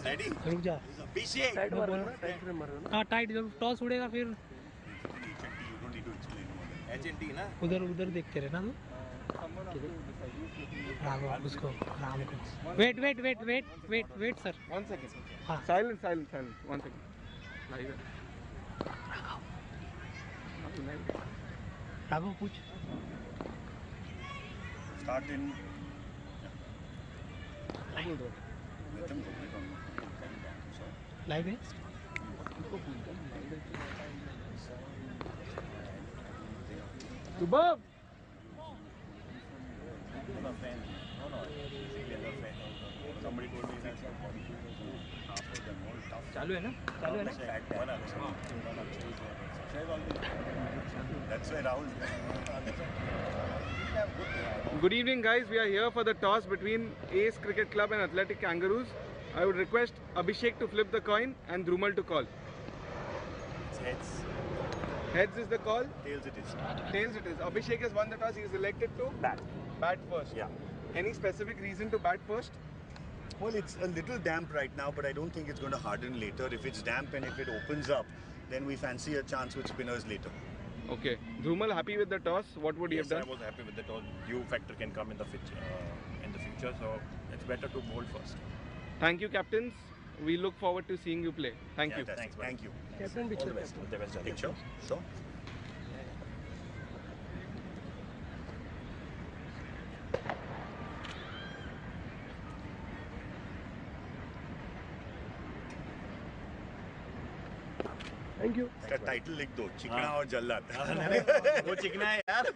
Ready? रुक जा। Abhishek. हाँ टाइट, जब टॉस उड़ेगा फिर HNT ना? उधर उधर देखते रहना तू। राघव उसको, राम को। Wait wait wait wait wait wait sir. 1 second. हाँ Silence. 1 second. Live. राघव पूछ। Start in. लाइव है। Subab. Somebody told me that half of them all tough. चालू है ना? चालू है ना? That's why Rahul. Good evening, guys. We are here for the toss between Ace Cricket Club and Athletic Kangaroos. I would request Abhishek to flip the coin and Dhrumal to call. It's heads. Heads is the call. Tails it is. Tails it is. Abhishek has won the toss. He is elected to Bat. bat first. Yeah. Any specific reason to bat first? Well, it's a little damp right now, but I don't think it's going to harden later. If it's damp and if it opens up, then we fancy a chance with spinners later. Okay. Dhrumal, happy with the toss? What would you have done? I was happy with the toss. Due factor can come in the future, so it's better to bowl first. Thank you, captains. We look forward to seeing you play. Thank you. Thanks. Thank you. Captain All the best. All the best. Picture? Sure. Thank you. इसका title लिख दो, चिकना और जल्लाद। वो चिकना है यार।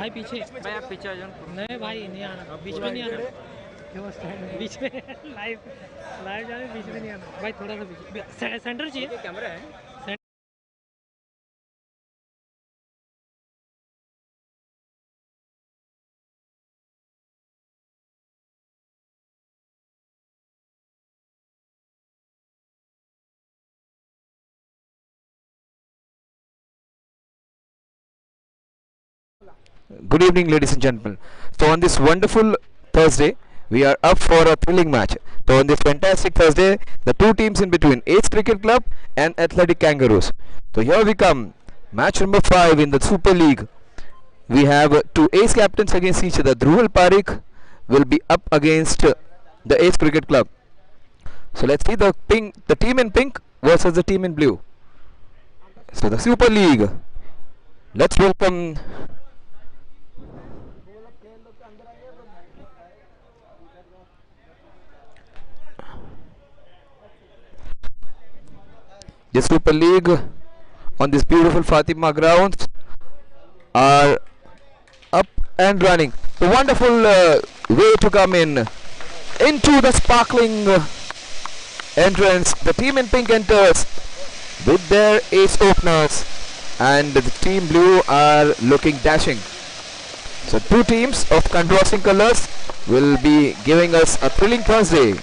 भाई पीछे भाई आप पीछे आ जाओ। नहीं भाई नहीं आना, बीच में नहीं आना, क्यों स्टैंड में बीच में लाइव लाइव जाने बीच में नहीं आना भाई, थोड़ा सा पीछे सेंटर चाहिए। कैमरा है। Good evening, ladies and gentlemen. So, on this wonderful Thursday, we are up for a thrilling match. So, on this fantastic Thursday, the two teams in between, Ace Cricket Club and Athletic Kangaroos. So, here we come. Match number 5 in the Super League. We have two Ace captains against each other. Dhruval Parikh will be up against the Ace Cricket Club. So, let's see the team in pink versus the team in blue. So, the Super League. Let's welcome the Super League on this beautiful Fatima grounds are up and running. The wonderful way to come into the sparkling entrance. The team in pink enters with their ace openers, and the team blue are looking dashing. So two teams of contrasting colors will be giving us a thrilling Thursday.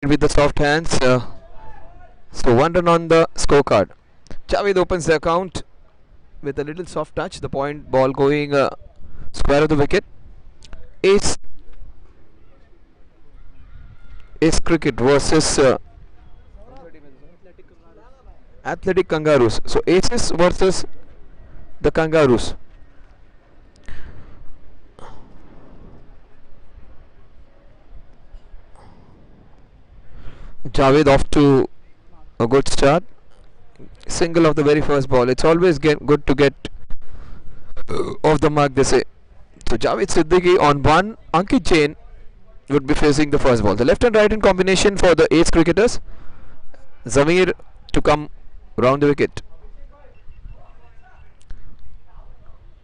with the soft hands. So 1 run on the scorecard. Javed opens the account with a little soft touch. The point ball going square of the wicket. Ace Cricket versus Athletic Kangaroos. So Aces versus the Kangaroos. Javed off to a good start. Single of the very first ball. It's always good to get off the mark, they say. So Javed Siddiqui on one. Ankit Jain would be facing the first ball. The left and right hand combination for the ace cricketers. Zamir to come round the wicket.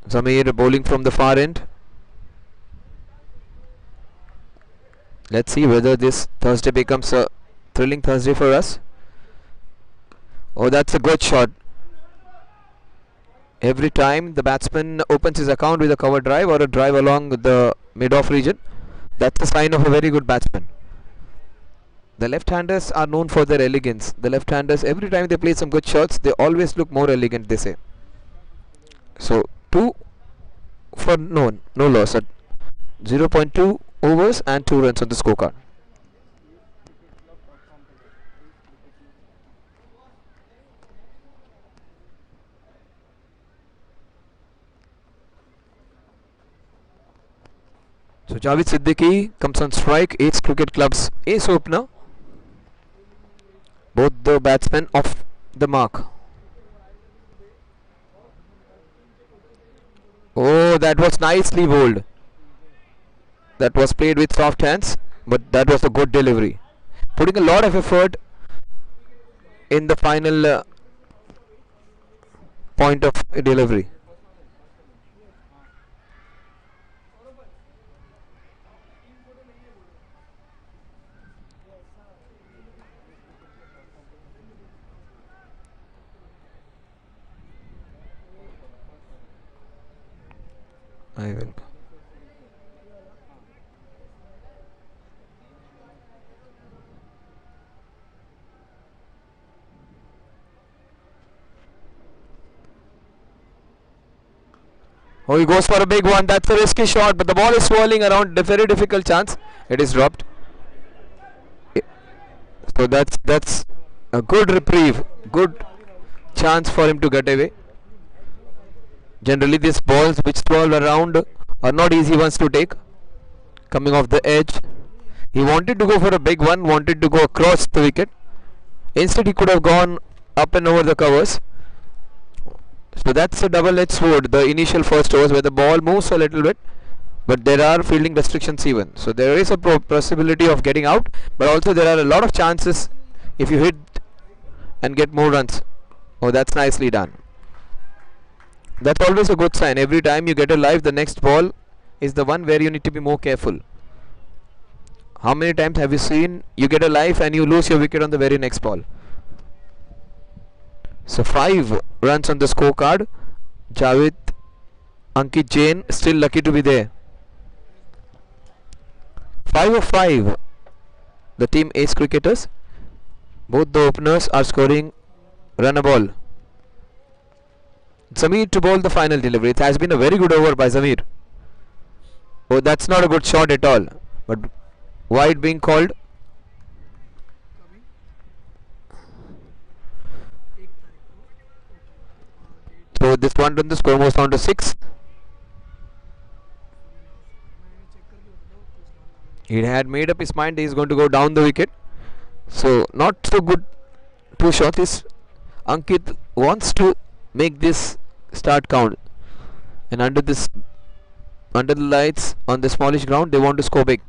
Zamir bowling from the far end. Let's see whether this Thursday becomes a thrilling Thursday for us. Oh, that's a good shot. Every time the batsman opens his account with a cover drive or a drive along the mid-off region, that's a sign of a very good batsman. The left-handers are known for their elegance. The left-handers, every time they play some good shots, they always look more elegant, they say. So 2 for no loss at 0.2 overs and 2 runs on the scorecard. So Javed Siddiqui comes on strike. Ace Cricket Club's ace opener. Both the batsmen off the mark. Oh, that was nicely bowled. That was played with soft hands, but that was a good delivery. Putting a lot of effort in the final point of delivery. I will. Oh, he goes for a big one. That's a risky shot, but the ball is swirling around. A very difficult chance. It is dropped. So that's a good reprieve. Good chance for him to get away. Generally, these balls which swirl around are not easy ones to take. Coming off the edge, he wanted to go for a big one. Wanted to go across the wicket. Instead, he could have gone up and over the covers. So that's a double-edged sword. The initial first overs where the ball moves a little bit, but there are fielding restrictions even. So there is a possibility of getting out, but also there are a lot of chances if you hit and get more runs. Oh, that's nicely done. That's always a good sign. Every time you get a live, the next ball is the one where you need to be more careful. How many times have you seen you get a live and you lose your wicket on the very next ball? So 5 runs on the scorecard. Javed, Ankit Jain still lucky to be there. 5 of 5. The team ace cricketers. Both the openers are scoring run a ball. Zamir to bowl the final delivery. It has been a very good over by Zamir. Oh, that's not a good shot at all. But wide being called. So this one run, the score moves down to 6. He had made up his mind he is going to go down the wicket. So not so good 2 shots. Ankit wants to make this start count. And under the lights on the smallish ground, they want to score big.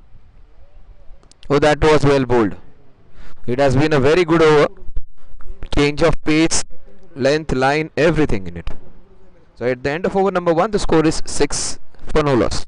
Oh, that was well bowled. It has been a very good over. Change of pace, length, line, everything in it. So at the end of over number 1, the score is 6 for no loss.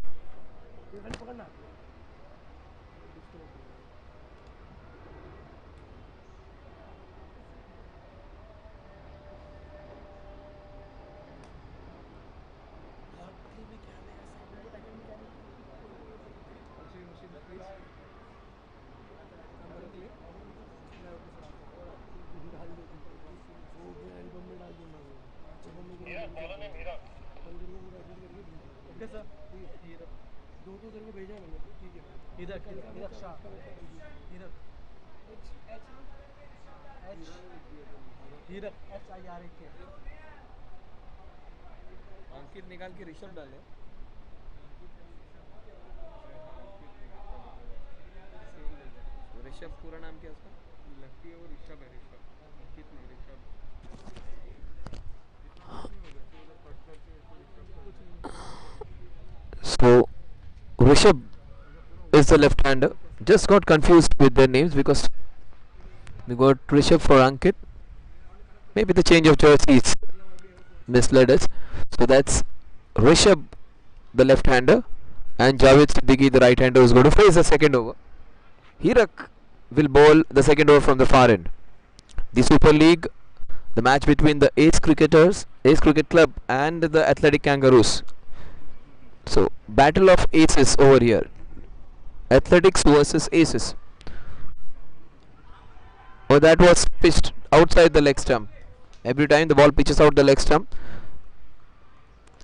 अंकित निकाल के ऋषभ डाले. ऋषभ पूरा नाम क्या है उसका? Lucky है वो ऋषभ है. ऋषभ अंकित नहीं Rishabh. So Rishabh is the left-hander. Just got confused with their names because we got Rishabh for Ankit. Maybe the change of jerseys misled us. So that's Rishabh, the left-hander, and Javed Siddiqui, the right-hander, who's going to face the second over. Hirak will bowl the second over from the far end. The Super League, the match between the Ace Cricket Club, and the Athletic Kangaroos. So, battle of aces over here. Athletics versus aces. Oh, that was pitched outside the leg stump. Every time the ball pitches out the leg stump,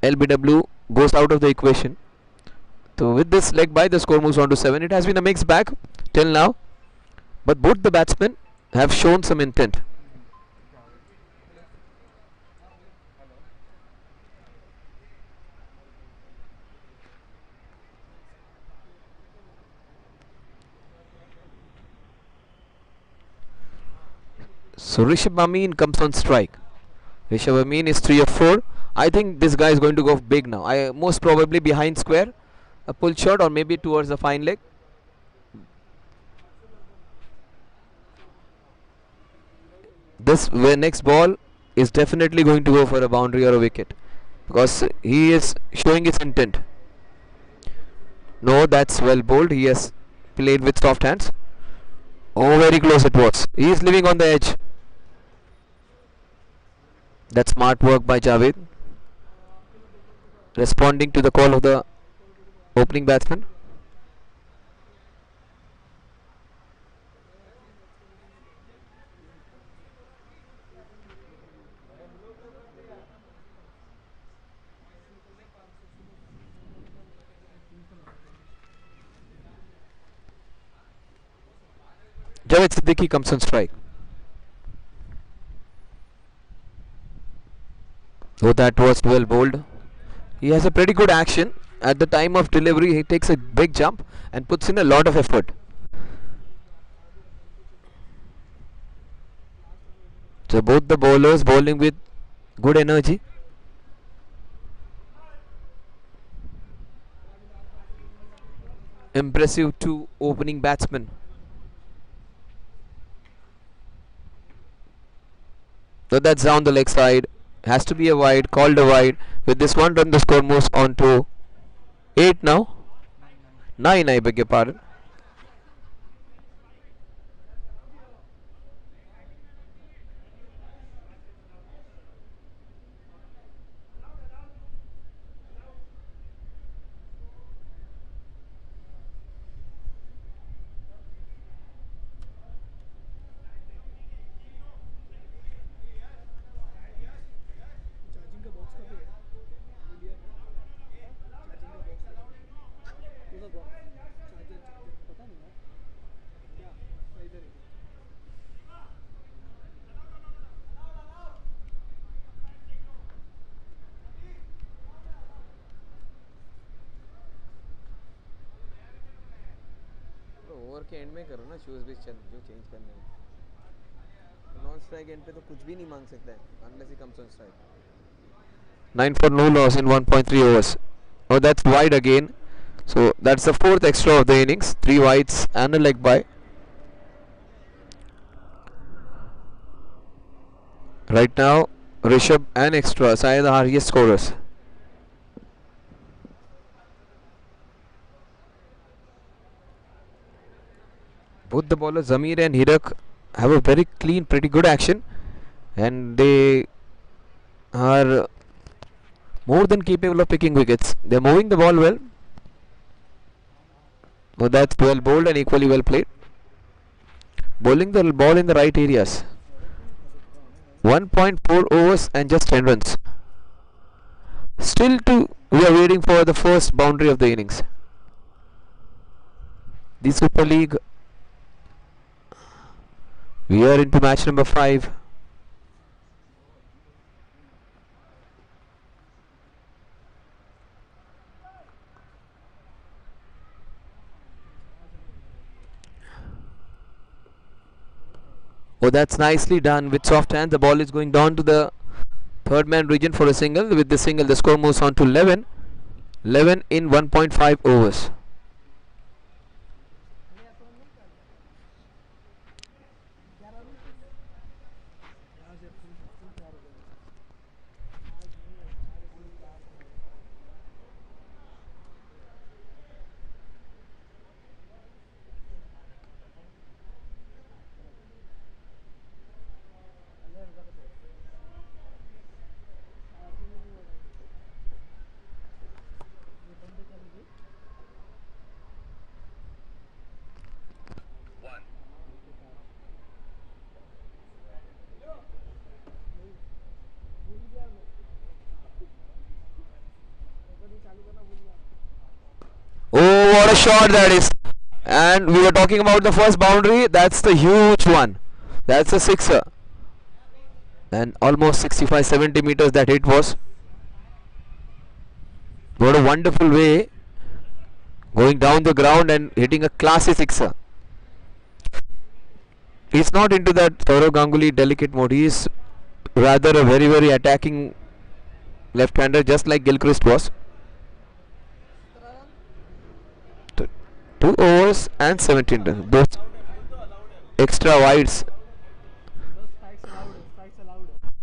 LBW goes out of the equation. So with this leg by, the score moves on to 7. It has been a mixed bag till now, but both the batsmen have shown some intent. So Rishabh Amin comes on strike. Rishabh Amin is 3 of 4. I think this guy is going to go big now. Most probably behind square, a pull shot, or maybe towards the fine leg. This next ball is definitely going to go for a boundary or a wicket, because he is showing his intent. No, that's well bowled. He has played with soft hands. Oh, very close it was. He is living on the edge. That's smart work by Javed, responding to the call of the opening batsman. Javed Siddiqui comes on strike. Oh, that was well bowled. He has a pretty good action. At the time of delivery, he takes a big jump and puts in a lot of effort. So both the bowlers bowling with good energy. Impressive two opening batsmen. So that's down the leg side. Has to be a wide, called a wide. With this one run, the score moves on to 8 now. 9, I beg your pardon. Over के and में करो ना shoes भी जो change करने हैं. Non strike and पे तो कुछ भी नहीं मांग सकता है unless he comes on strike. 9 for no loss in 1.3 overs. Oh, that's wide again. So that's the fourth extra of the innings. 3 wides and a leg by. Right now, Rishabh and extras are the highest scorers. Both the bowlers Zamir and Hirak have a very clean, pretty good action, and they are more than capable of picking wickets. They are moving the ball well. Oh, that's well bowled and equally well played. Bowling the ball in the right areas. 1.4 overs and just 10 runs. Still we are waiting for the first boundary of the innings. the Super League. We are into match number 5. Oh, that's nicely done with soft hand. The ball is going down to the third man region for a single. With the single, the score moves on to 11. 11 in 1.5 overs. Oh, what a shot that is! And we were talking about the first boundary. That's the huge one. That's a sixer. And almost 65-70 meters that hit was. What a wonderful way, going down the ground and hitting a classy sixer. He's not into that Saurav Ganguly delicate mode. He is rather a very, very attacking left-hander, just like Gilchrist was. 2 overs and 17 runs. Those extra wides.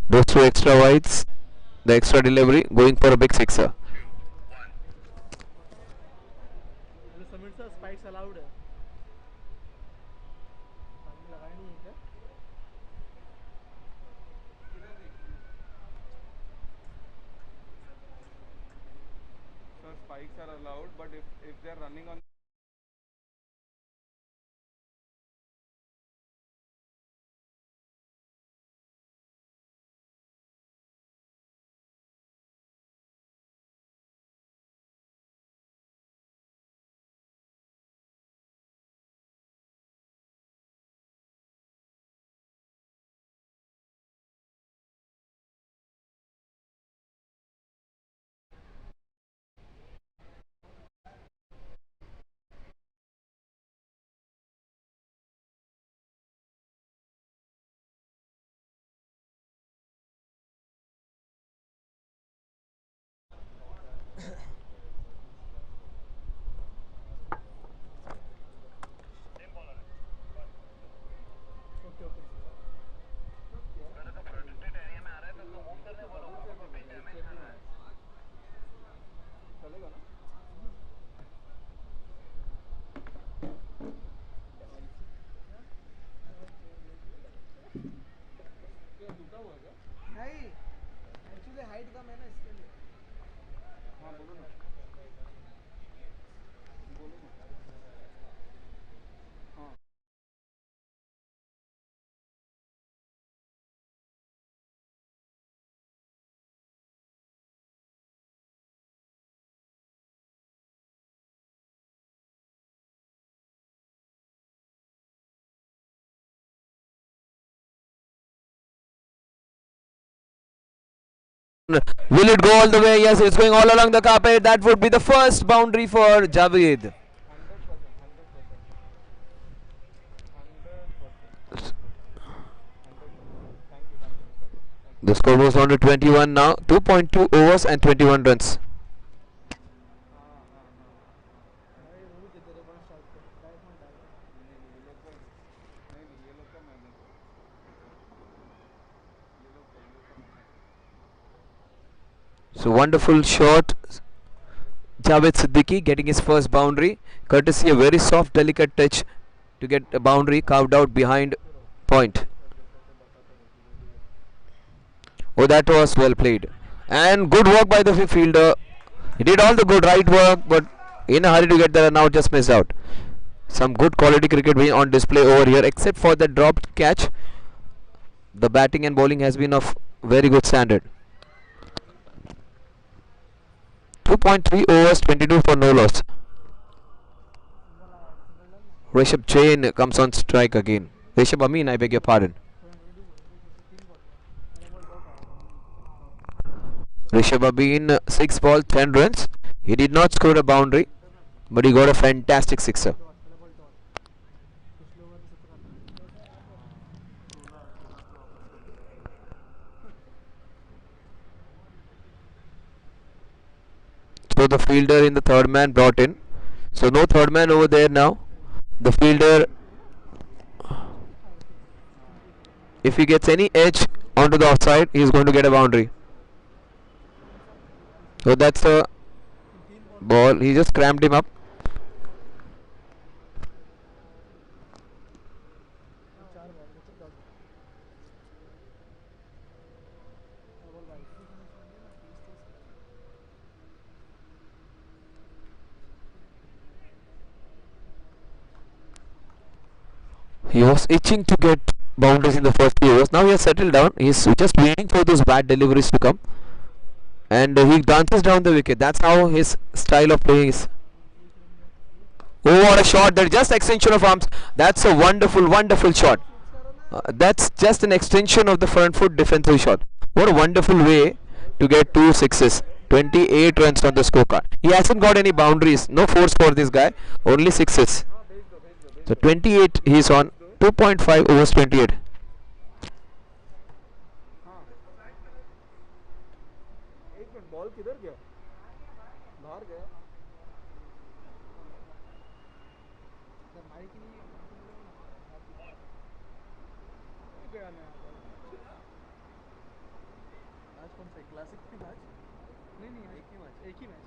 Those 2 extra wides. The extra delivery going for a big sixer. Spikes allowed. So spikes are allowed, but if they're running on Will it go all the way? Yes, it's going all along the carpet. That would be the first boundary for Javed. The score moves on to 21 now. 2.2 overs and 21 runs. So wonderful shot. Javed Siddiqui getting his first boundary, courtesy a very soft, delicate touch to get a boundary carved out behind point. Oh, that was well played. And good work by the fielder. He did all the good right work, but in a hurry to get there, now just missed out. Some good quality cricket being on display over here, except for the dropped catch. The batting and bowling has been of very good standard. 2.3 overs, 22 for no loss. Rishabh Jain comes on strike again. Rishabh Amin, I beg your pardon. Rishabh Amin, 6 balls, 10 runs. He did not score a boundary, but he got a fantastic sixer. So the fielder in the third man brought in. So no third man over there now. The fielder, if he gets any edge onto the offside, he is going to get a boundary. So that's the ball. He just crammed him up. He was itching to get boundaries in the first few overs. Now he has settled down. He's just waiting for those bad deliveries to come. And he dances down the wicket. That's how his style of playing is. Oh, what a shot. That's just extension of arms. That's a wonderful, wonderful shot. That's just an extension of the front foot defensive shot. What a wonderful way to get 2 sixes. 28 runs on the scorecard. He hasn't got any boundaries. No force for this guy. Only sixes. So 28 he's on. 2.5 overs 28. Ball किधर गया बाहर गया गया नया match कौन सा classic की match नहीं एक ही match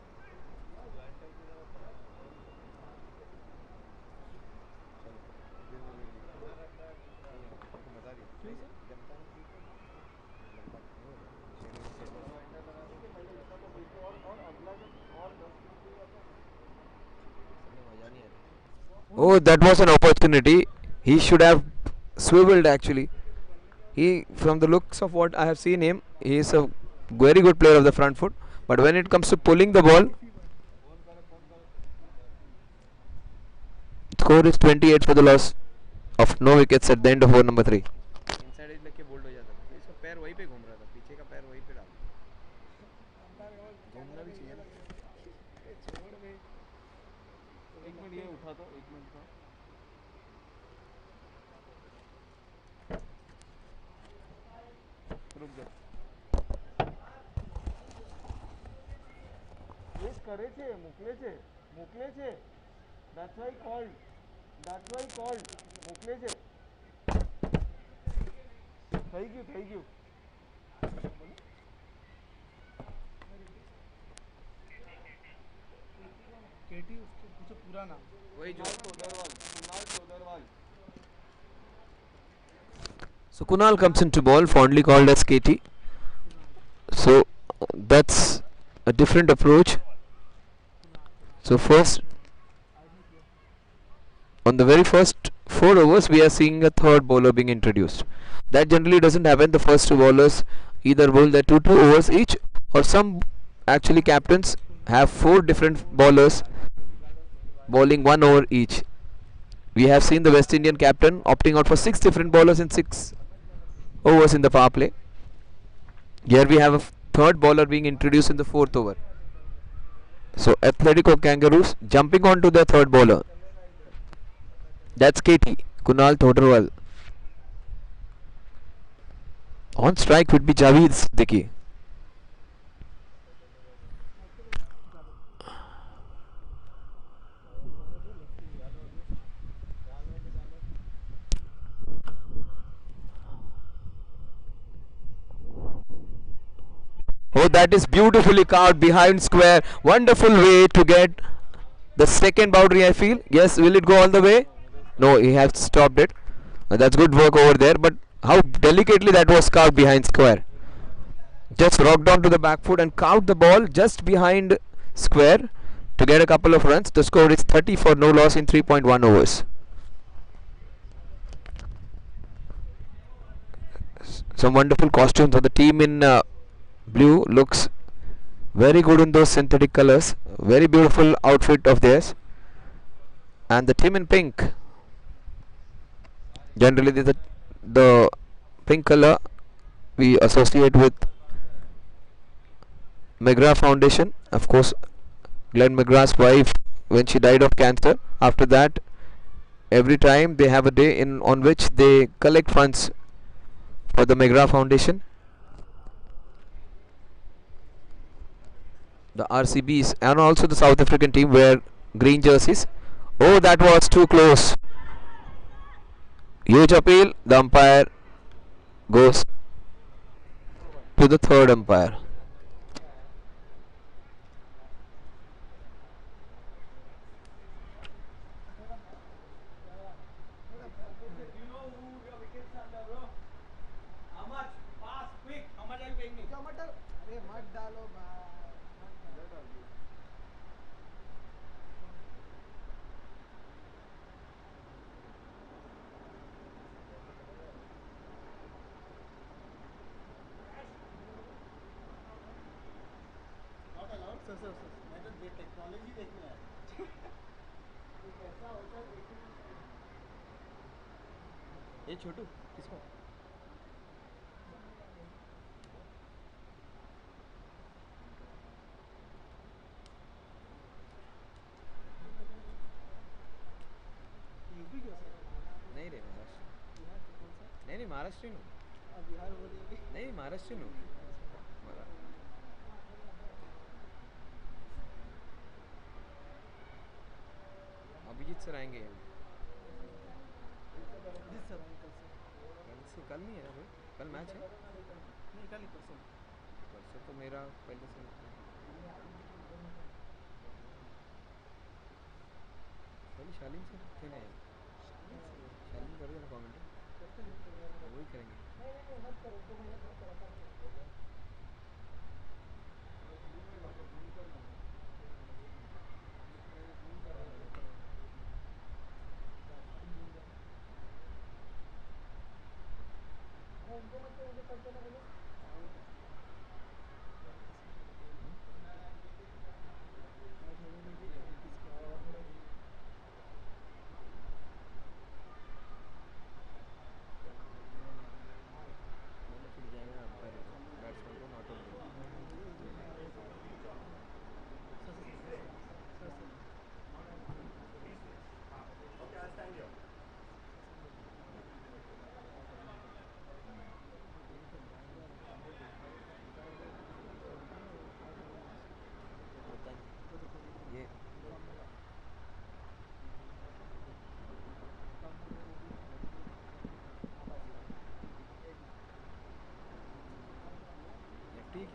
Oh, that was an opportunity. He should have swiveled actually. He, from the looks of what I have seen him, he is a very good player of the front foot. But when it comes to pulling the ball, score is 28 for the loss of no wickets at the end of over number 3. Inside as लेके bowled हो जाता था इसका पैर वहीं पे घूम रहा था पीछे का पैर वहीं पे डाल घूमना भी चाहिए ना छोड़ दे एक मिनट ये उठा दो एक मिनट का रुक जा ये करे छे मोकले छे that's why called મોકલે છે થઈ ગયું केटी उसके कुछ पूरा नाम वही जो Kunal चौधरवाल So Kunal comes into ball, fondly called as KT. So that's a different approach. So first, on the very first 4 overs, we are seeing a third bowler being introduced. That generally doesn't happen. The first 2 bowlers either bowl their 2 overs each, or some actually captains have 4 different bowlers bowling 1 over each. We have seen the West Indian captain opting out for 6 different bowlers in 6 overs in the power play. Here we have a third bowler being introduced in the 4th over. So Athletico Kangaroos jumping on to their third bowler. That's KT, Kunal Thodarwal. On strike would be Javeed Siddiqui. Oh, that is beautifully carved behind square. Wonderful way to get the second boundary, I feel. Yes, will it go all the way? No, he has stopped it. That's good work over there, but how delicately that was carved behind square. Just rocked on to the back foot and carved the ball just behind square to get a couple of runs. The score is 30 for no loss in 3.1 overs. Some wonderful costumes of the team in blue. Looks very good in those synthetic colors. Very beautiful outfit of theirs. And the team in pink, Generally, the pink color we associate with McGrath Foundation. Of course, Glenn McGrath's wife, when she died of cancer. After that, every time they have a day in on which they collect funds for the McGrath Foundation. The RCBs and also the South African team wear green jerseys. Oh, that was too close. Huge appeal. The umpire goes to the third umpire. ये छोटू किसको नहीं रे महाराष्ट्र नहीं नहीं महाराष्ट्र नहीं Maharashtra Abhijit sir आएंगे कल नहीं है ना भाई कल मैच है नहीं कल ही परसों तो मेरा पहले से पहले शालीन से थे ना शालीन कर देना कमेंट वही करेंगे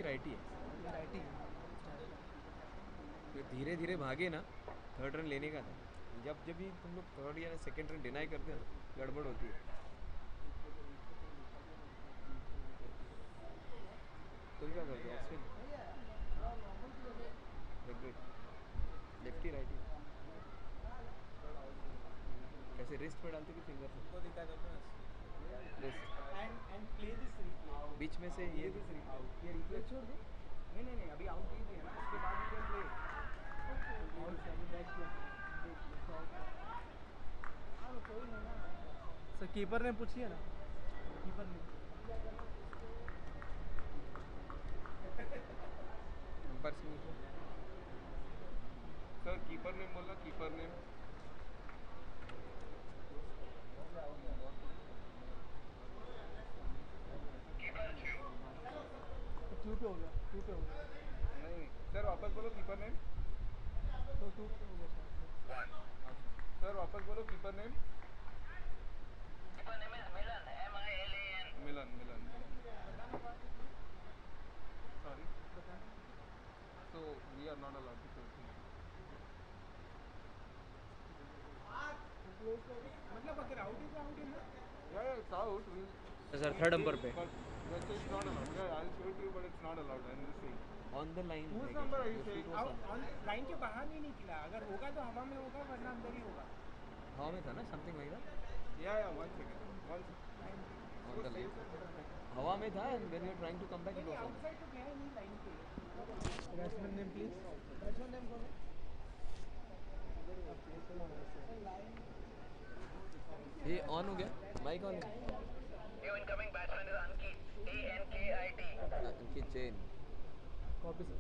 राइटी है तो धीरे धीरे भागे ना थर्ड रन लेने का था जब जब भी तुम लोग थर्ड या सेकंड रन डिनाई करते हो ना गड़बड़ होती है तुम क्या करते हो ऑस्ट्रेलिया लेफ्टी राइटी कैसे रिस्ट पे डालते कि फिंगर से को दिखा दो wrist and play this replay बीच में से ये दिस रिप्ले ये रिप्ले छोड़ दो नहीं अभी आउट ही दिया ना उसके बाद यू कैन प्ले और अभी बैक हां कोई नहीं ना सर कीपर ने पूछी है ना कीपर ने अंपायर से पूछो सर कीपर ने बोला कीपर ने टू पे हो गया नहीं सर वापस बोलो कीपर नेम तो टू पे हो गया सर वापस बोलो keeper name Milan sorry so we are not allowed to play मतलब अगर आउट है तो आउट है ना yeah it's out sir third number पे that's it's not allowed yeah I'll show it to you but it's not allowed I'm just saying on the line whose number are you saying on line के बाहर नहीं निकला अगर होगा तो हवा में होगा वरना अंदर ही होगा हवा में था ना something like that yeah one second on the line हवा में था and when you are trying to come back it was outside तो गया नहीं लाइन पे batsman name please batsman name कौन है ये ऑन हो गया, माइक ऑन है. New incoming batsman is Ankit. ANKIT. Ankit Jain. Copy sir.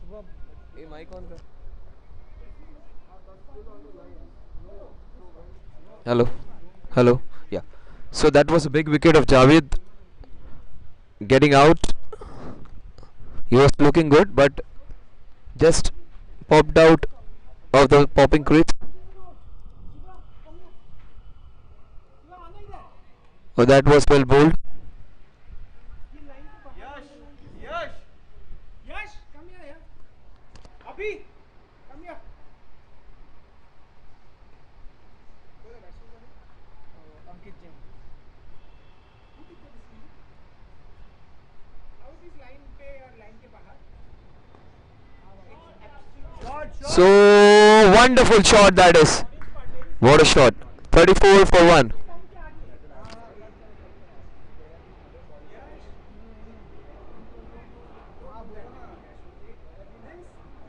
Shubham ये माइक ऑन कर. Hello, hello. Yeah. So that was a big wicket of Javed getting out. He was looking good, but just popped out of the popping crease. Oh, that was well bowled. Yash, Yash, Yash, come here, yeah. Abhi, come here. Ankit Jain. How is this line पे और line के बाहर? So wonderful shot that is. What a shot. 34 for 1.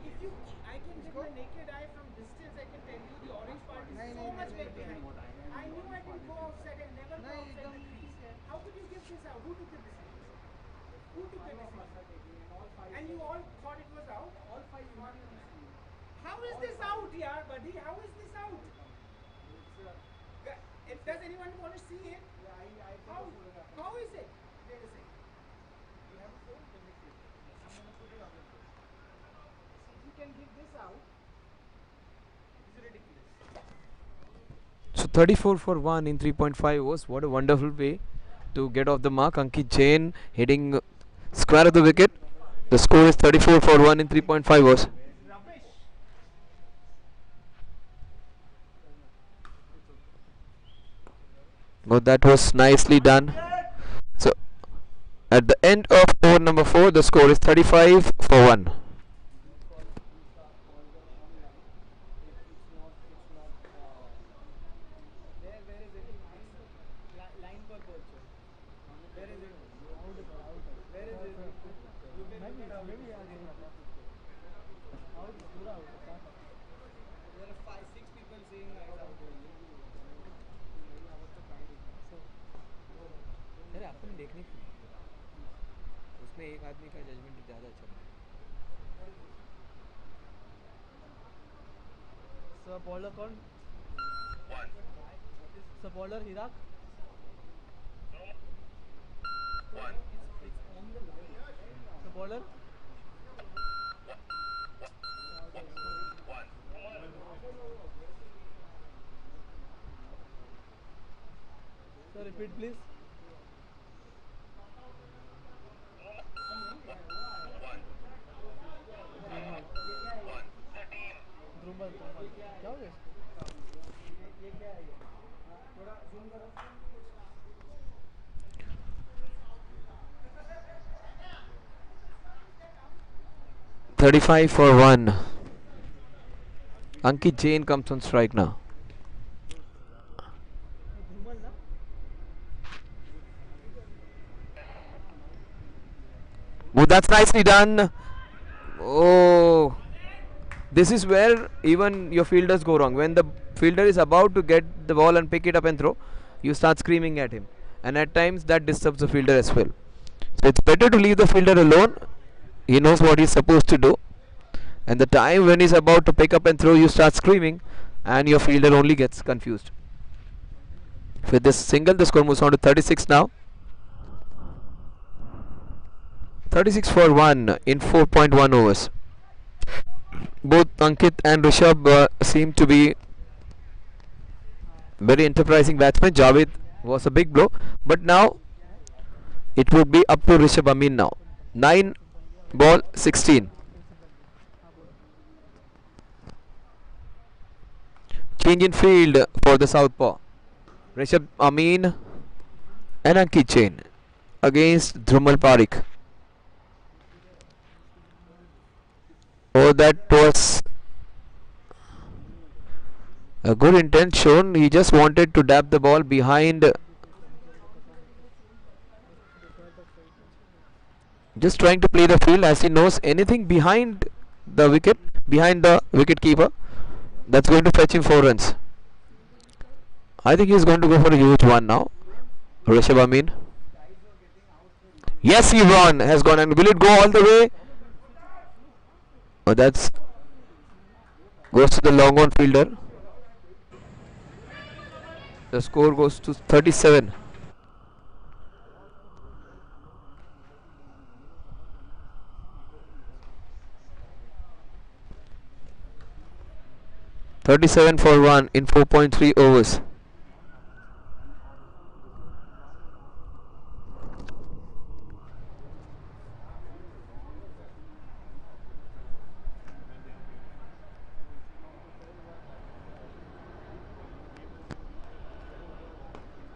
If you, I can with my naked eye from distance, I can tell you the orange part is so much way behind. I knew I could go outside and never go outside the crease. How could you give this out? Who took the decision? Who took the decision? And you all thought it was out? All five. How is this out, yaar, buddy? How is this out? Does anyone want to see it? How is it? Wait a second. You have a phone? I'm going to put it on the phone. See, if you can give this out, it's ridiculous. So 34 for 1 in 3.5 overs. What a wonderful way to get off the mark. Ankit Jain hitting square of the wicket. The score is 34 for 1 in 3.5 overs. Rubbish. Oh, that was nicely done. So at the end of over number 4, the score is 35 for 1. Where is it? Line per coach. Where is it? Where is it? You can look it up. There are 5-6 people saying I was out. अरे अपन देखने की उसमें एक आदमी का judgement ज़्यादा अच्छा है. सर बॉलर कौन? Sir bowler Hirak. Sir bowler sir repeat please. Dhrumal क्या हो गया? ये क्या है? थोड़ा zoom करो. 35 for 1. Ankit Jain comes on strike now. ध्रुमल ना. Oh, that's nicely done. Oh, this is where even your fielders go wrong. When the fielder is about to get the ball and pick it up and throw, you start screaming at him, and at times that disturbs the fielder as well. So it's better to leave the fielder alone. He knows what he's supposed to do, and the time when he's about to pick up and throw, you start screaming, and your fielder only gets confused. With this single, the score moves on to 36 now. 36 for 1 in 4.1 overs. Both Ankit and Rishabh seem to be very enterprising batsmen. Javed was a big blow, but now it would be up to Rishabh Amin now. 9 ball 16. Change in field for the southpaw. Rishabh Amin and Ankit Jain against Dhrumal Parikh. Oh, that was a good intent shown. He just wanted to dab the ball behind just trying to play the field as he knows anything behind the wicket keeper, that's going to fetch him 4 runs. I think he's going to go for a huge one now. Rishabh Amin. Yes, Ebron has gone, and will it go all the way? Oh, that's goes to the long on fielder. The score goes to 37. For 1 in 4.3 overs.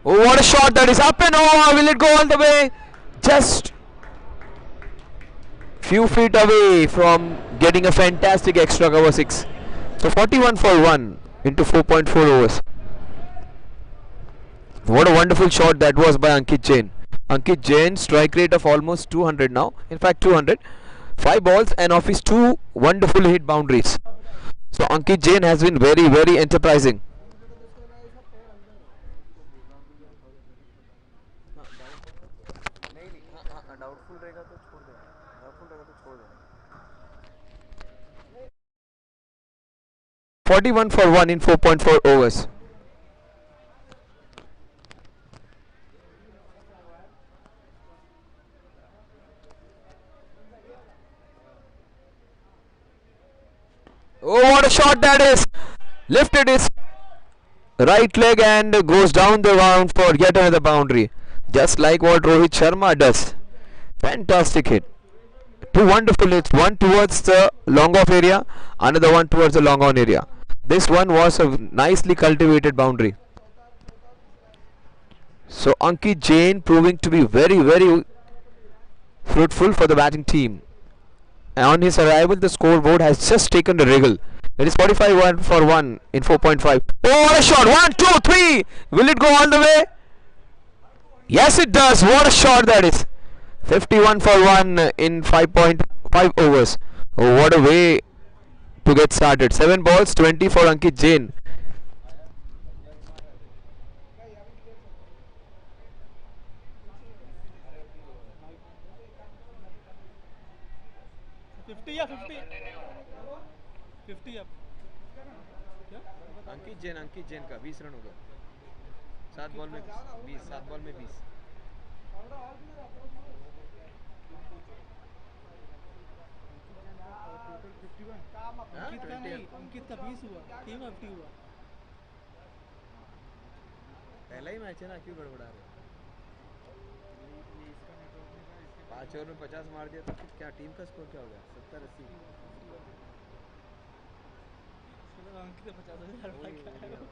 Oh, what a shot that is, up and over. Will it go all the way? Just few feet away from getting a fantastic extra cover 6. So 41 for 1 into 4.4 overs. What a wonderful shot that was by Ankit Jain. Ankit Jain, strike rate of almost 200 now. In fact 200. 5 balls and off his 2 wonderful hit boundaries. So Ankit Jain has been very, very enterprising. Doubtful रहेगा तो छोड़ देना, doubtful रहेगा तो छोड़ देना. 41 for 1 in 4.4 overs. Oh, what a shot that is! Lifted his right leg and goes down the ground for yet another boundary. Just like what Rohit Sharma does. Fantastic hit. 2 wonderful hits. One towards the long off area, another one towards the long on area. This one was a nicely cultivated boundary. So Ankit Jain proving to be very, very fruitful for the batting team. And on his arrival, the scoreboard has just taken a wriggle. It is 45 for 1 in 4.5. Oh, what a shot! 1, 2, 3! Will it go all the way? Yes, it does. What a shot that is! 51 for 1 in 5.5 overs. Oh, what a way to get started. 7 balls, 20 for Ankit Jain. अंकित जैन का 20 run हो गया. 7 ball में 20. 7 ball में 20. अंकित का 20 हुआ, team 50 हुआ. पहला ही match है ना, क्यों गड़बड़ा रहे? 5 ओवर में 50 मार दिया तो क्या टीम का स्कोर क्या हो गया? 70-80. अंकित का 50,000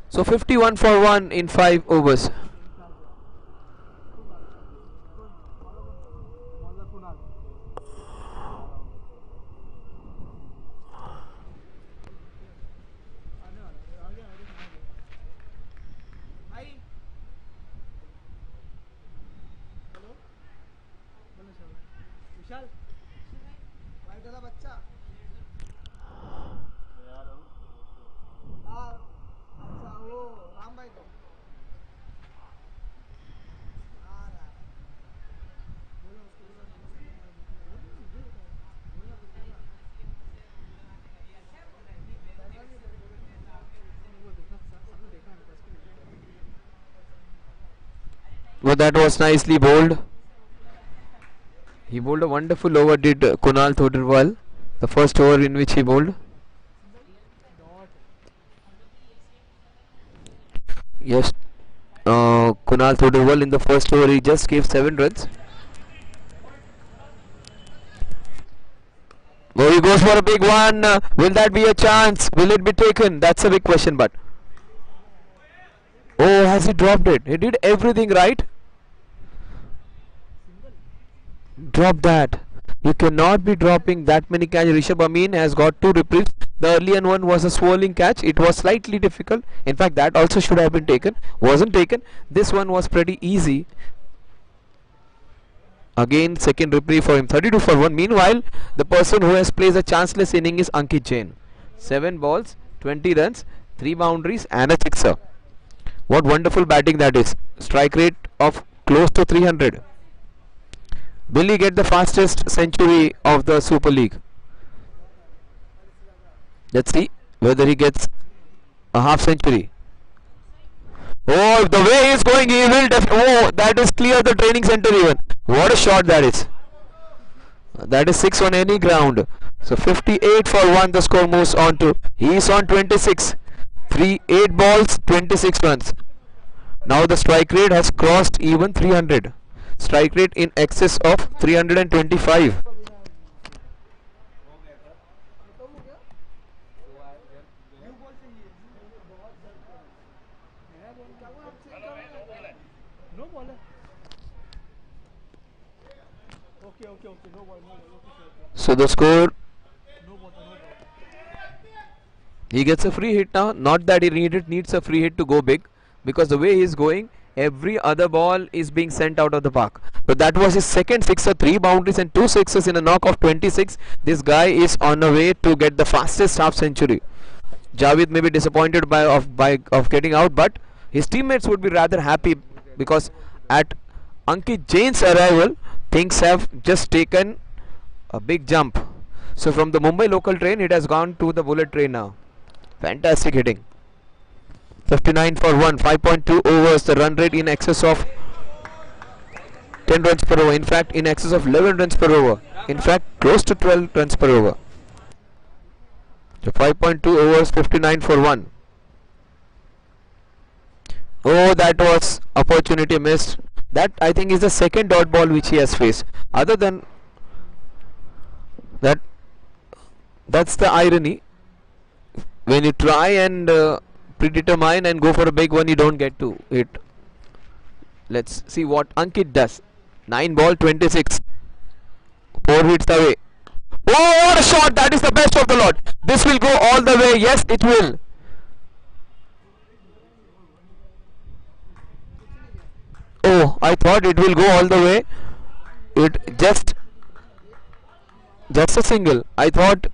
So 51 for 1 in 5 overs. Well, that was nicely bowled. He bowled a wonderful over, did Kunal Thodarwal, the first over in which he bowled. Yes, Kunal Thodarwal in the first over, he just gave 7 runs. Oh, he goes for a big one. Will that be a chance? Will it be taken? That's a big question, but... Oh, has he dropped it? He did everything right. Drop that. You cannot be dropping that many catches. Rishabh Amin has got 2 reprieves. The earlier one was a swirling catch. It was slightly difficult. In fact, that also should have been taken. Wasn't taken. This one was pretty easy. Again, second reprieve for him. 32 for 1. Meanwhile, the person who has played a chanceless inning is Ankit Jain. 7 balls, 20 runs, 3 boundaries, and a sixer. What wonderful batting that is. Strike rate of close to 300. Will he get the fastest century of the Super League? Let's see whether he gets a half century. Oh, the way he is going, he will oh, that is clear the training center even. What a shot that is. That is 6 on any ground. So 58 for 1 the score moves on to. He is on 26. 8 balls, 26 runs. Now the strike rate has crossed even 300. Strike rate in excess of 325. No ball. Okay. No ball. So the score, No ball. he gets a free hit now. Not that he needs a free hit to go big, because the way he is going, every other ball is being sent out of the park. But that was his second sixer, 3 boundaries and 2 sixes in a knock of 26. This guy is on a way to get the fastest half century. Javed may be disappointed of getting out, but his teammates would be rather happy, because at Ankit Jain's arrival, things have just taken a big jump. So from the Mumbai local train, it has gone to the bullet train now. Fantastic hitting. 59 for 1, 5.2 overs, the run rate in excess of 10 runs per over. In fact, in excess of 11 runs per over. In fact, close to 12 runs per over. So 5.2 overs, 59 for 1. Oh, that was opportunity missed. That I think is the second dot ball which he has faced. Other than that, that's the irony. When you try and predetermine and go for a big one, you don't get to it. Let's see what Ankit does. 9 ball, 26. 4 hits away. Oh, what a shot! That is the best of the lot. This will go all the way. Yes, it will. Oh, I thought it will go all the way. It just a single. I thought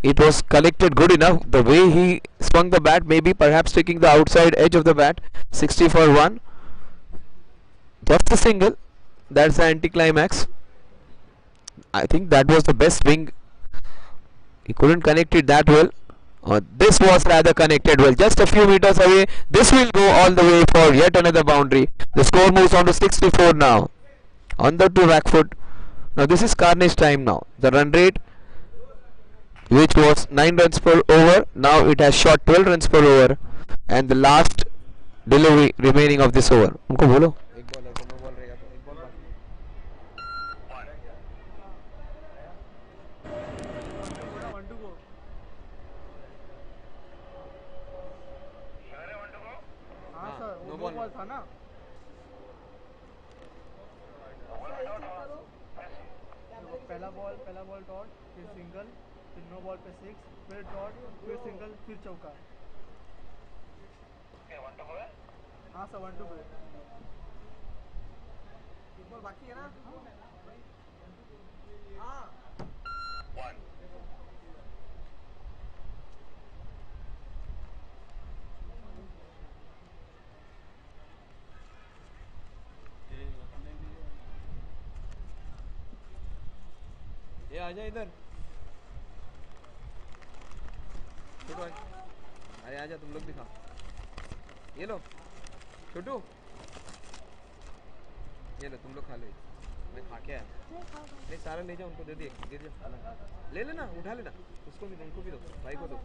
it was collected good enough. The way he swung the bat, maybe perhaps taking the outside edge of the bat. 60 for 1. Just a single. That's the anticlimax. I think that was the best swing. He couldn't connect it that well. This was rather connected well. Just a few meters away. This will go all the way for yet another boundary. The score moves on to 64 now. On the to back foot. Now this is carnage time now. The run rate, which was 9 runs per over, now it has shot 12 runs per over. And the last delivery remaining of this over. उनको बोलो. था ना पहला ball dot, फिर single, फिर no ball पे 6, फिर dot, फिर सिंगल, फिर चौका. हाँ सर 1 2 बॉल बाकी है ना. हाँ ये आजा इधर. छोटू अरे आजा, तुम लोग भी खाओ. ये लो छोटू, ये लो तुम लोग खा लो. मैं खा के आया. नहीं सारा ले जाओ, उनको दे दिए. ले लेना, उठा लेना. उसको भी दो, उनको भी दो, भाई को दो.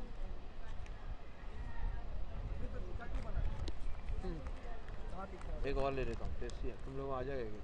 एक और ले लेता हूँ, टेस्टी है. तुम लोग आ जाएगा.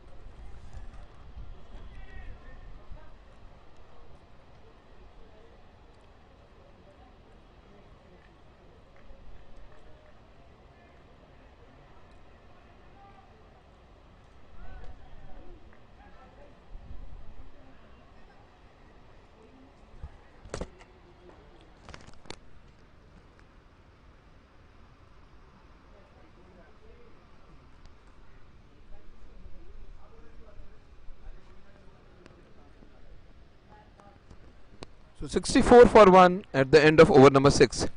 So 64 for 1 at the end of over number 6.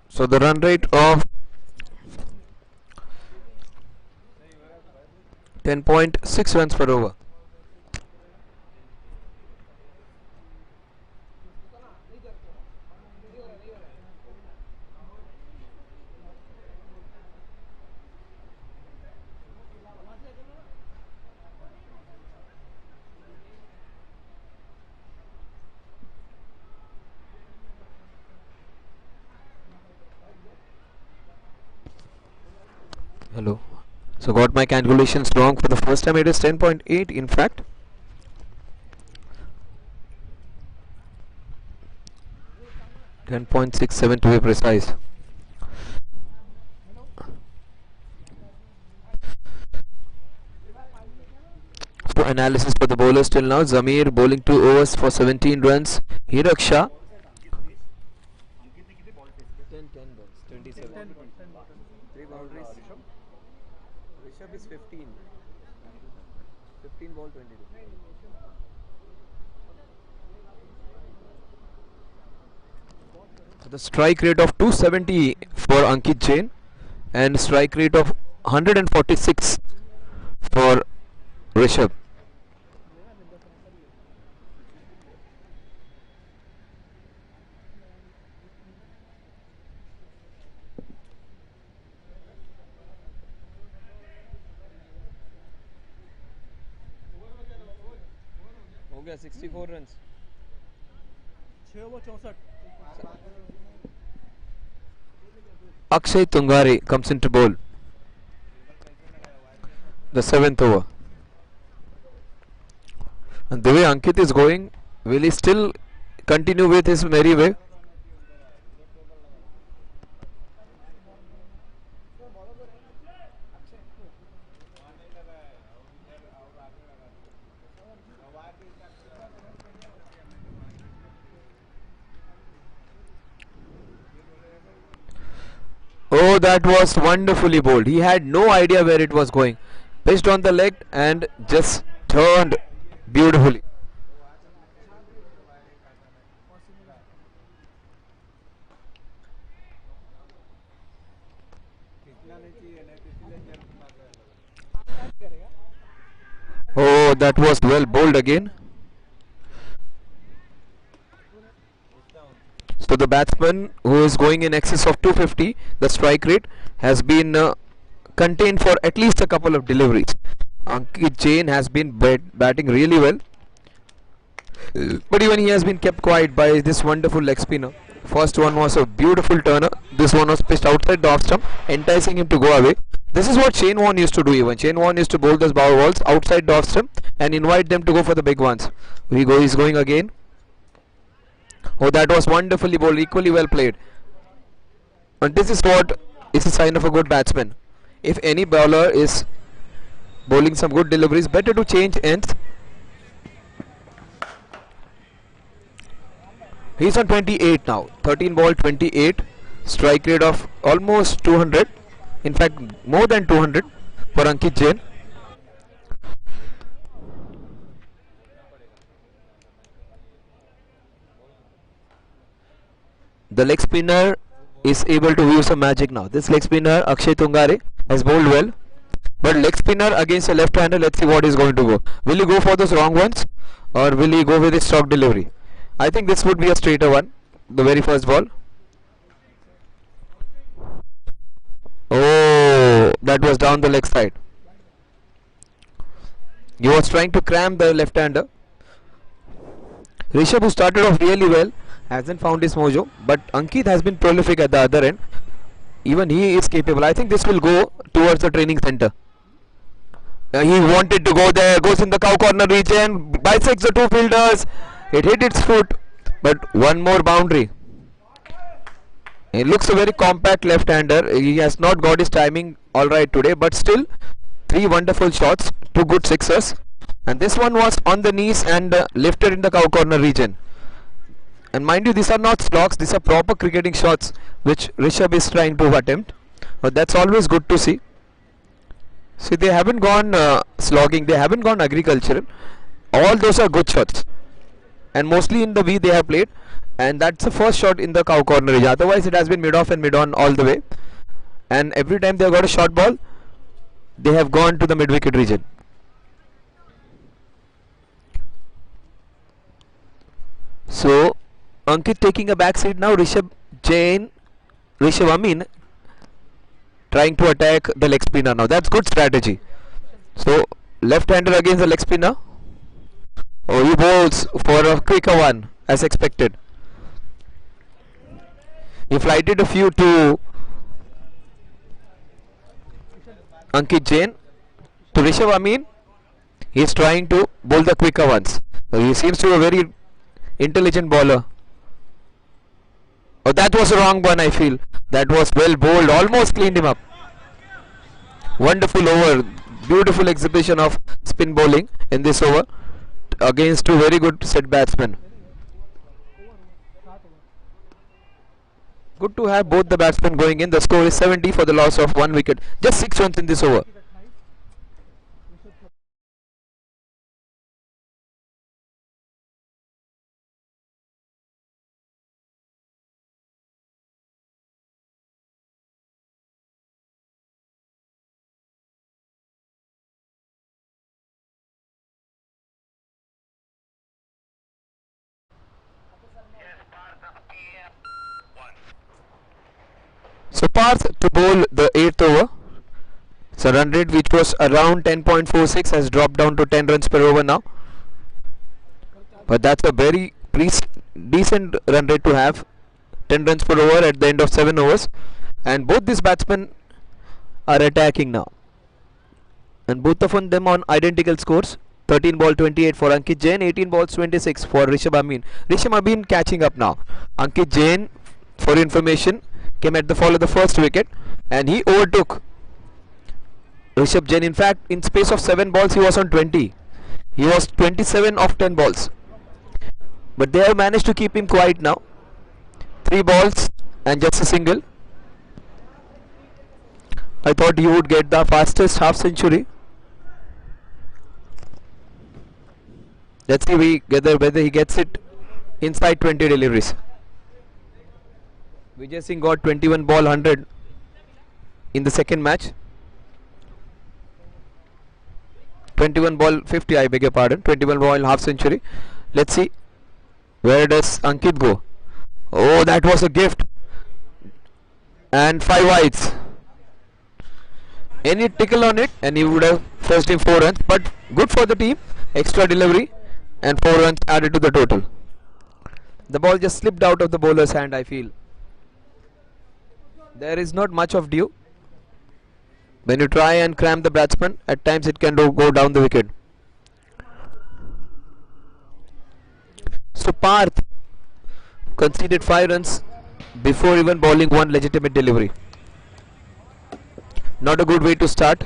So the run rate of 10.6 runs per over. Hello. So got my calculations wrong for the first time. It is 10.8 in fact. .67 to be precise. So analysis for the bowlers till now. Zamir bowling 2 overs for 17 runs. Hiraksha 10 balls, 27. 3 boundaries. Rishabh is 15. 15 ball, 22. the strike rate of 270 for Ankit Jain and strike rate of 146 for Rishabh. हो गया 64 runs. 6 over 64. Akshay Tungare comes into bowl. The 7th over. And the way Ankit is going, will he still continue with his merry way? Oh, that was wonderfully bowled. He had no idea where it was going. Pitched on the leg and just turned beautifully. Oh, that was well bowled again. So the batsman who is going in excess of 250, the strike rate has been contained for at least a couple of deliveries. Ankit Jain has been batting really well, but even he has been kept quiet by this wonderful leg spinner. First one was a beautiful turner. This one was pitched outside the off stump, enticing him to go away. This is what Shane Warne used to do even. Shane Warne used to bowl those bow balls outside the off stump and invite them to go for the big ones. He's going again. Oh, that was wonderfully bowled, equally well played. And this is what is a sign of a good batsman. If any bowler is bowling some good deliveries, better to change ends. He's on 28 now. 13 ball 28. Strike rate of almost 200. In fact, more than 200 for Ankit Jain. The leg spinner is able to view some magic now. This leg spinner, Akshay Tungare, has bowled well. But leg spinner against a left-hander, let's see what he's going to go. Will he go for those wrong ones or will he go with his stock delivery? I think this would be a straighter one, the very first ball. Oh, that was down the leg side. He was trying to cram the left-hander. Rishabh, who started off really well, hasn't found his mojo, but Ankit has been prolific at the other end. Even he is capable. I think this will go towards the training center. He wanted to go there, goes in the cow corner region, bisects the two fielders. It hit its foot, but one more boundary. He looks a very compact left-hander. He has not got his timing all right today, but still 3 wonderful shots, 2 good sixers, and this one was on the knees and lifted in the cow corner region. And mind you, these are not slogs, these are proper cricketing shots which Rishabh is trying to attempt. But that's always good to see. See, they haven't gone slogging, they haven't gone agricultural. All those are good shots. And mostly in the V they have played. And that's the first shot in the cow corner region. Otherwise, it has been mid off and mid on all the way. And every time they have got a short ball, they have gone to the mid wicket region. So, Ankit taking a back seat now. Rishabh Amin trying to attack the leg spinner now. That's good strategy. So, left-hander against the leg spinner. Oh, he bowls for a quicker one as expected. He flighted a few to Ankit Jain. To Rishabh Amin, he is trying to bowl the quicker ones. He seems to be a very intelligent bowler. Oh, that was a wrong one, I feel. That was well bowled, almost cleaned him up. Wonderful over, beautiful exhibition of spin bowling in this over against two very good set batsmen. Good to have both the batsmen going in. The score is 70 for the loss of 1 wicket. Just 6 runs in this over. So Parth to bowl the 8th over. So run rate which was around 10.46 has dropped down to 10 runs per over now. But that's a very decent run rate to have. 10 runs per over at the end of 7 overs. And both these batsmen are attacking now. And both of them on identical scores. 13 ball 28 for Ankit Jain, 18 balls 26 for Rishabh Amin. Rishabh Amin catching up now. Ankit Jain, for information, came at the fall of the first wicket and he overtook Rishabh Jain. In fact, in space of 7 balls he was on 20. He was 27 of 10 balls. But they have managed to keep him quiet now. 3 balls and just a single. I thought he would get the fastest half century. Let's see whether he gets it inside 20 deliveries. Vijay Singh got 21 ball 100 in the second match. 21 ball 50, I beg your pardon. 21 ball half century. Let's see. Where does Ankit go? Oh, that was a gift. And 5 wides. Any tickle on it and he would have first him 4 runs. But good for the team. Extra delivery and 4 runs added to the total. The ball just slipped out of the bowler's hand, I feel. There is not much of due. When you try and cram the batsman, at times it can go down the wicket. So Parth conceded 5 runs before even bowling one legitimate delivery. Not a good way to start.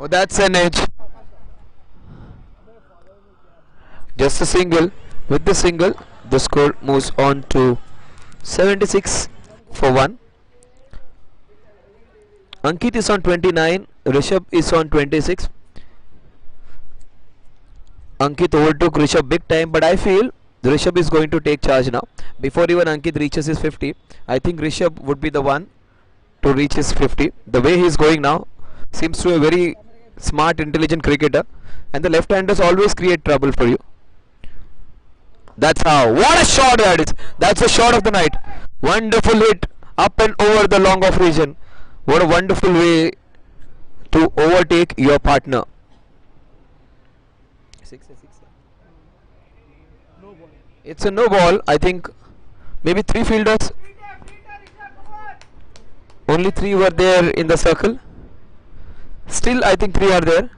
Oh, that's an edge. Just a single. With the single, the score moves on to 76 for 1. Ankit is on 29. Rishabh is on 26. Ankit overtook Rishabh big time, but I feel Rishabh is going to take charge now. Before even Ankit reaches his 50, I think Rishabh would be the one to reach his 50. The way he is going now seems to be a very smart, intelligent cricketer, and the left-handers always create trouble for you. That's how. What a shot that is! That's the shot of the night. Wonderful hit up and over the long off region. What a wonderful way to overtake your partner. It's a no ball. I think maybe 3 fielders. Only 3 were there in the circle. Still, I think 3 are there.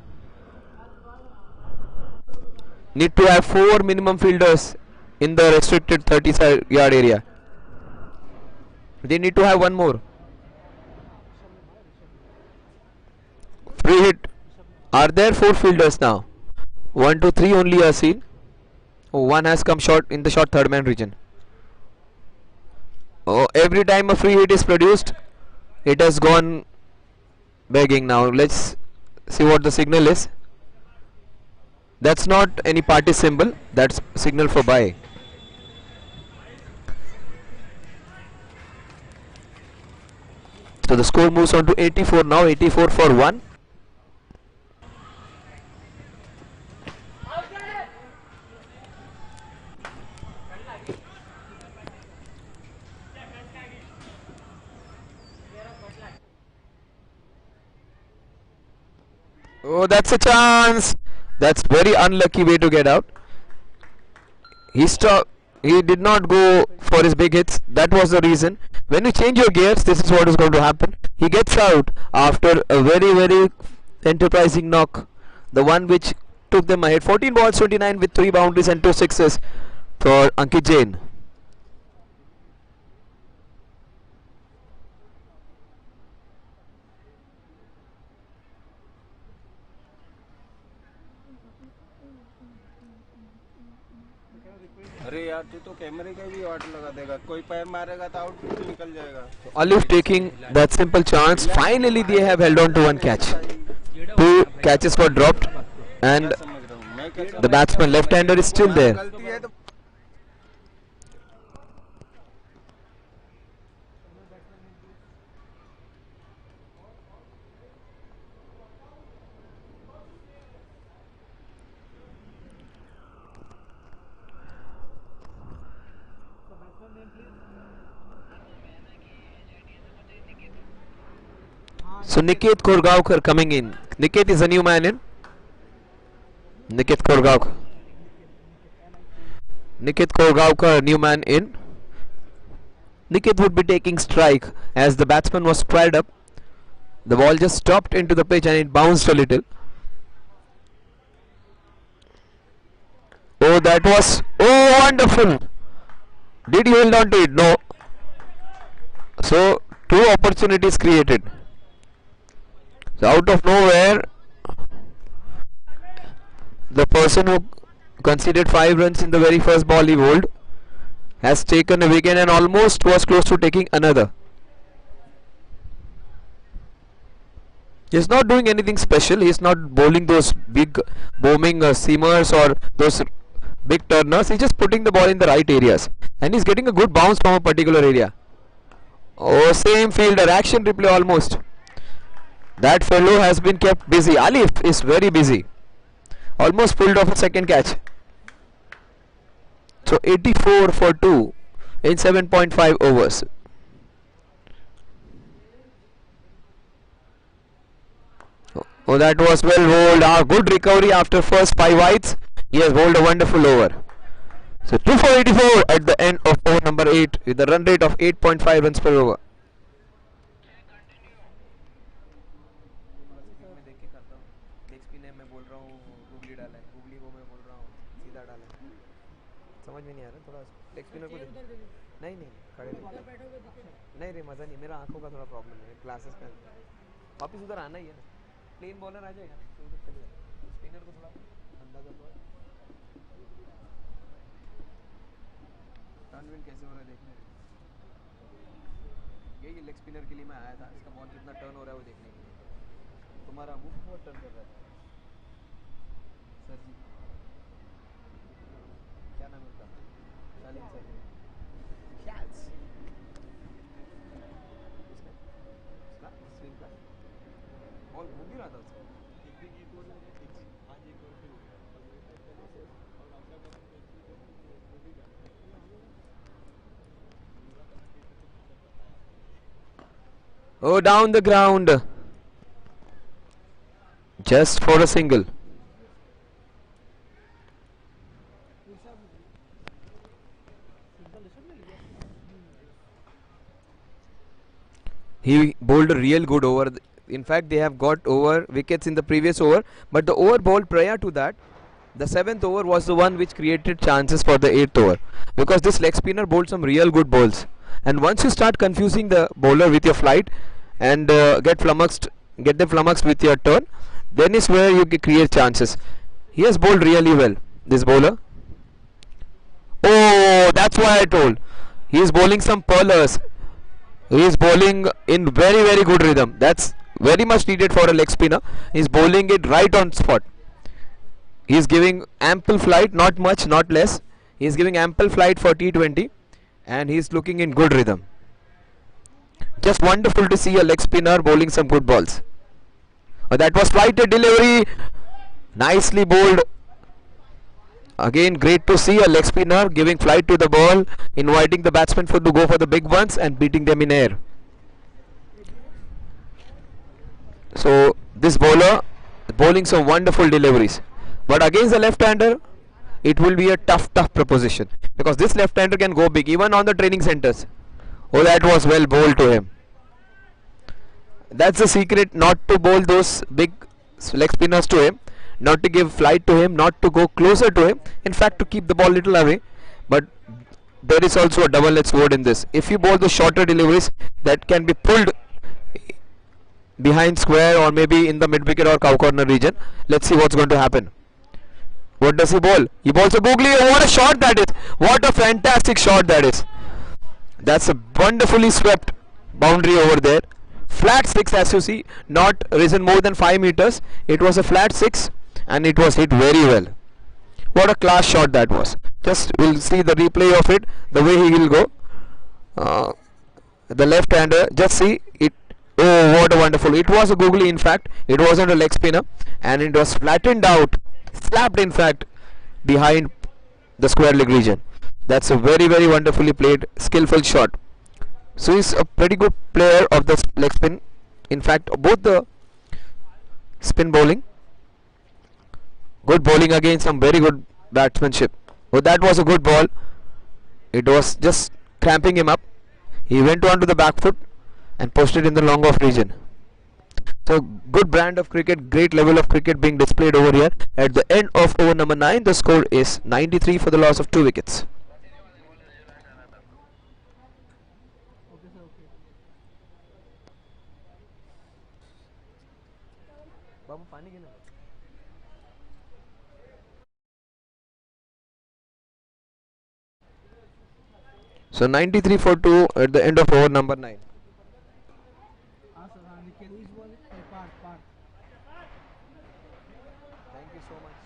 Need to have 4 minimum fielders in the restricted 30-yard area. They need to have one more. Free hit. Are there 4 fielders now? 1, 2, 3 only are seen. Oh, one has come short in the short third man region. Oh, every time a free hit is produced, it has gone begging now. Let's see what the signal is. That's not any party symbol. That's signal for bye. So the score moves on to 84 now. 84 for 1. Oh, that's a chance. That's very unlucky way to get out. He stopped. He did not go for his big hits. That was the reason. When you change your gears, this is what is going to happen. He gets out after a very enterprising knock. The one which took them ahead. 14 balls, 29 with 3 boundaries and 2 sixes for Ankit Jain. अरे यार तू तो कैमरे का भी वाट लगा देगा कोई पैर मारेगा तो आउट भी निकल जाएगा Alif taking that simple chance. Finally they have held on to one catch. 2 catches were dropped and the batsman left-hander is still there. गलती है तो So Niket Korgaonkar coming in. Niket is a new man in. Niket Korgaonkar. Niket Korgaonkar, new man in. Niket would be taking strike as the batsman was squared up. The ball just stopped into the pitch and it bounced a little. Oh, that was wonderful. Did he hold on to it? No. So 2 opportunities created. So out of nowhere, the person who conceded 5 runs in the very first ball he bowled has taken a wicket and almost was close to taking another. He is not doing anything special. He is not bowling those big booming seamers or those big turners. He is just putting the ball in the right areas and he is getting a good bounce from a particular area. Oh, same fielder, action replay almost. That fellow has been kept busy. Alif is very busy. Almost pulled off a second catch. So 84 for 2 in 7.5 overs. Oh, that was well bowled. Good recovery after first 5 wides. He has bowled a wonderful over. So 2 for 84 at the end of over number 8 with a run rate of 8.5 runs per over. समझ में नहीं आ रहा थोड़ा leg spinner को नहीं नहीं खड़े नहीं रे मज़ा नहीं मेरा आंखों का थोड़ा प्रॉब्लम है ग्लासेस पहन वापस उधर आना ही है ना प्लेन बॉलर आ जाएगा ना तो उधर चले जाए स्पिनर को थोड़ा अंदाजा तो टर्न विन कैसे हो रहा है देखने यही लेग स्पिनर के लिए मैं आया था इसका बॉल कितना टर्न हो रहा है वो देखने के लिए तुम्हारा मुंह बहुत टर्न कर रहा है सर जी क्या नाम है उसका शालिन सर शैल्स इसका स्विंग का बॉल घूम भी रहा था उसका Oh, down the ground. Just for a single. He bowled a real good over. In fact, they have got over wickets in the previous over, but the over bowled prior to that The 7th over was the one which created chances for the 8th over, because this leg spinner bowled some real good balls. And once you start confusing the bowler with your flight and get them flummoxed with your turn, then is where you create chances. He has bowled really well, this bowler. Oh, that's why I told. He is bowling some pearlers. He is bowling in very, very good rhythm. That's very much needed for a leg spinner. He is bowling it right on spot. He is giving ample flight, not much, not less. He is giving ample flight for T20, and he is looking in good rhythm. Just wonderful to see a leg spinner bowling some good balls. That was flighted delivery. Nicely bowled. Again, great to see a leg spinner giving flight to the ball, inviting the batsman to go for the big ones and beating them in air. So this bowler bowling some wonderful deliveries. But against the left-hander, it will be a tough proposition, because this left-hander can go big even on the training centers. Oh, that was well bowled to him. That's the secret, not to bowl those big leg spinners to him, not to give flight to him, not to go closer to him, in fact to keep the ball little away. But there is also a double-edged sword in this. If you bowl the shorter deliveries that can be pulled behind square or maybe in the mid-wicket or cow corner region, let's see what's going to happen. What does he bowl? He bowls a googly. Oh, what a shot that is! What a fantastic shot that is! That's a wonderfully swept boundary over there. Flat 6, as you see, not risen more than 5 meters. It was a flat 6 and it was hit very well. What a class shot that was. Just we'll see the replay of it, the way he will go. The left-hander, just see it. Oh, what a wonderful. It was a googly, in fact. It wasn't a leg spinner, and it was flattened out, slapped in fact behind the square leg region. That's a very, very wonderfully played, skillful shot. So he's a pretty good player of the leg spin. In fact, both the spin bowling, good bowling again, some very good batsmanship. Oh, that was a good ball. It was just cramping him up. He went on to the back foot and posted in the long off region. So good brand of cricket, great level of cricket being displayed over here. At the end of over number 9, the score is 93 for the loss of 2 wickets. So 93 for 2 at the end of over number 9. Thank you so much.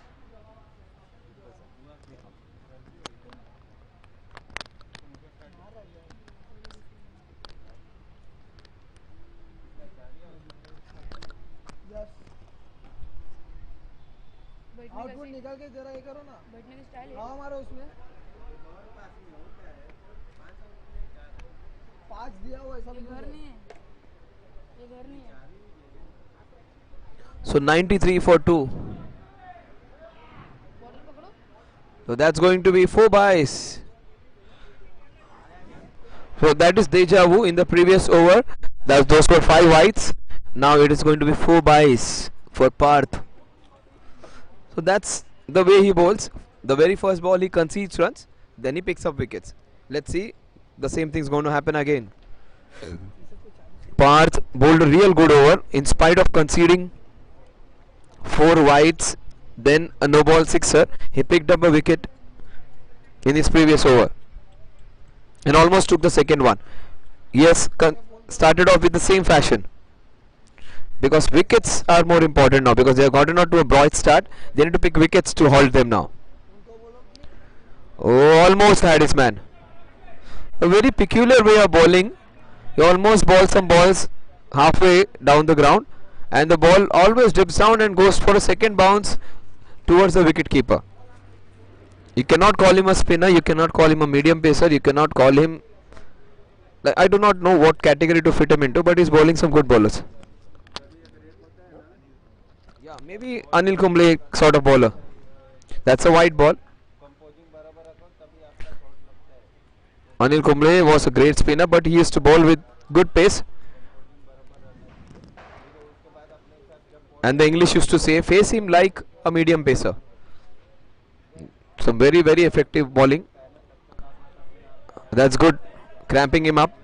Output निकाल के जरा ये करो ना, बैठने की style है हमारा उसमें 5 दिया हुआ है, सब घर नहीं है, ये घर नहीं है. So 93 for 2. So that's going to be 4 byes. So that is deja vu. In the previous over, those were 5 wides. Now it is going to be 4 byes for Parth. So that's the way he bowls. The very first ball he concedes runs, then he picks up wickets. Let's see, the same thing is going to happen again. Parth bowled a real good over in spite of conceding 4 wides, then a no ball sixer. He picked up a wicket in his previous over and almost took the second one. Yes, started off with the same fashion, because wickets are more important now, because they have gotten out to a bright start. They need to pick wickets to halt them now. Oh, almost had his man. A very peculiar way of bowling. He almost bowls some balls halfway down the ground, and the ball always dips down and goes for a second bounce towards the wicket keeper. You cannot call him a spinner, you cannot call him a medium pacer, you cannot call him, I do not know what category to fit him into, but he's bowling some good bowlers. Yeah, maybe Anil Kumble sort of bowler. That's a wide ball. Anil Kumble was a great spinner, but he used to bowl with good pace. And the English used to say, face him like a medium pacer. Some very, very effective bowling. That's good. Cramping him up.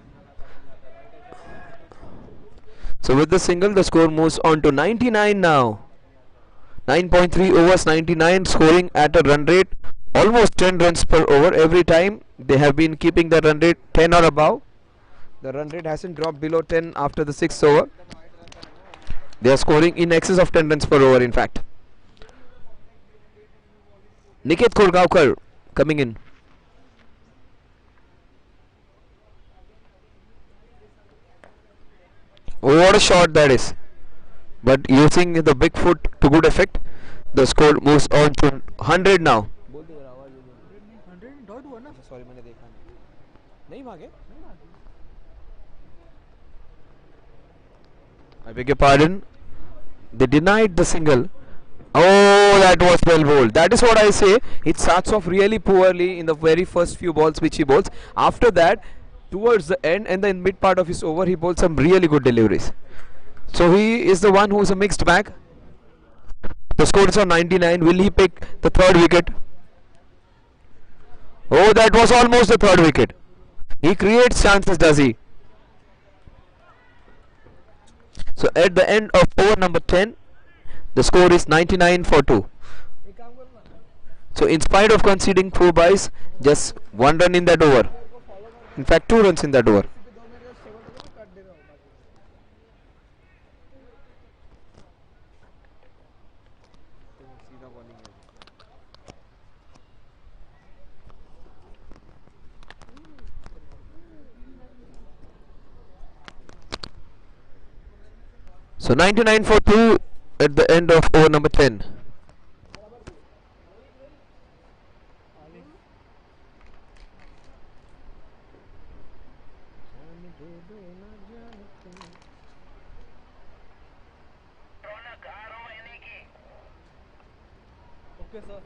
So with the single, the score moves on to 99 now. 9.3 overs, 99, scoring at a run rate almost 10 runs per over. Every time they have been keeping the run rate 10 or above. The run rate hasn't dropped below 10 after the 6th over. They are scoring in excess of 10 runs per over, in fact. Niket Korgaonkar coming in. What a shot that is. But using the big foot to good effect, the score moves on to 100 now. I beg your pardon. They denied the single. Oh, that was well bowled. That is what I say. It starts off really poorly in the very first few balls which he bowls. After that, towards the end and the mid part of his over, he bowls some really good deliveries. So he is the one who is a mixed bag. The score is on 99. Will he pick the third wicket? Oh, that was almost the third wicket. He creates chances, does he? So at the end of over number 10, the score is 99 for 2. So in spite of conceding 4 byes, just 1 run in that over. In fact, 2 runs in that over. So 99 for 2 at the end of over number 10. Okay, sir.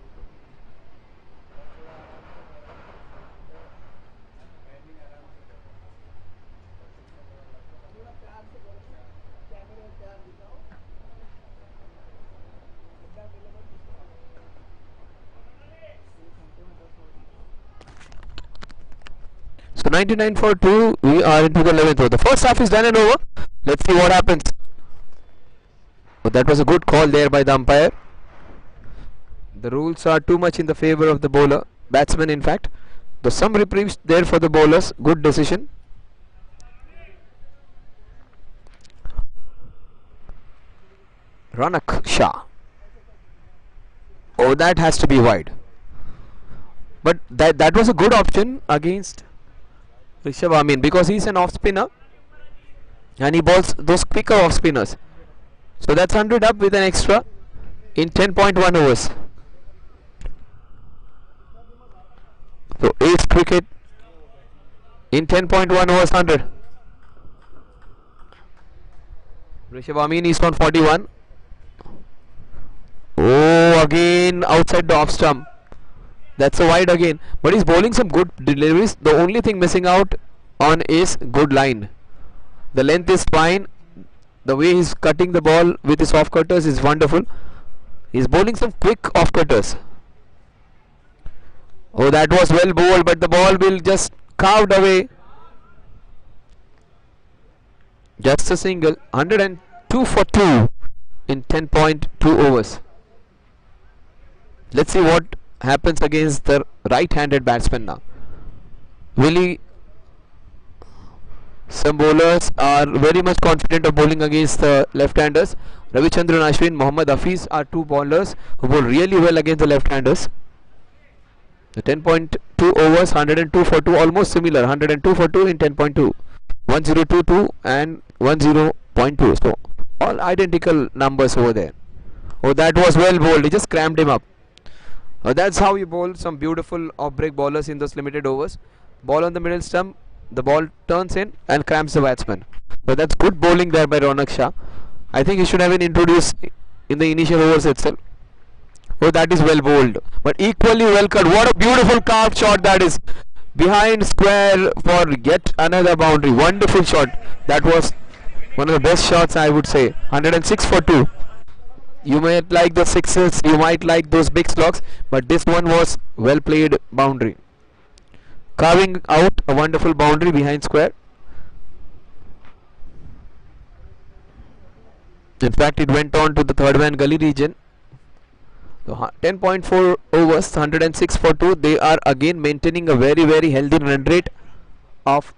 So 99 for 2, we are into the 11th over. The first half is done and over. Let's see what happens. Oh, that was a good call there by the umpire. The rules are too much in the favor of the bowler, batsman in fact. There's some reprieves there for the bowlers. Good decision. Ronak Shah. Oh, that has to be wide. But that was a good option against Rishabh Amin because he's an off spinner and he bowls those quicker off spinners. So that's 100 up with an extra in 10.1 overs. So ace cricket in 10.1 overs, 100. Rishabh Amin is on 41. Oh, again outside the off stump. That's a wide again. But he's bowling some good deliveries. The only thing missing out on is good line. The length is fine. The way he's cutting the ball with his off cutters is wonderful. He's bowling some quick off cutters. Oh, that was well bowled, but the ball will just carved away. Just a single. 102 for 2 in 10.2 overs. Let's see what happens against the right-handed batsman now. Some bowlers are very much confident of bowling against the left-handers. Ravichandran Ashwin, Mohammad Hafiz are two bowlers who bowl really well against the left-handers. The 10.2 overs, 102 for 2, almost similar. 102 for 2 in 10.2. 1022 and 10.2. So all identical numbers over there. Oh, that was well bowled. He just crammed him up. That's how you bowl some beautiful off-break bowlers in those limited overs. Ball on the middle stump, the ball turns in and cramps the batsman. But that's good bowling there by Ronak Shah. I think he should have been introduced in the initial overs itself. Oh, that is well bowled, but equally well cut. What a beautiful carved shot that is. Behind square for yet another boundary. Wonderful shot. That was one of the best shots, I would say. 106 for 2. You might like the sixes, you might like those big slogs, but this one was well played boundary. Carving out a wonderful boundary behind square. In fact, it went on to the third man gully region. So 10.4 overs, 106 for 2. They are again maintaining a very, very healthy run rate of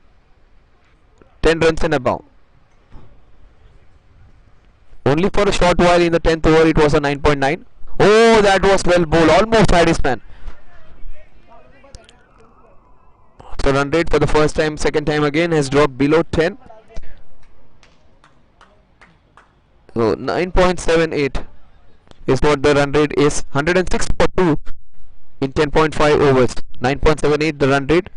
10 runs and above. Only for a short while in the 10th over it was a 9.9. Oh, that was well bowled, almost had his man. So run rate for the first time, second time again has dropped below 10. So 9.78 is what the run rate is. 106 for 2 in 10.5 overs. 9.78 the run rate.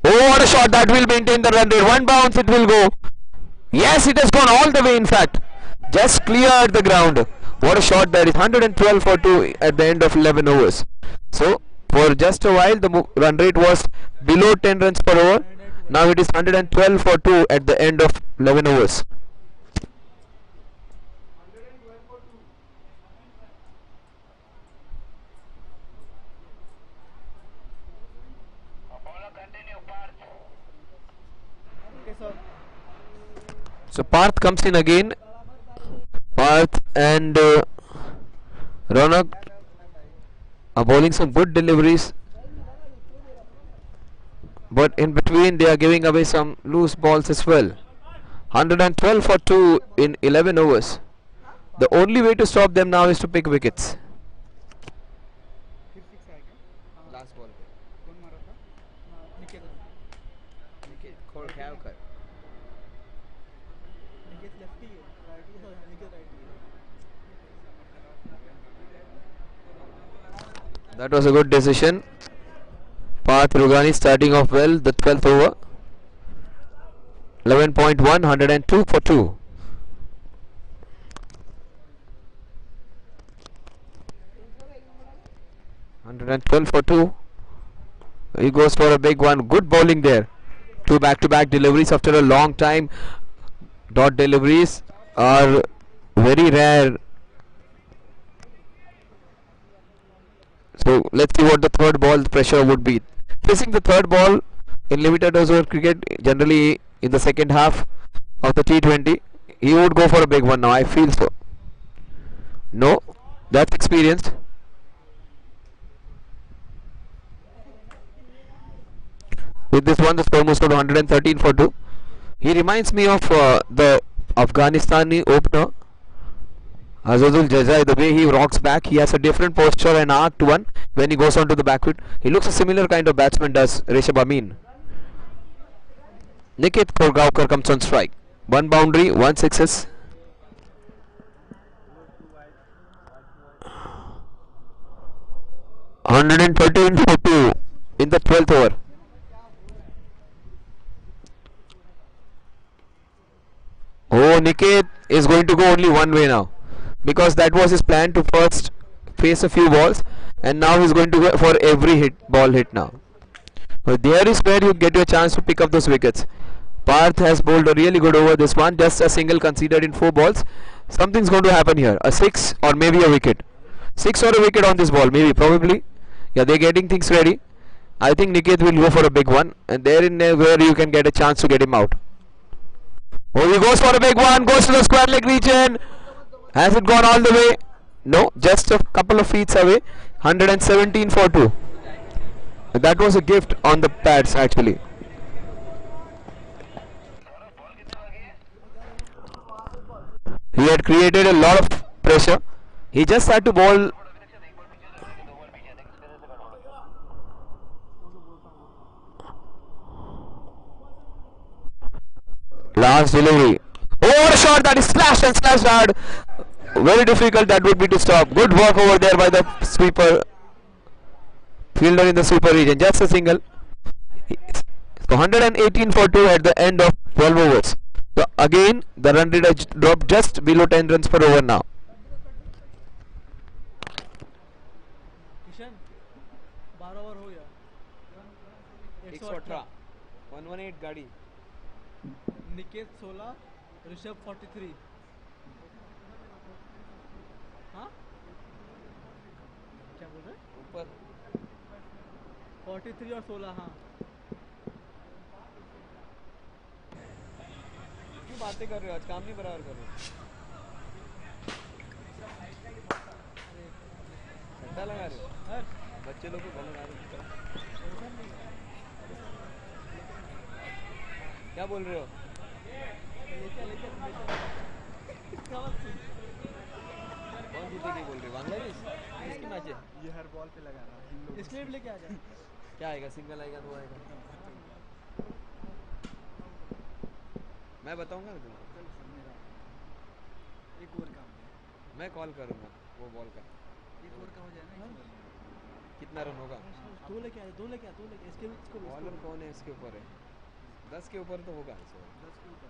Oh, what a shot, that will maintain the run rate. One bounce it will go. Yes, it has gone all the way in fact. Just cleared the ground. What a shot that is. 112 for 2 at the end of 11 overs. So for just a while the run rate was below 10 runs per over. Now it is 112 for 2 at the end of 11 overs. So Parth comes in again. Parth and Ronak are bowling some good deliveries, but in between they are giving away some loose balls as well. 112 for 2 in 11 overs. The only way to stop them now is to pick wickets. Last ball पे कौन मारा था? निकेत खोल ख्याल कर. That was a good decision. Parth Rugani starting off well, the 12th over. 11.1, 102 for 2. $112 for 2. He goes for a big one. Good bowling there. 2 back-to-back deliveries after a long time. Dot deliveries are very rare. So let's see what the third ball pressure would be. Facing the third ball in limited over cricket, generally in the second half of the T20, he would go for a big one now. I feel so. No, that's experienced. With this one, the score moves to 113 for 2. He reminds me of the Afghanistani opener Azadul Jazai. The way he rocks back, he has a different posture and arced one when he goes on to the back foot. He looks a similar kind of batsman does Rishabh Amin. Niket Korgaonkar comes on strike. 1 boundary, 1 sixes. $113 for 2 in the 12th over. Oh, Niket is going to go only one way now, because that was his plan to first face a few balls, and now he's going to go for every ball hit now. But there is where you get your chance to pick up those wickets. Parth has bowled a really good over this one, just a single conceded in 4 balls. Something's going to happen here, a 6 or maybe a wicket. 6 or a wicket on this ball, maybe, probably. Yeah, they're getting things ready. I think Niket will go for a big one, and therein where you can get a chance to get him out. Oh, he goes for a big one, goes to the square leg region. Has it gone all the way? No, just a couple of feet away. 117 for 2. That was a gift on the pads actually. He had created a lot of pressure. He just had to bowl. Last delivery. Oh, what a shot, that is slashed and slashed hard. Very difficult that would be to stop. Good work over there by the sweeper. Fielder in the sweeper region. Just a single. So 118 for 2 at the end of 12 overs. So again, the run rate has dropped just below 10 runs per over now. Kishan 12 over हो गया 118 118 गाड़ी निकेत 16 ऋषभ 43 हाँ क्या बोल रहे ऊपर 43 और 16 हाँ क्यों बातें कर रहे हो आज काम नहीं बराबर कर रहे हो ठंडा लगा रहे हो बच्चे लोग को गले लगा रहे हो क्या बोल रहे हो कौन जीतेगी बोल रहे हो बांग्लादेश किसकी मैच है ये हर बॉल पे लगा रहा है इसके लिए लेके आ जाए क्या आएगा सिंगल आएगा दो आएगा मैं बताऊंगा ना तुम्हें चलो सर मेरा एक और काम है मैं कॉल करूंगा वो बॉल का एक और का हो जाए ना कितना रन होगा दो लेके आ इसके इसको बॉलर कौन है इसके ऊपर है 10 के ऊपर तो होगा इस ओवर 10 के ऊपर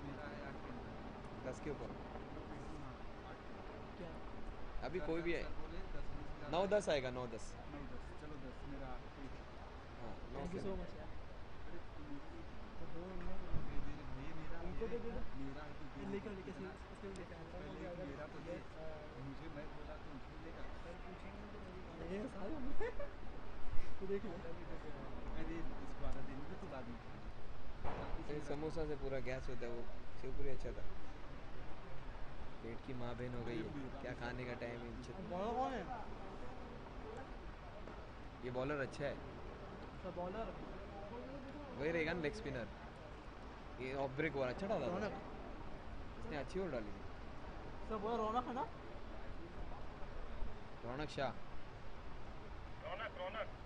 मेरा है 8 के ऊपर 10 के ऊपर क्या अभी कोई भी है बोले 10 9-10 आएगा 9-10 9 10 चलो 10 मेरा हाँ थैंक यू सो मच यार उनको दे दे मेरा है तो लेके लेके इसके लेके आ मेरा तो दे मुझे मैं बोला तो मिलेगा सर पूछेंगे ये सारे तो देख लो अरे इस बार दिन में तो बाद में ये समोसा से पूरा गैस होता है वो शिवपुरी अच्छा था पेट की माँ बहन हो गई है क्या खाने का टाइम है बॉलर कौन है ये बॉलर अच्छा है सब बॉलर वही रहेगा ना लेग स्पिनर ये ऑफ ब्रेक हुआ अच्छा डाला था रौनक इसने अच्छी बॉल डाली थी सब बॉलर रौनक है ना रौनक शाह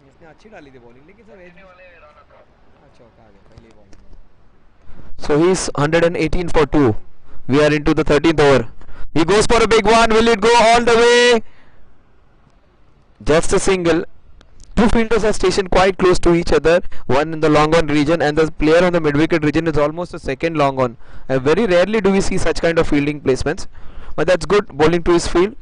इसने अच्छी डाली थी बॉलिंग लेकिन सब एज चौका आ गया पहले ball So he's 118 for 2. We are into the 13th over. He goes for a big one. Will it go all the way? Just a single. Two fielders are stationed quite close to each other. One in the long on region and the player on the mid-wicket region is almost a second long on. Very rarely do we see such kind of fielding placements. But that's good bowling to his field.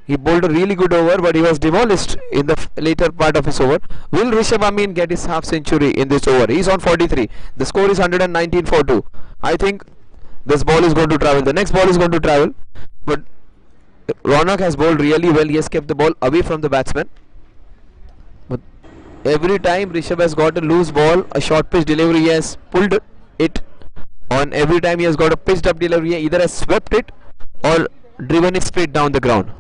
He bowled a really good over, but he was demolished in the later part of his over. Will Rishabh Amin get his half century in this over? He's on 43. The score is 119 for 2. I think this ball is going to travel. The next ball is going to travel. But Ronak has bowled really well. He has kept the ball away from the batsman. But every time Rishabh has got a loose ball, a short pitch delivery, he has pulled it. On every time he has got a pitched up delivery, he either has swept it or driven it straight down the ground.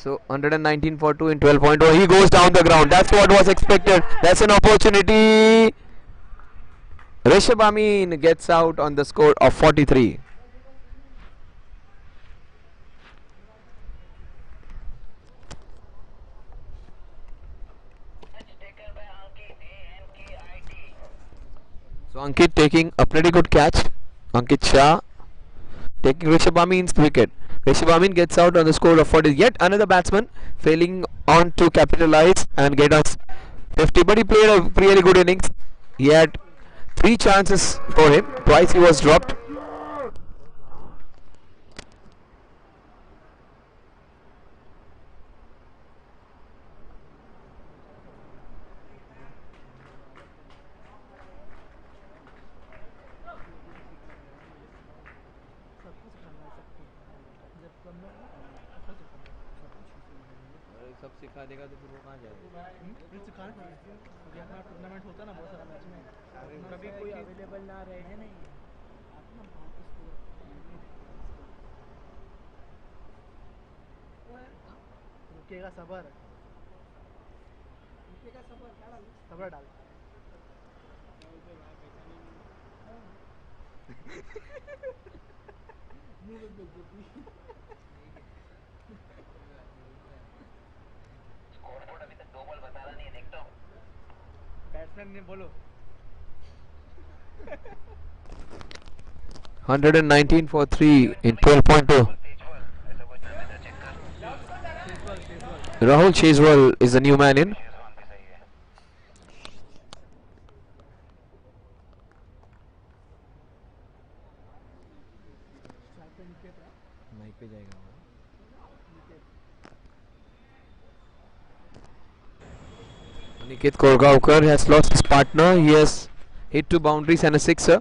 So 119 for 2 in 12.0. He goes down the ground. That's what was expected. That's an opportunity. Rishabh Amin gets out on the score of 43. taken by Ankit, ANKIT. So Ankit taking a pretty good catch. Ankit Shah taking Rishabh Amin's wicket. Rishabh Amin gets out on the score of 40. Yet another batsman failing on to capitalize and get us 50. But he played a really good innings. He had 3 chances for him. Twice he was dropped. सब सिखा देगा तो फिर वो कहाँ जाएगा tournament होता ना बहुत सारा मैच में कभी कोई अवेलेबल ना रहे नहीं रुकेगा सबर सबर डाल स्कोरबोर्ड अभी तक 2 बॉल बता रहा नहीं है, देखता हूँ। बैट्समैन ने बोलो 119 for 3 in 12.2. तेजवाल, ऐसा कुछ नाम है तो चेक कर। Rahul Cheswal is the new man in. Schezwan भी सही है। माइक पे जाएगा Niket Korgaonkar has lost his partner. He has hit 2 boundaries and a sixer.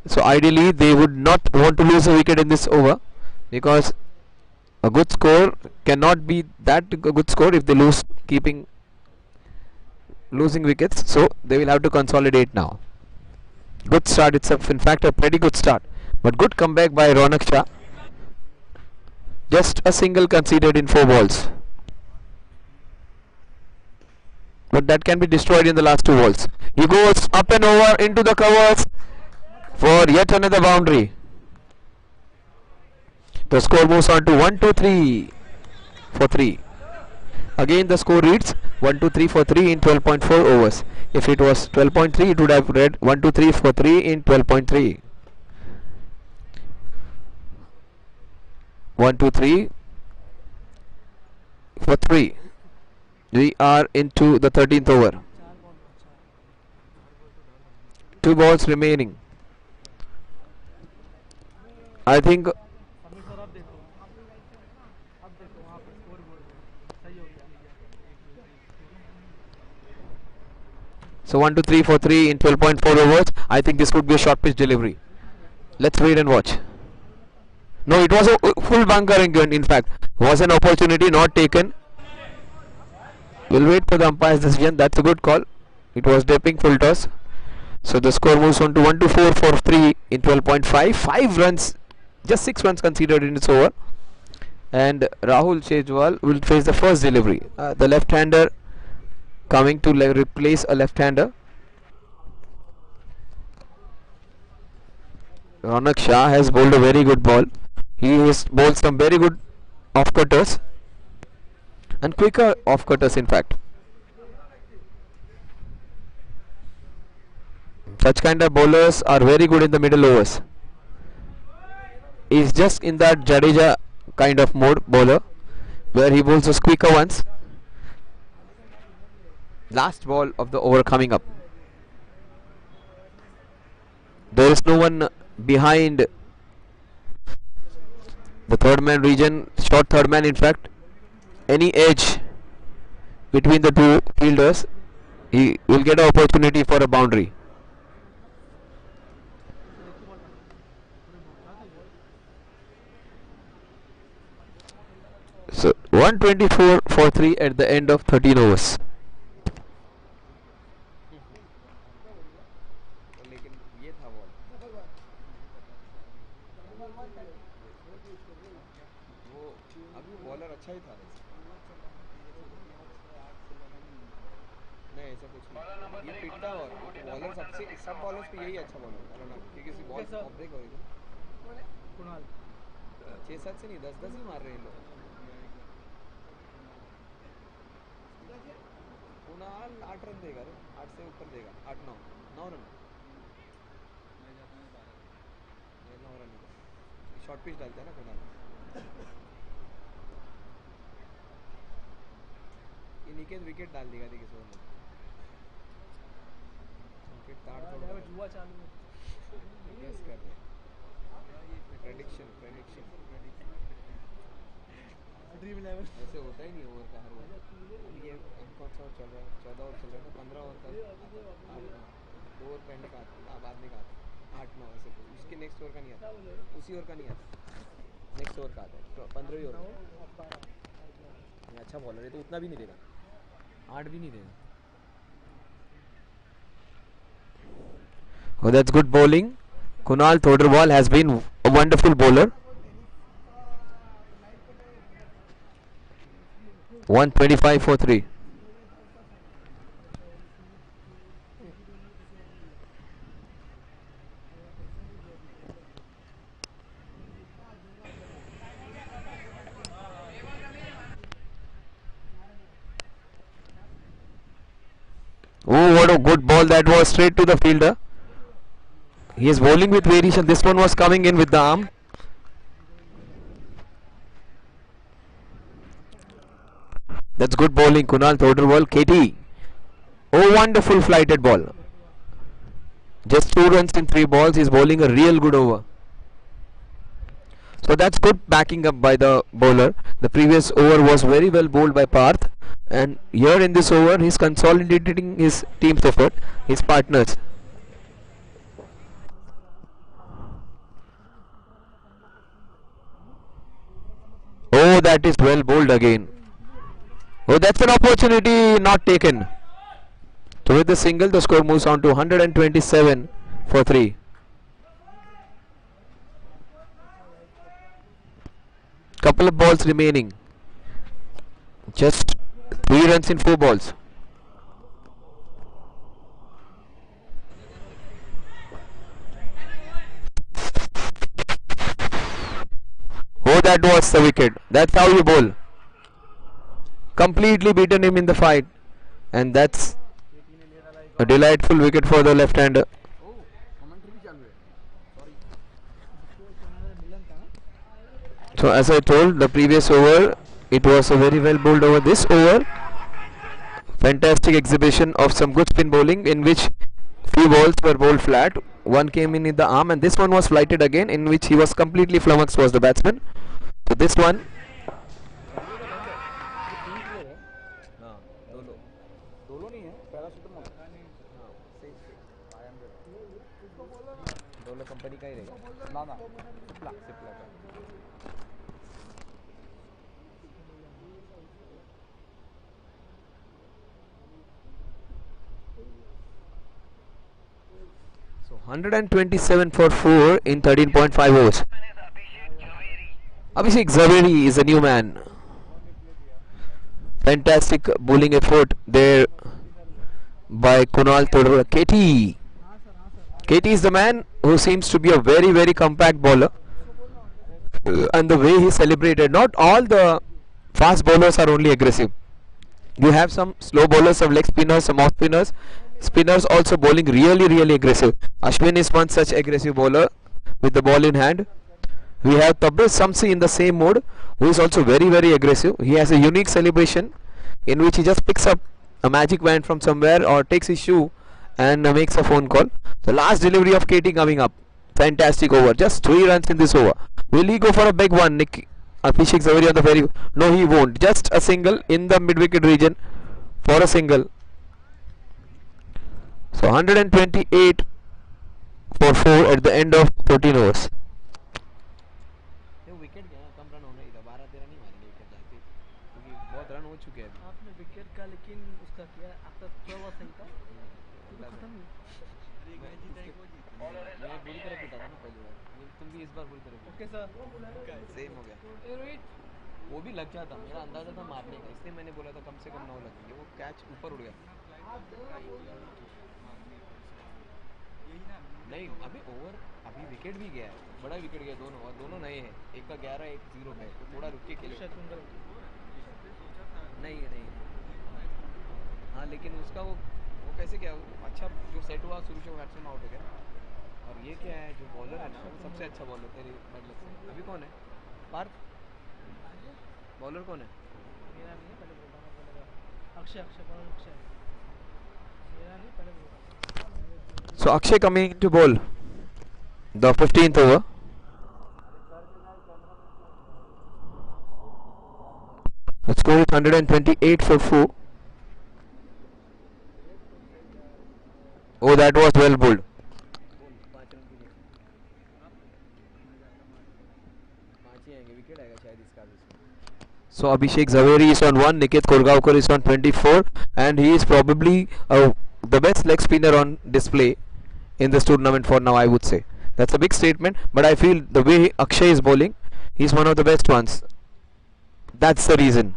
So ideally they would not want to lose a wicket in this over, because a good score cannot be that good score if they keeping losing wickets. So they will have to consolidate now. Good start itself, in fact a pretty good start, but good comeback by Ronak Shah. Just a single conceded in 4 balls, but that can be destroyed in the last 2 balls. He goes up and over into the covers for yet another boundary. The score moves on to 1 2 3 for 3. Again the score reads 1 2 3 for 3 in 12.4 overs. If it was 12.3, it would have read 1 2 3 for 3 in 12.3. 1 2 3 for 3. We are into the 13th over. 2 balls remaining. I think so. 1 2 3 for 3 in 12.4 overs. I think this would be a short pitch delivery. Let's wait and watch. No, it was a full bunkering gun. In fact, was an opportunity not taken. We'll wait for the umpire's decision. That's a good call. It was dipping full toss. So the score moves on to 1 2 4 for 3 in 12.5. 5 runs, just 6 runs conceded in this over. And Rahul Chejwal will face the first delivery. The left-hander coming to replace a left-hander. Ronak Shah has bowled a very good ball. He has bowled some very good off-cutters and quicker off-cutters, in fact. Such kind of bowlers are very good in the middle overs. He is just in that Jadeja kind of mode bowler, where he bowls those quicker ones. Last ball of the over coming up. There is no one behind the third man region, short third man, in fact. Any edge between the two fielders, he will get an opportunity for a boundary. So 124 for 3 at the end of 13 overs. सब bowlers पे यही अच्छा bowler है ना, क्योंकि किसी ball of break हो रही है। कुणाल 6-7 से नहीं 10-10 ही मार रहे हैं लोग। कुणाल 8 रन देगा रे, 8 से ऊपर देगा, 8-9 रन। 9 रन शॉर्ट पिच डालता है ना कुणाल। ये निकेत विकेट डाल देगा देखिए सोन में। जुआ चालू है, गेस कर रहे हैं, प्रेडिक्शन ड्रीम 11 ऐसे होता ही नहीं ओवर का हर ओवर। ये कौन सा चल रहा है, 14 ओवर चल रहा है, 15 ओवर का 2 ओवर पहले का बाद में का 8-9 ऐसे। उसके नेक्स्ट ओवर का नहीं आता, उसी ओवर का नहीं आता, नेक्स्ट ओवर का आता है 15वीं ओवर। अच्छा बॉलर है तो उतना भी नहीं देगा, 8 भी नहीं देगा। Oh, that's good bowling. Kunal Thodarwal has been a wonderful bowler. 125 for 3. Oh, what a good ball that was, straight to the fielder. He is bowling with variation. This one was coming in with the arm. That's good bowling, Kunal Thodarwal. KT. Oh, wonderful flighted ball. Just 2 runs in 3 balls. He's bowling a real good over. So that's good backing up by the bowler. The previous over was very well bowled by Parth. And here in this over, he's consolidating his team's effort, his partners. Oh, that is well bowled again. Oh, that's an opportunity not taken. So with the single, the score moves on to 127 for 3. Couple of balls remaining. Just 3 runs in 4 balls. Oh, that was the wicket. That's how you bowl. Completely beaten him in the fight. And that's a delightful wicket for the left-hander. So as I told the previous over, it was a very well bowled over. This over, fantastic exhibition of some good spin bowling in which few balls were bowled flat. One came in the arm and this one was flighted again, in which he was completely flummoxed, was the batsman. So this one, company का ही रहेगा ना ना सिप्ला सिप्ला का so 127 for 4 in 13.5 overs. Abhishek Zaveri is a new man. Fantastic bowling effort there by Kunal Todor. KT. KT is the man who seems to be a very, very compact bowler. And the way he celebrated, not all the fast bowlers are only aggressive. You have some slow bowlers, some leg spinners, some off spinners. Spinners also bowling really, really aggressive. Ashwin is one such aggressive bowler with the ball in hand. We have Tabriz Samsi in the same mode, who is also very, very aggressive. He has a unique celebration in which he just picks up a magic wand from somewhere or takes his shoe and makes a phone call. The last delivery of KT coming up. Fantastic over. Just 3 runs in this over. Will he go for a big one? Abhishek Zaveri on the very... No, he won't. Just a single in the mid-wicket region for a single. So 128 for 4 at the end of 14 overs. Wicket गया कम run होना ही था 12-13 नहीं मारेंगे wicket जाके क्योंकि बहुत run हो चुके हैं अभी आपने विकेट का लेकिन उसका किया आपका थोड़ा बहुत सही था खत्म नहीं मैं बुरी तरह पीटा था ना पहली बार तुम भी इस बार बुरी तरह ओके सर सेम हो गया वो भी लग गया था मेरा अंदाजा था मारने का इसलिए मैंने बोला था कम से कम 9 लगेंगे वो कैच ऊपर उड़ गया नहीं अभी ओवर अभी विकेट भी गया है बड़ा विकेट गया दोनों और दोनों नए हैं एक का 11 एक 0 पे तो थोड़ा रुक के खेलो नहीं नहीं हाँ लेकिन उसका वो कैसे क्या अच्छा जो सेट हुआ शुरू से बैट्समैन आउट हो गया और ये क्या है जो बॉलर है ना वो सबसे अच्छा बॉलर तेरी मतलब से अभी कौन है पार्थ बॉलर कौन है मेरा नहीं पहले बोला अक्षय अक्षय बॉलर अक्षय मेरा नहीं पहले बोला So Akshay coming to bowl the 15th over. The score is 128 for 4. Oh, that was well bowled. So Abhishek Zaveri is on 1, Niket Korgaonkar is on 24, and he is probably the best leg spinner on display in this tournament for now, I would say. That's a big statement, but I feel the way Akshay is bowling, he's one of the best ones. That's the reason.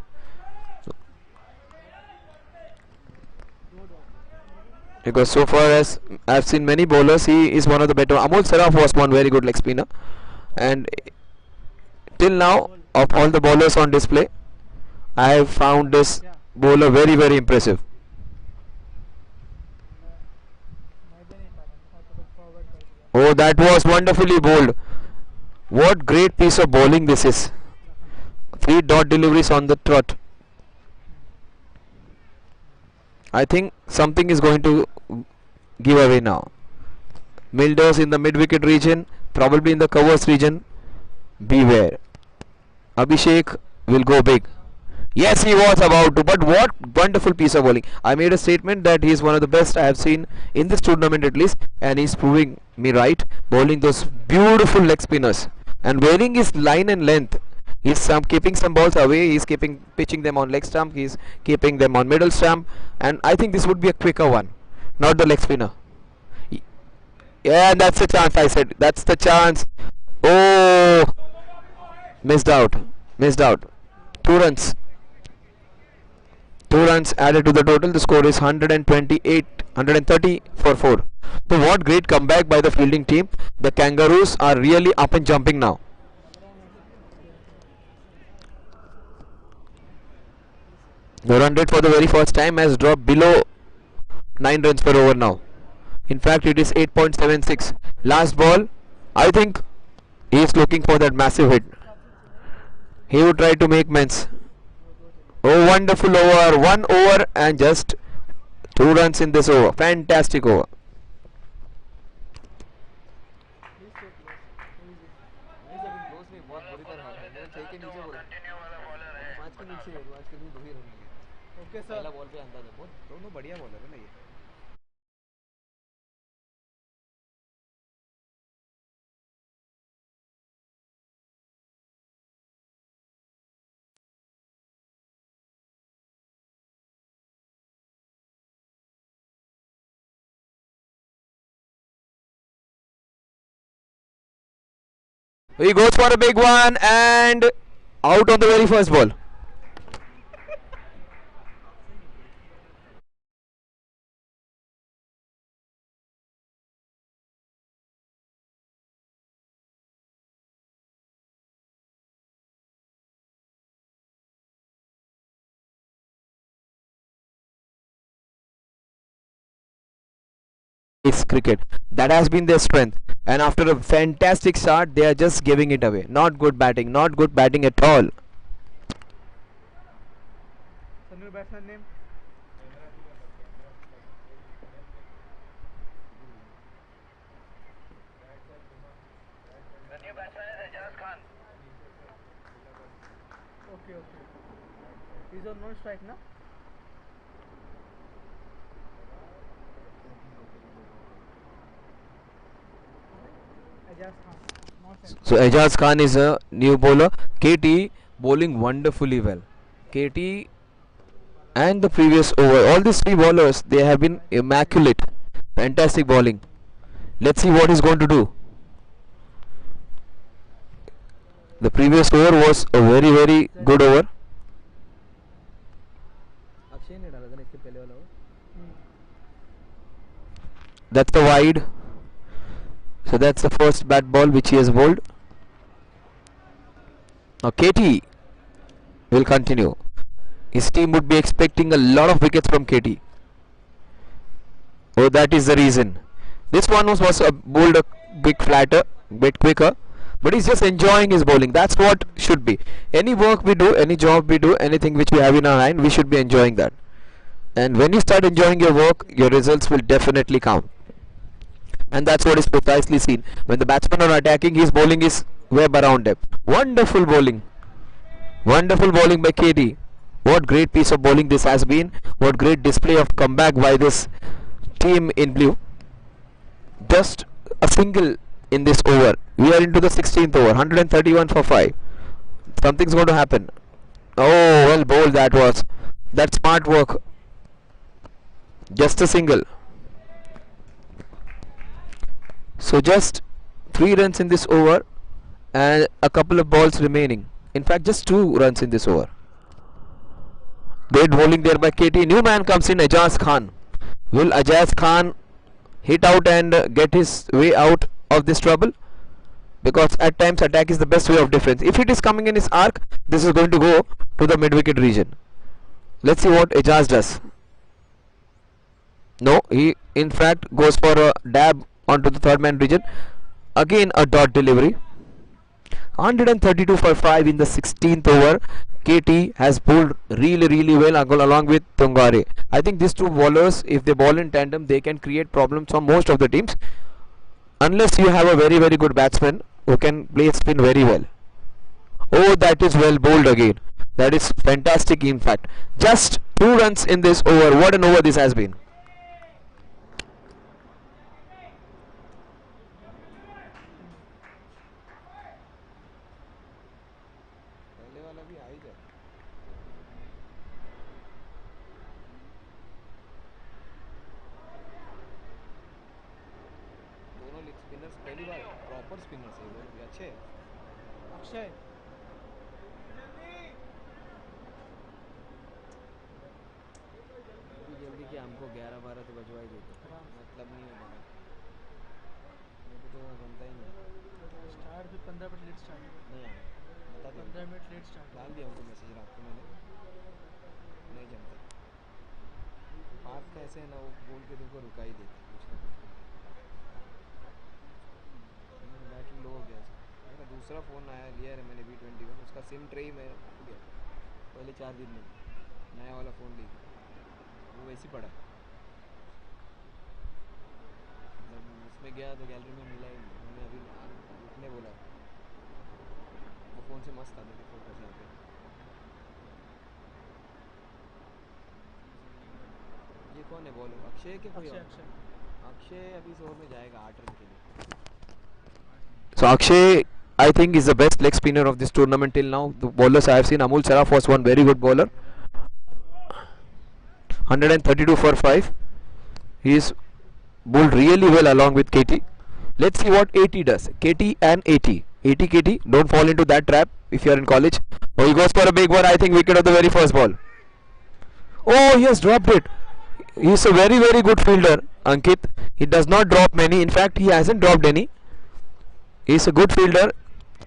Because so far as I've seen many bowlers, he is one of the better. Amol Saraf was one very good leg spinner, and till now of all the bowlers on display, I have found this bowler very, very impressive. Oh, that was wonderfully bowled. What great piece of bowling this is. 3 dot deliveries on the trot. I think something is going to give away now. Milders in the mid-wicket region, probably in the covers region. Beware. Abhishek will go big. Yes, he was about to, but what wonderful piece of bowling. I made a statement that he is one of the best I have seen in this tournament at least, and he's proving me right, bowling those beautiful leg spinners and wearing his line and length. He's keeping some balls away. He's keeping pitching them on leg stump. He's keeping them on middle stump, and I think this would be a quicker one, not the leg spinner. Yeah, and that's the chance. I said that's the chance. Oh, missed out. Missed out. 2 runs. 2 runs added to the total. The score is 128, 130 for 4. So what great comeback by the fielding team. The Kangaroos are really up and jumping now. The run rate for the very first time has dropped below 9 runs per over now. In fact, it is 8.76. Last ball, I think he is looking for that massive hit. He would try to make men's. Oh, wonderful over. 1 over and just 2 runs in this over. Fantastic over. Okay sir पहला ball पे अंदाजा बहुत दोनों बढ़िया bowler है ना ये He goes for a big one and out on the very first ball. Is cricket. That has been their strength. And after a fantastic start, they are just giving it away. Not good batting. Not good batting at all. So new batsman name The new batsman is Ajaz Khan. okay okay he's on non strike na Ajaz Khan not set So Ajaz Khan is a new bowler. KT bowling wonderfully well. KT and the previous over, all these 3 bowlers, they have been immaculate. Fantastic bowling. Let's see what he's going to do. The previous over was a very very good over. Akshay ने डाला था ना इसके पहले वाला वो That's the wide. So that's the first bat ball which he has bowled. Now KT will continue. His team would be expecting a lot of wickets from KT. Oh, that is the reason. This one was bowled a bit flatter, bit quicker, but he's just enjoying his bowling. That's what should be. Any work we do, any job we do, anything which we have in our hand, we should be enjoying that. And when you start enjoying your work, your results will definitely count. And that's what is precisely seen. When the batsmen are attacking, his bowling is web around them. Wonderful bowling. Wonderful bowling by KT. What great piece of bowling this has been. What great display of comeback by this team in blue. Just a single in this over. We are into the 16th over. 131 for 5. Something's going to happen. Oh, well bowled that was. That's smart work. Just a single. So just 3 runs in this over and a couple of balls remaining. In fact, just 2 runs in this over. Great bowling there by KT. New man comes in, Ajaz Khan. Will Ajaz Khan hit out and get his way out of this trouble? Because at times attack is the best way of defense. If it is coming in his arc, this is going to go to the mid-wicket region. Let's see what Ajaz does. No, he in fact goes for a dab onto the third man region. Again a dot delivery. 132 for 5 in the 16th over. KT has bowled really well along with Tungare. I think these 2 bowlers, if they bowl in tandem, they can create problems for most of the teams. Unless you have a very good batsman who can play spin very well. Oh, that is well bowled again. That is fantastic in fact. Just 2 runs in this over. What an over this has been. पहली बार proper spinner से वो भी अच्छे हैं। अक्षय अभी जल्दी कि हमको 11-12 तो बजवा ही देते, मतलब नहीं होगा, मेरे को तो जमता ही नहीं। स्टार्ट भी 15 मिनट लेट स्टार्ट हुआ, नहीं आया, बता दिया 15 मिनट लेट स्टार्ट डाल दिया उनको मैसेज रात को मैंने, नहीं जमता। पार्क का ऐसे है ना, वो बोल के तुमको रुका ही देते कुछ ना कुछ। बैटरी लो हो गया उसका। मेरा दूसरा फ़ोन आया, लिया है मैंने V21, उसका सिम ट्रे ही मैं हो गया पहले 4 दिन में, नया वाला फ़ोन ले गया, वो वैसे ही पड़ा। जब उसमें गया तो गैलरी में मिला ही नहीं, मैंने अभी रुकने बोला, वो फ़ोन से मस्त आते थे फोटोज यहाँ पे। ये कौन है बॉलर, अक्षय के कोई और? अक्षय अभी इस ओवर में जाएगा 8 रन के लिए। So Akshay, I think, is the best leg spinner of this tournament till now. The bowlers I have seen, Amul Saraf was one very good bowler. 132 for 5. He is bowled really well along with KT. Let's see what AT does. KT and AT. AT KT, don't fall into that trap if you are in college. Oh, he goes for a big one. I think wicket of the very first ball. Oh, he has dropped it. He is a very, very good fielder, Ankit. He does not drop many. In fact, he hasn't dropped any. He is a good fielder,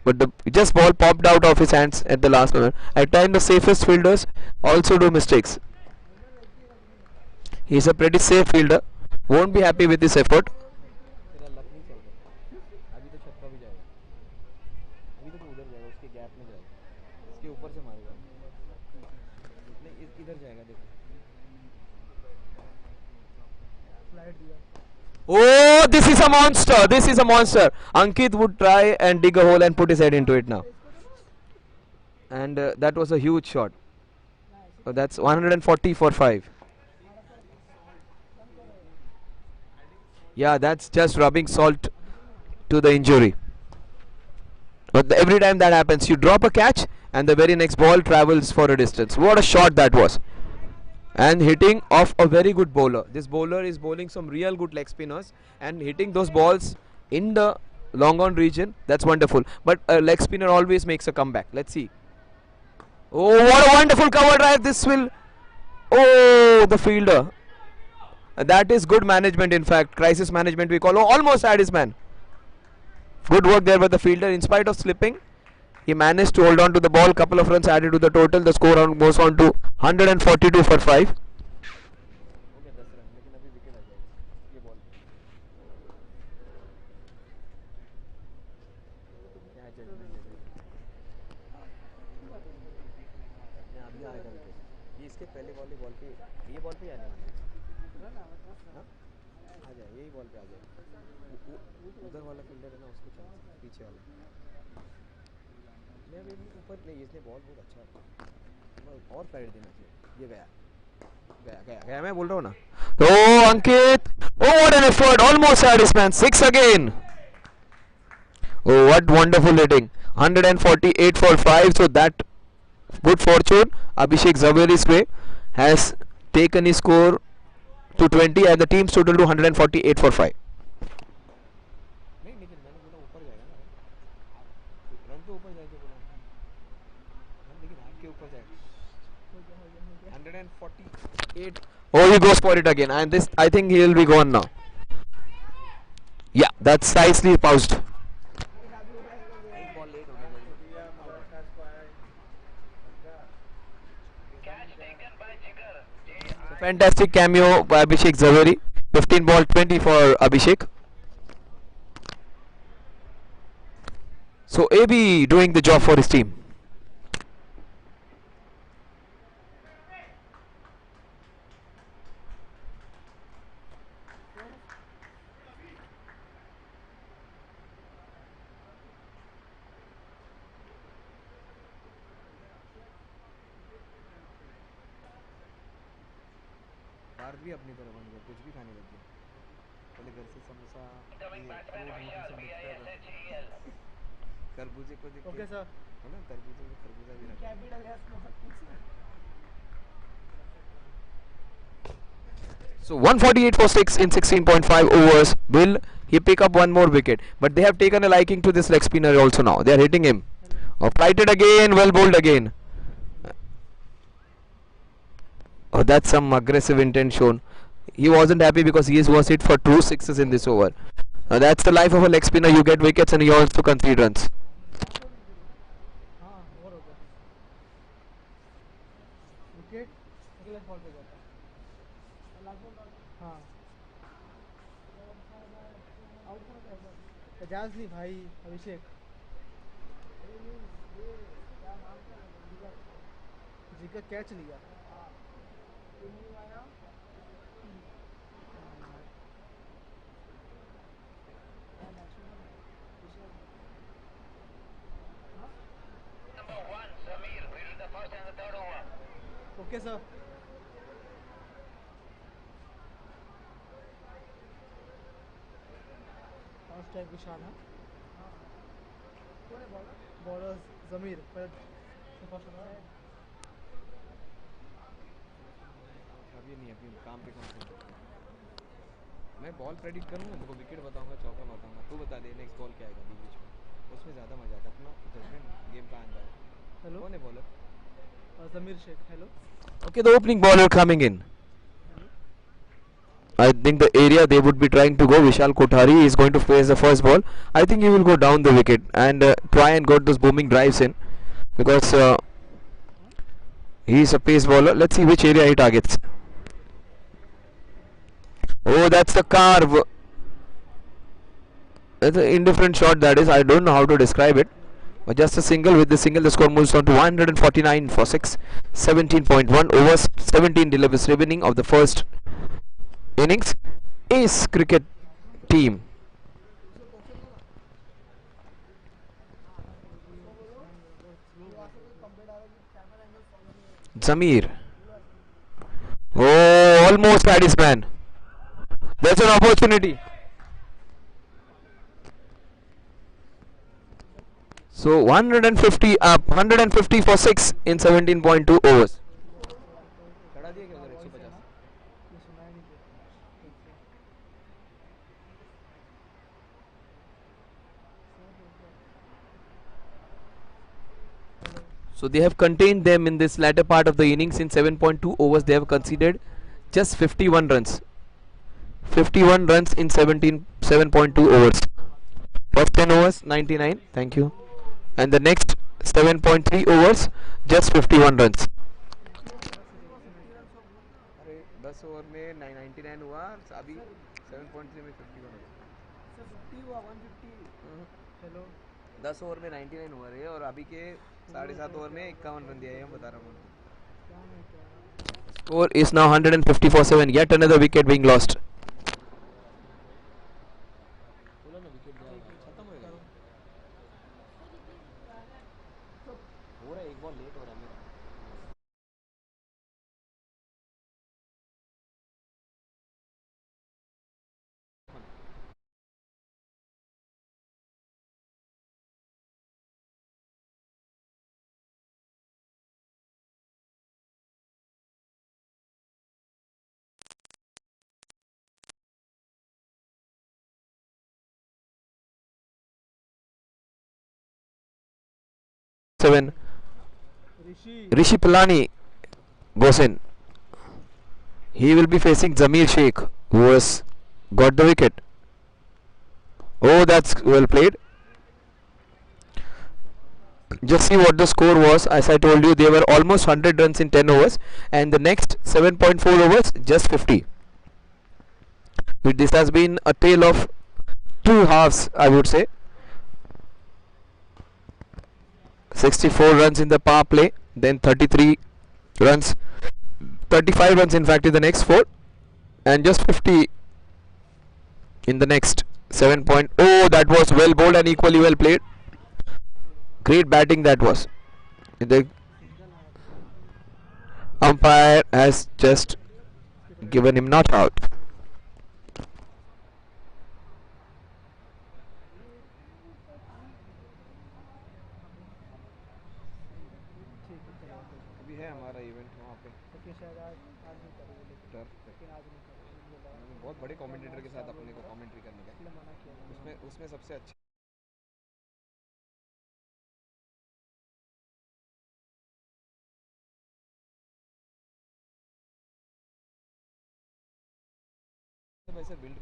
but the just ball popped out of his hands at the last moment. At times, the safest fielders also do mistakes. He is a pretty safe fielder. Won't be happy with this effort. तेरा luck नहीं चल रहा, अभी तो छक्का भी जाएगा, अभी तो उधर जाएगा, उसके गैप में जाएगा, इसके ऊपर से मारेगा, नहीं इधर जाएगा, देखो फ्लाइट दिया। Oh, this is a monster. This is a monster. Ankit would try and dig a hole and put his head into it now. And that was a huge shot. That's 140 for 5. Yeah, that's just rubbing salt to the injury. But every time that happens, you drop a catch and the very next ball travels for a distance. What a shot that was. And hitting of a very good bowler. This bowler is bowling some real good leg spinners and hitting those balls in the long on region. That's wonderful. But a leg spinner always makes a comeback. Let's see. Oh, what a wonderful cover drive. This will... Oh, the fielder. That is good management, in fact. Crisis management we call. Oh, almost had his man. Good work there by the fielder. In spite of slipping, he managed to hold on to the ball. Couple of runs added to the total. The score goes on to 142 for 5. हो गया 10 run, लेकिन अभी wicket आ जाएगा ये ball पे। क्या judgement है ये, अभी आएगा विकेट, ये इसके पहले वाले बॉल पे, ये बॉल पे ही आने वाला है, हाँ आ जाए, यही बॉल पे आ जाए, उधर वाला फील्डर है ना, उसको चांस पीछे वाला, मैं अभी ऊपर नहीं, इसने बॉल बहुत अच्छा और फ्लाइट देना चाहिए, ये गया गया गया गया, मैं बोल रहा हूँ ना। Oh, Ankit. Oh, what an effort. Almost had his man. 6 again. Oh, what wonderful hitting. 148 for 5. So that good fortune Abhishek Zaveri's way has taken his score to 20 and the team's total to 148 for 5. नहीं, लेकिन मैंने बोला ऊपर जाएगा ना, run तो ऊपर जाएगा बोला, लेकिन आपके ऊपर जाएगा 148। Oh, he goes for it again, and this, I think he will be gone now. Yeah, that's nicely paused. एक बॉल लेट हो गया, Catch taken by Jigar. JFSC. Fantastic cameo by Abhishek Zaveri. 15 ball 20 for Abhishek. So AB doing the job for his team. Bharat भी अपनी तरह बन गया, कुछ भी खाने लग गया, पहले घर से समोसा, Incoming ये batsman फ्रूट Vishal, सब दिखता था, BISHAL. खरबूजे को देख ओके के सर। है ना, तरबूजे में खरबूजा भी रखा। कैपिटल है So 148 for 6 in 16.5 overs. Will he pick up one more wicket. But they have taken a liking to this leg spinner also now. They are hitting him. Oh, flighted again, well bowled again. Oh, that's some aggressive intent shown. He wasn't happy because he was hit for 2 sixes in this over. That's the life of a leg spinner. You get wickets and you also concede runs. हाँ over हो गया wicket अगले ball पे जाता हाँ out करो कैसा एजाज नहीं भाई अभिषेक जी का कैच लिया Number 1, Samir, will the first and the third over. Okay sir first time Vishal है बॉलर जमीर अभी नहीं, अभी काम पे मैं बॉल प्रेडिक्ट करूँगा, तुमको विकेट बताऊंगा, चौका बताऊंगा, तू बता दे नेक्स्ट बॉल क्या आएगा बीच में, उसमें ज़्यादा मजा आता है, अपना जजमेंट गेम का अंदर। हेलो कौन है bowler? Zameer Sheikh hello Okay, the opening bowler coming in. I think the area they would be trying to go, Vishal Kothari is going to face the first ball. I think he will go down the wicket and try and get those booming drives in because he is a pace bowler. Let's see which area he targets. Oh, that's the carve. That's an indifferent shot, that is. I don't know how to describe it. But just a single. With the single, the score moves on to 149 for 6. 17.1 overs. 17 delivers remaining of the first innings. Ace cricket team. Zamir. Oh, almost had his man. There's an opportunity. So 150 up, 150 for 6 in 17.2 overs. चढ़ा दिया क्या उधर 150? So they have contained them in this latter part of the innings. In 7.2 overs, they have conceded just 51 runs. 51 runs in 7.2 overs. First 10 overs, 99. Thank you. And the next 7.3 overs, just 51 runs. अरे 10 over में 99 हुआ, अभी 7.3 में 51 हुआ। 50 हुआ 150 hello 10 over में 99 हुआ रे, और अभी के 7.5 ओवर में 51 रन दिया है, हम बता रहा हूँ। Score is now 150 for 7. Yet another wicket being lost. बोला ना विकेट जाएगा, खत्म हो गया। हो रहा है, एक बॉल लेट हो रहा है मेरा। Seven. Rishi Pilani goes in. He will be facing Zamir Sheikh, who has got the wicket. Oh, that's well played. Just see what the score was. As I told you, they were almost 100 runs in 10 overs, and the next 7.4 overs, just 50. This has been a tale of two halves, I would say. 64 runs in the power play, then 33 runs, 35 runs in fact in the next 4, and just 50 in the next 7 point. Oh, that was well bowled and equally well played. Great batting that was. The umpire has just given him not out. अभी है हमारा event वहाँ पे लेकिन शायद आज नहीं करेंगे टर्फ पे। लेकिन आज नहीं करेंगे बहुत बड़े कमेंटेटर के साथ अपने को कमेंट्री करने का इसलिए मना किया मैंने। उसमें उसमें सबसे अच्छा वैसे build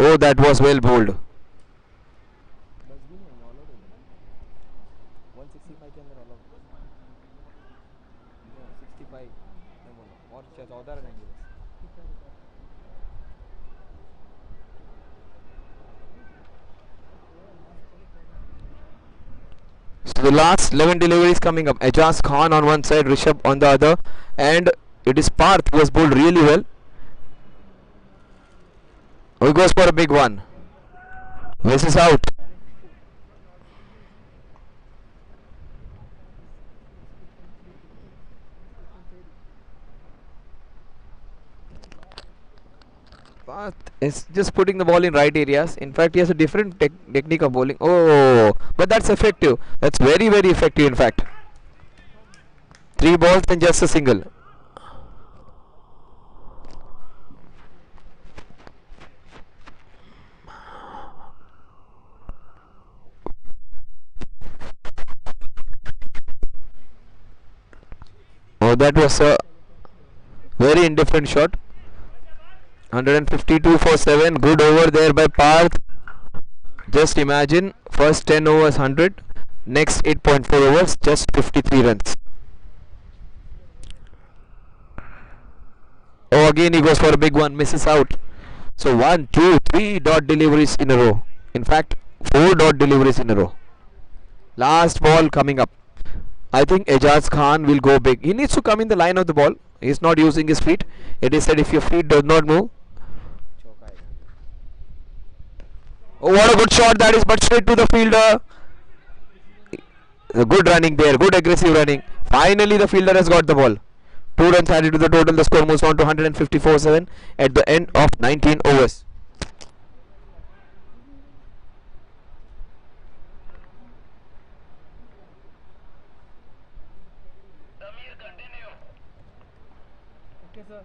Oh, that was well bowled. 165 के अंदर ऑल आउट नो 65 मैं बोला और 14 रन आएंगे बस So the last 11 deliveries coming up. Ajaz Khan on one side, Rishabh on the other, and it is Parth who has bowled really well. Who goes for a big one? This is out. Parth is just putting the ball in right areas. In fact, he has a different technique of bowling. Oh, but that's effective. That's very, very effective. In fact, 3 balls and just a single. Oh, that was a very indifferent shot. 152 for 7. Good over there by Parth. Just imagine, first 10 overs 100, next 8.4 overs, just 53 runs. Oh, again he goes for a big one, misses out. So 1, 2, 3 dot deliveries in a row. In fact, 4 dot deliveries in a row. Last ball coming up. I think Ajaz Khan will go big. He needs to come in the line of the ball. He is not using his feet. It is said if your feet does not move. Oh, what a good shot that is, but straight to the fielder. Good running there, good aggressive running. Finally the fielder has got the ball. 2 runs added to the total. The score moves on to 154-7 at the end of 19 overs. Samir, continue. Okay sir,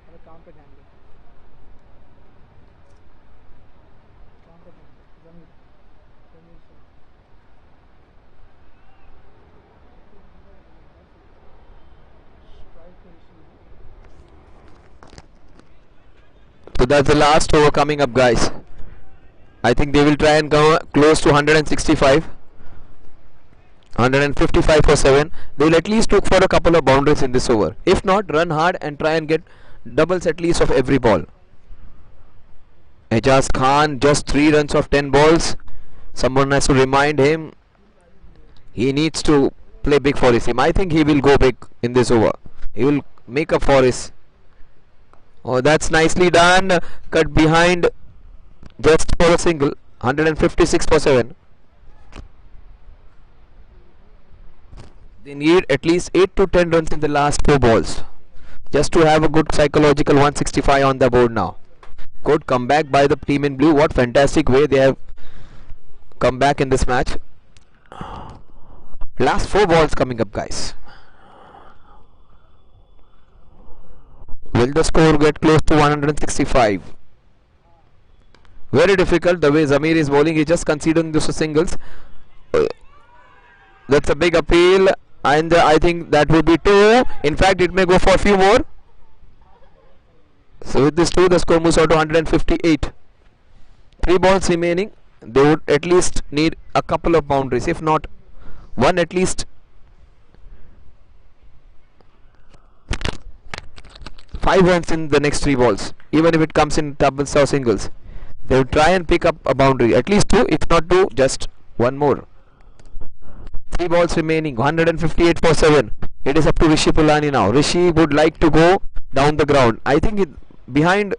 अरे काम पे ध्यान दे, काम पे ध्यान दे। जमीर जमीर sir, strike पे issue है। So that's the last over coming up, guys. I think they will try and go close to 165. 155 for 7. They will at least look for a couple of boundaries in this over. If not, run hard and try and get doubles at least of every ball. Ajaz Khan just 3 runs of 10 balls. Someone has to remind him he needs to play big for his team. I think he will go big in this over. He will make up for his. Oh, that's nicely done. Cut behind just for a single. 156 for 7. They need at least 8 to 10 runs in the last 4 balls just to have a good psychological 165 on the board now. Good comeback by the team in blue. What fantastic way they have come back in this match. Last 4 balls coming up, guys. Will the score get close to 165? Very difficult the way Zamir is bowling. He's just conceding those singles. That's a big appeal. and I think that would be 2. In fact, it may go for a few more. So with this 2, the score moves on to 158. 3 balls remaining. They would at least need a couple of boundaries, if not one at least. 5 runs in the next 3 balls, even if it comes in doubles or singles. They will try and pick up a boundary, at least 2, if not 2, just one more. 3 balls remaining, 158 for 7. It is up to Rishi Pulani now. Rishi would like to go down the ground. I think behind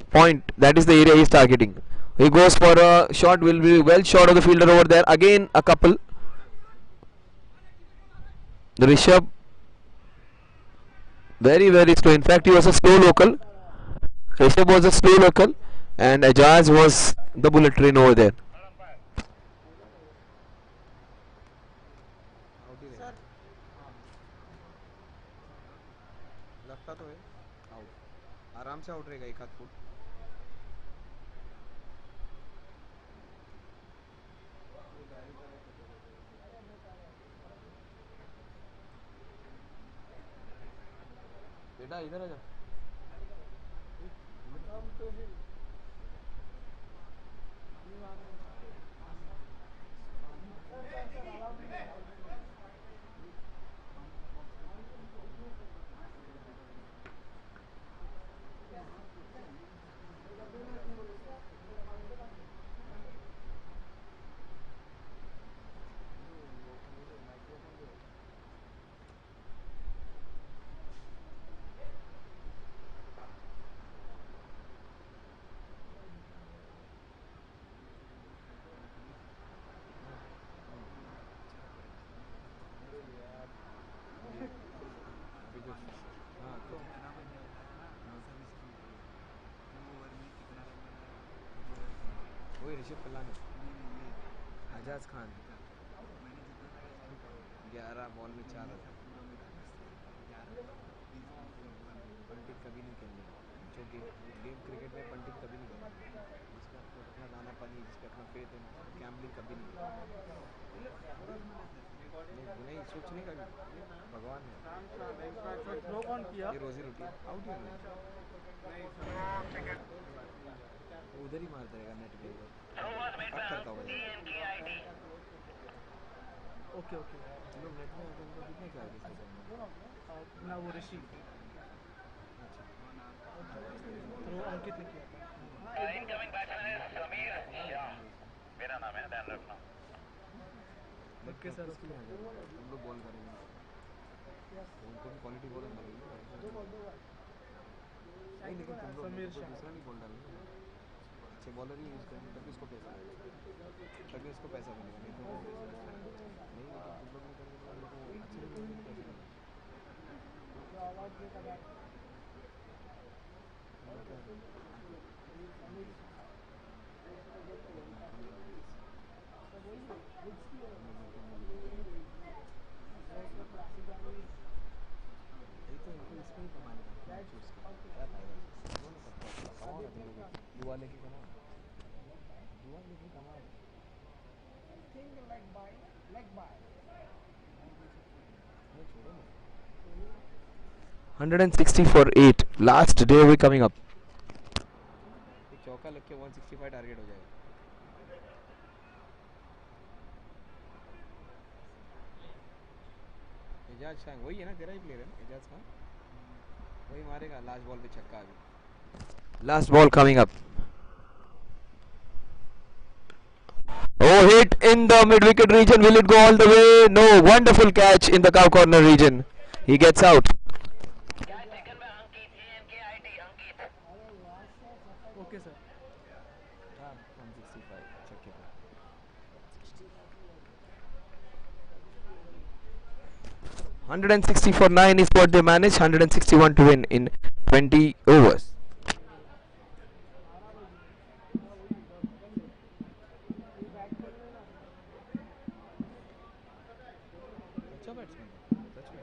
point, that is the area he is targeting. He goes for a shot, will be well short of the fielder over there. Again a couple. The Rishabh very slow. In fact, he was a slow local. Rishabh was a slow local, and Ajaz was the bullet train over there. Out ही रहेगा लगता तो है out आराम से out रहेगा एक हाथ फुट बेटा इधर आ जा वही ऋषभ पलानी आजाज खान 11 बॉल में 4 रन पंडित कभी नहीं खेलने जो गेम क्रिकेट में पंडित कभी नहीं खेलने जिसका अपना दाना पानी जिस पे अपना फेथ है गैम्बलिंग कभी नहीं नहीं सोचने का भगवान है ये रोजी रोटी आउट ही उधर ही मारता रहेगा नेट के ऊपर कट करता होगा ओके ओके लोग नेट में आते उनको कितने क्या है ना वो ऋषि थ्रो अंकित ने किया था इनकमिंग बैट्समैन है समीर श्याम मेरा नाम है ध्यान रखना ओके सर हम लोग बॉल करेंगे उनको भी क्वालिटी बॉलर लगेगी नहीं लेकिन तुम लोग दूसरा नहीं बॉल डालेंगे अच्छे बॉलर ही यूज़ करेंगे तभी उसको पैसा मिलेगा नहीं तो नहीं लेकिन तुम लोग नहीं करेंगे तो लोगों को अच्छे नहीं मिलेंगे तो पैसे मिलेंगे तो इनको इसमें ही कमाने का चूज़ कर क्या फायदा कमाओ ना तुम लोग दुआ लेके कमाओ दुआ लेके कमाओ नहीं छोड़ो ना 160 for 8. Last day will be coming up. एक चौका लग के 165 टारगेट हो जाएगा एजाज खान वही है ना तेरा ही प्लेयर है ना एजाज खान वही मारेगा लास्ट बॉल पे छक्का अभी Last ball coming up. Oh, hit in the mid-wicket region. Will it go all the way? No. Wonderful catch in the cow corner region. He gets out. क्या taken by Ankit ANKIT Ankit okay sir 165 छक्के पे 160 for 9 is what they managed. 161 to win in 20 overs. अच्छा batsman सच में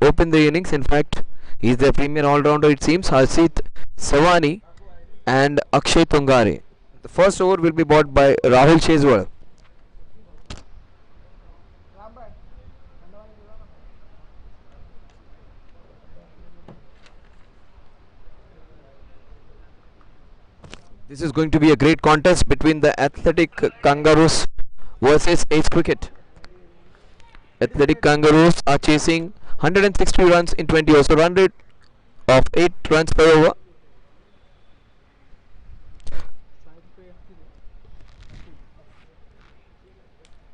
open the innings. In fact, he's the premier all-rounder it seems. Harshit Savani and Akshay Tungare. The first over will be bought by Rahul Chezwal. This is going to be a great contest between the Athletic Kangaroos versus Ace Cricket. Athletic Kangaroos are chasing 160 runs in 20 overs. So run rate of 8 runs per over.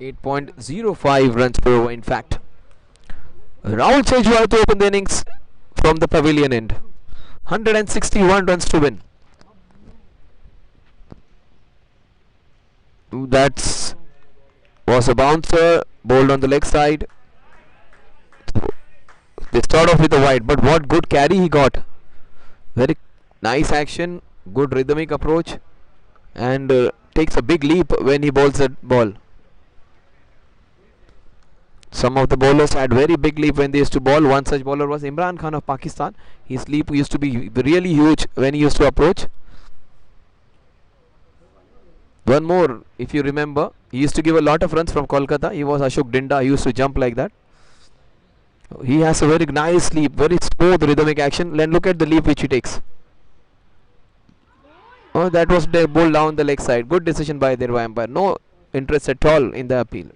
8.05 runs per over in fact. Rahul Chejwal to open the innings from the pavilion end. 161 runs to win. That's was a bouncer bowled on the leg side. They start off with a wide, but what good carry he got. Very nice action, good rhythmic approach, and takes a big leap when he bowls that ball. Some of the bowlers had very big leap when they used to bowl. One such bowler was Imran Khan of Pakistan. His leap used to be really huge when he used to approach. One more, if you remember, he used to give a lot of runs from Kolkata. He was Ashok Dinda. He used to jump like that. He has a very nice leap, very smooth rhythmic action. Then look at the leap which he takes. Oh, that was bowled down the leg side. Good decision by their umpire. No interest at all in the appeal.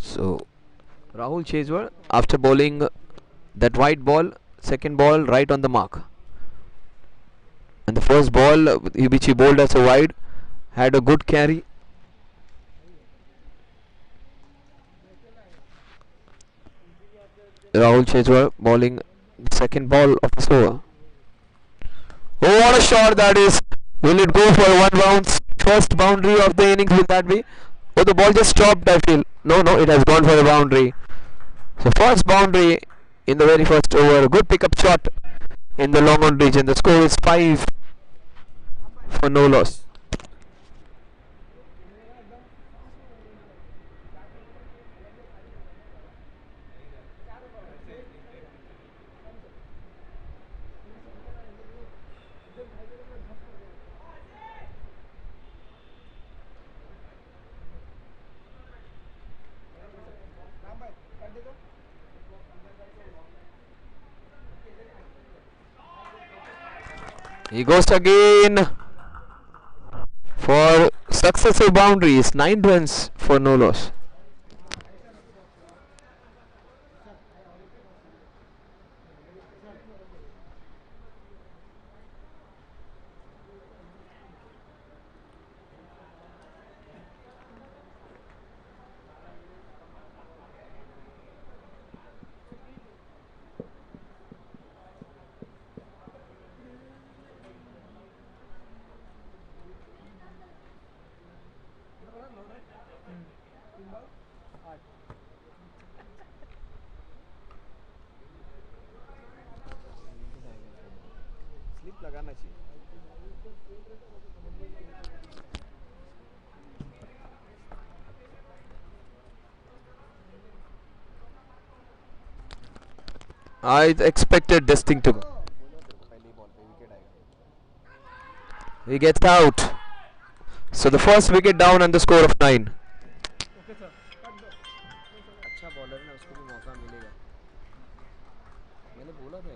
So Rahul Chezwal, after bowling that white ball, second ball right on the mark. And the first ball which he bowled as a wide had a good carry. Rahul Chezwal bowling the second ball of this over. Oh, what a shot that is! Will it go for one bounce? First boundary of the innings, will that be? Oh, the ball just stopped, I feel. No, it has gone for a boundary. So first boundary in the very first over. A good pickup shot in the long on region. The score is 5 for no loss. He goes again for successive boundaries. 9 runs for no loss. Slip लगाना चाहिए. I expected this thing to go. He gets out. So the first wicket down and the score of 9. अच्छा bowler है ना, उसको भी मौका मिलेगा. मैंने बोला था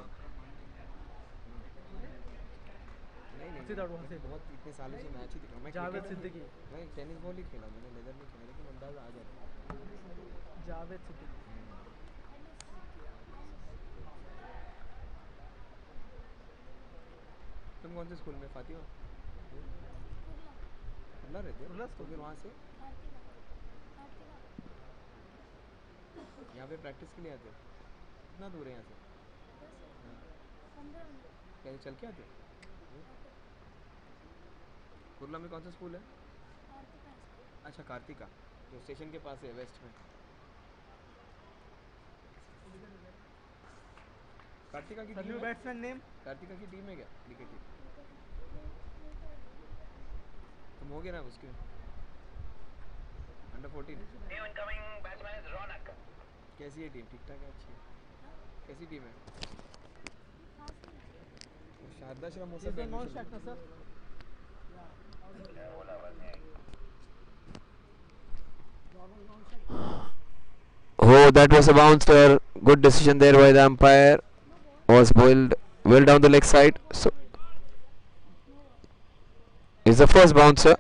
नहीं बहुत इतने सालों से मैच ही देखा मैं. जावेद सिद्दीकी मैं टेनिस बॉल ही खेला, मैंने लेदर नहीं खेला, लेकिन अंदाजा आ जाता. जावेद सिद्दीकी. तुम कौन से स्कूल में? फातिमा खुला रहते हो तो फिर वहाँ से यहाँ पे प्रैक्टिस के लिए आते हो? कितना दूर है यहाँ से? क्या चल के आते हो? कुरला में कौन सा स्कूल है? अच्छा कार्तिका, जो स्टेशन के पास है वेस्ट में. कार्तिका की टीम बैट्समैन नेम? कार्तिका की टीम है क्या क्रिकेट टीम? हो गया ना उसके under 14 New incoming batsman is Ronak. कैसी है टीम? ठीक ठाक है, अच्छी है। कैसी टीम है? शारदा श्रम हो सकता है नॉन स्ट्राइक ना सर. बोला आवाज नहीं आई. Oh, that was a bouncer. Good decision there by the umpire. Was bowled well down the leg side. So, is the first bouncer.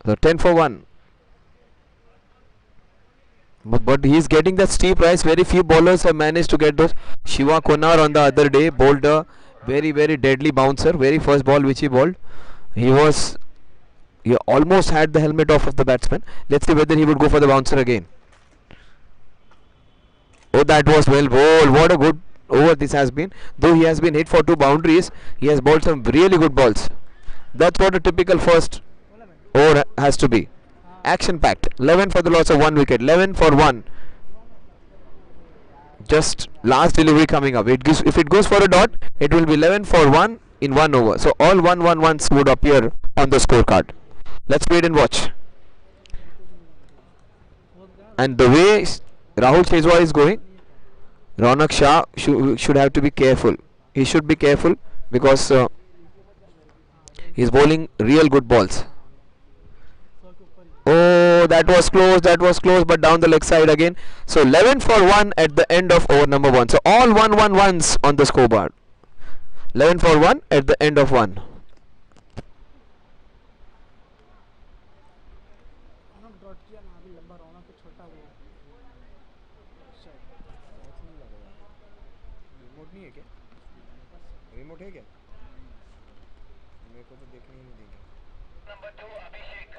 So 10 for 1. But he's getting that steep rise. Very few bowlers have managed to get those. Shiva Konar on the other day bowled a very deadly bouncer. Very first ball which he bowled. He almost had the helmet off of the batsman. Let's see whether he would go for the bouncer again. Oh, that was well bowled. What a good over this has been. Though he has been hit for 2 boundaries, he has bowled some really good balls. That's what a typical first over has to be. Action packed. 11 for the loss of 1 wicket. 11 for 1. Just last delivery coming up. If it goes for a dot, it will be 11 for 1 in 1 over. So all 1-1-1s would appear on the scorecard. Let's wait and watch. And the way Rahul Chezwa is going, Ronak Shah should have to be careful. He should be careful because he's bowling real good balls. Oh, that was close, but down the leg side again. So 11 for 1 at the end of over number 1. So all 1-1-1s on the scoreboard. 11 for 1 at the end of 1. Remote नहीं है क्या? Remote है क्या? मेरे को तो देखने ही नहीं देंगे. Number 2 Abhishek.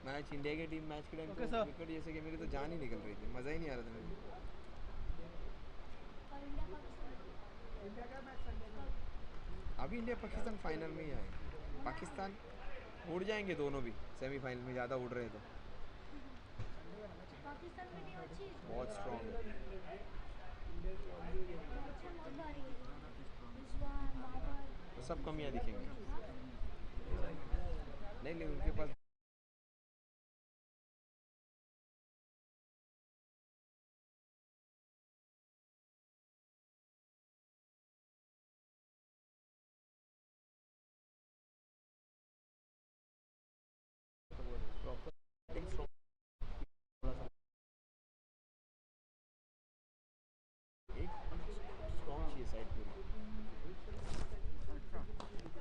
मैच इंडिया की टीम मैच के टाइम Okay, तो sir. विकेट जैसे कि मेरी तो जान ही निकल रही थी, मज़ा ही नहीं आ रहा था मेरे को. अभी इंडिया पाकिस्तान फाइनल में ही आए. पाकिस्तान उड़ जाएंगे दोनों भी सेमीफाइनल में, ज़्यादा उड़ रहे तो. बहुत स्ट्रॉन्ग है. तो सब कमियां दिखेंगी. नहीं उनके पास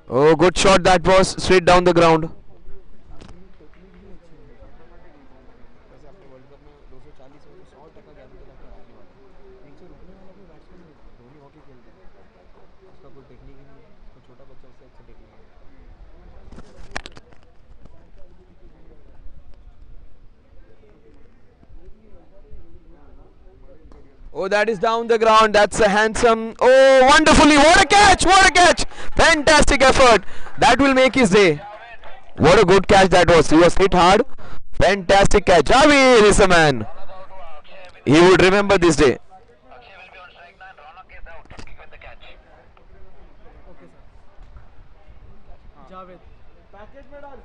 Oh, good shot that was straight down the ground. वैसे अपने वर्ल्ड कप में 240 में 100% गाड़ी चला के आने वाला है. नीचे रुकने वाला कोई बैट्समैन नहीं. धोनी हॉकी खेलता है, उसका कोई टेक्निक ही नहीं है. उसको छोटा बच्चा उससे अच्छा टेक्निक है. Oh, that is down the ground. That's a handsome. Oh, wonderfully. What a catch. What a catch. Fantastic effort. That will make his day. What a good catch that was. He was hit hard. Fantastic catch. Javeed is the man. He would remember this day. Akshay will be on strike now and Ronak is out with the catch. Okay sir. Javed packet में डाल.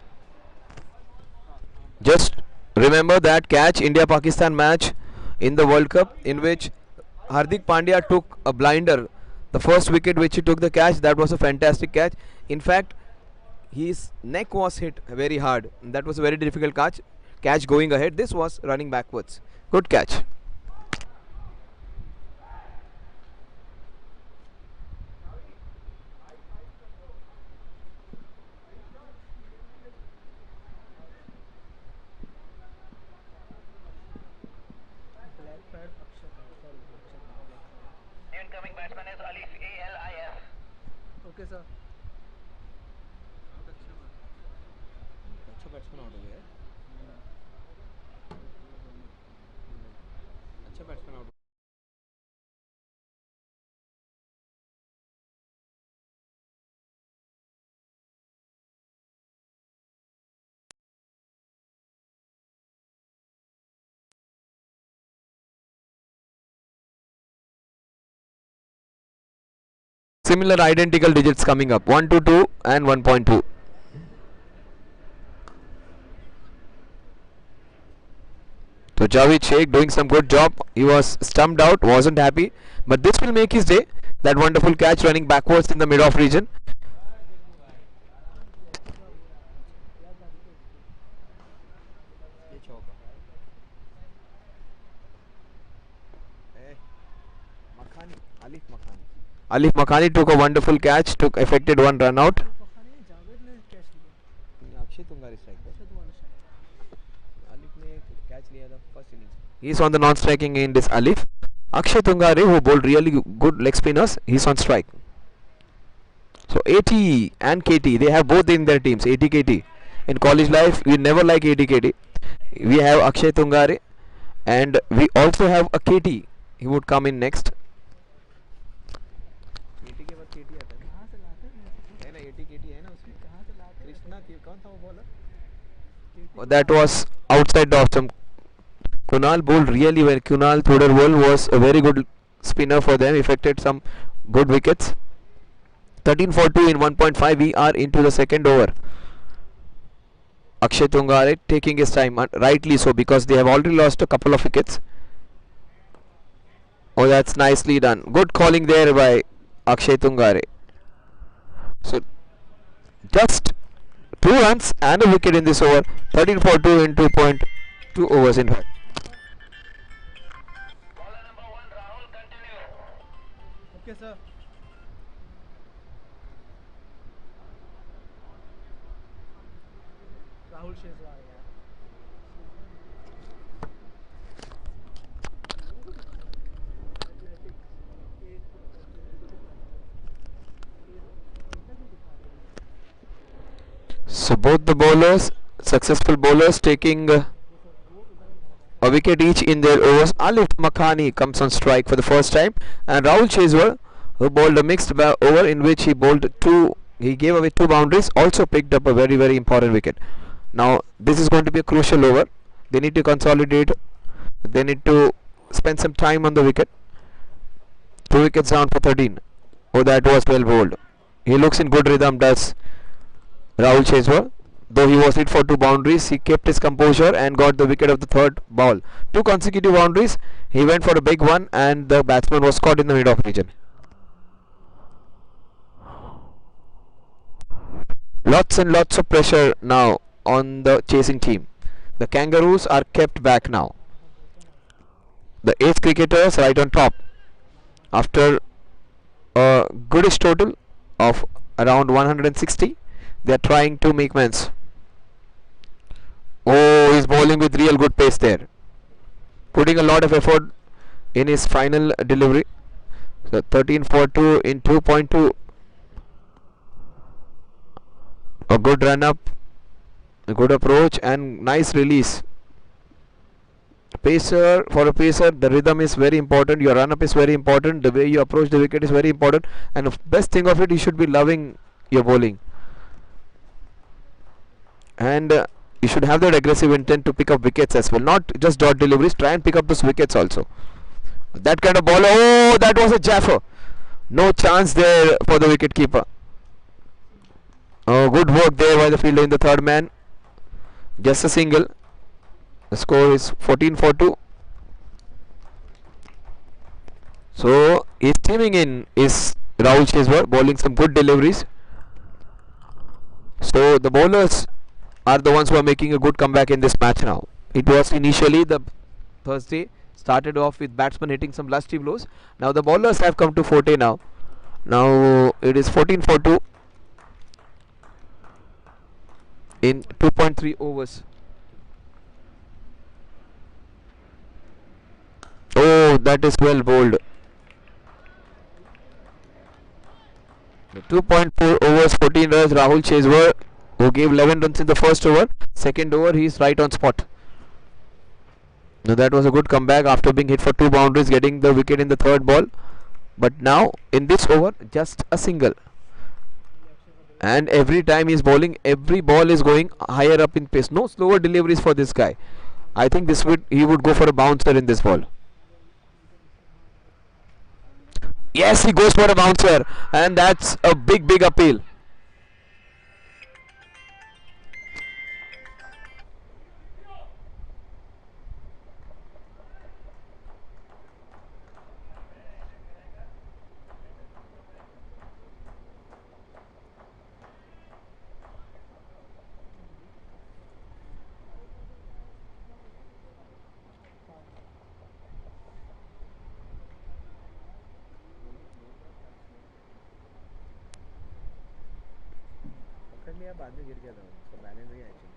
Just remember that catch, India-Pakistan match in the World Cup, in which Hardik Pandya took a blinder. The first wicket which he took the catch, that was a fantastic catch. In fact, his neck was hit very hard. That was a very difficult catch going ahead. This was running backwards. Good catch. New incoming batsman is Alif ALIF. Okay sir. अच्छा batsman out हो गया है. अच्छा batsman out. Similar identical digits coming up, 1 to 2 and 1.2. So Javed Sheikh doing some good job. He was stumped out, wasn't happy, but this will make his day. That wonderful catch running backwards in the mid-off region. ये चौका मखानी आलिफ मखानी Alif Makhani took a wonderful catch, affected one run out. Javed ने catch लिया Akshay तुंगारी strike Alif ने catch लिया था first innings He's on the non-striking end is Alif. Akshay Tungare, who bowled really good leg spinners, he's on strike. So AT and KT, they have both in their teams, AT KT. In college life, we never like AT KT. We have Akshay Tungare and we also have a KT. He would come in next. केटी के बाद केटी आता है कहाँ से लाते हैं ना eighty केटी है ना उसमें कहाँ से लाते हैं कृष्णा थी कौन था वो bowler That was outside the off stump. Kunal bowled really well. Kunal Thodarwal was a very good spinner for them, effected some good wickets. 13 for 2 in 1.5. We are into the second over. Akshay Tungare taking his time, rightly so, because they have already lost a couple of wickets. Oh, that's nicely done. Good calling there by Akshay Tungare. So, just 2 runs and a wicket in this over. 13 for 2 in 2.2 overs in fact. Bowler number 1, Rahul, continue. Okay sir Rahul Shejwar यार So both the bowlers, successful bowlers, taking a wicket each in their overs. Alif Makhani comes on strike for the first time, and Rahul Cheswar, who bowled a mixed over in which he gave away 2 boundaries, also picked up a very important wicket. Now this is going to be a crucial over. They need to consolidate. They need to spend some time on the wicket. 2 wickets down for 13. Oh, that was well bowled. He looks in good rhythm, does Rahul Cheswar. Though he was hit for 2 boundaries, he kept his composure and got the wicket of the third ball. 2 consecutive boundaries. He went for a big one, and the batsman was caught in the mid-off region. Lots and lots of pressure now on the chasing team. The Kangaroos are kept back now. The 8 cricketers right on top after a goodish total of around 160. They are trying to make amends. Oh, he's bowling with real good pace there, putting a lot of effort in his final delivery. So 13 for 2 in 2.2. A good run up, a good approach, and nice release. Pacer, for a pacer, the rhythm is very important. Your run up is very important. The way you approach the wicket is very important. And the best thing of it, you should be loving your bowling. And you should have that aggressive intent to pick up wickets as well, not just dot deliveries. Try and pick up those wickets also. That kind of ball, oh, that was a jaffer. No chance there for the wicket keeper. Oh, good work there by the fielder in the third man. Just a single. The score is 14 for 2. So his teaming in is Rahul Cheswar, bowling some good deliveries. So the bowlers are the ones who are making a good comeback in this match now. It was initially the Thursday started off with batsmen hitting some lusty blows. Now the bowlers have come to forte now. Now it is 14 for 2 in 2.3 overs. Oh, that is well bowled. 2.4 overs, 14 runs. Rahul Cheswar, who gave 11 runs in the first over. Second over, he is right on spot. Now that was a good comeback after being hit for 2 boundaries, getting the wicket in the third ball. But now in this over, just a single. And every time he is bowling, every ball is going higher up in pace. No slower deliveries for this guy. I think he would go for a bouncer in this ball. Yes, he goes for a bouncer, and that's a big appeal. में या बाद में गिर गया था उसका balance गया actually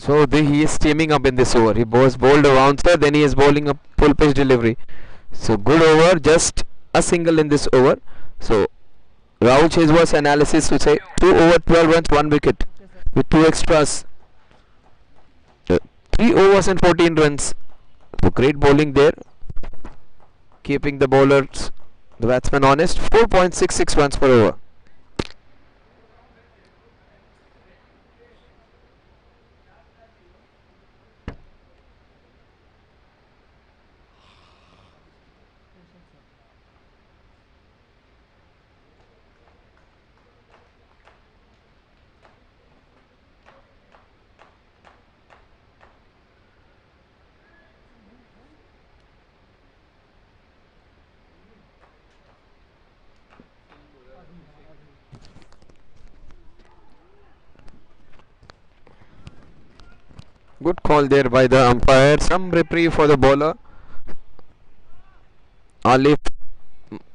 So he is teaming up in this over. He was bowled a bouncer, then he is bowling a full pitch delivery. So good over, just a single in this over. So Rahul Cheswar's analysis to say 2 over 12 runs, 1 wicket with 2 extras. 3 overs and 14 runs. So great bowling there, keeping the bowlers, the batsmen honest. 4.66 runs per over. Good call there by the umpire. Some reprieve for the bowler. Alif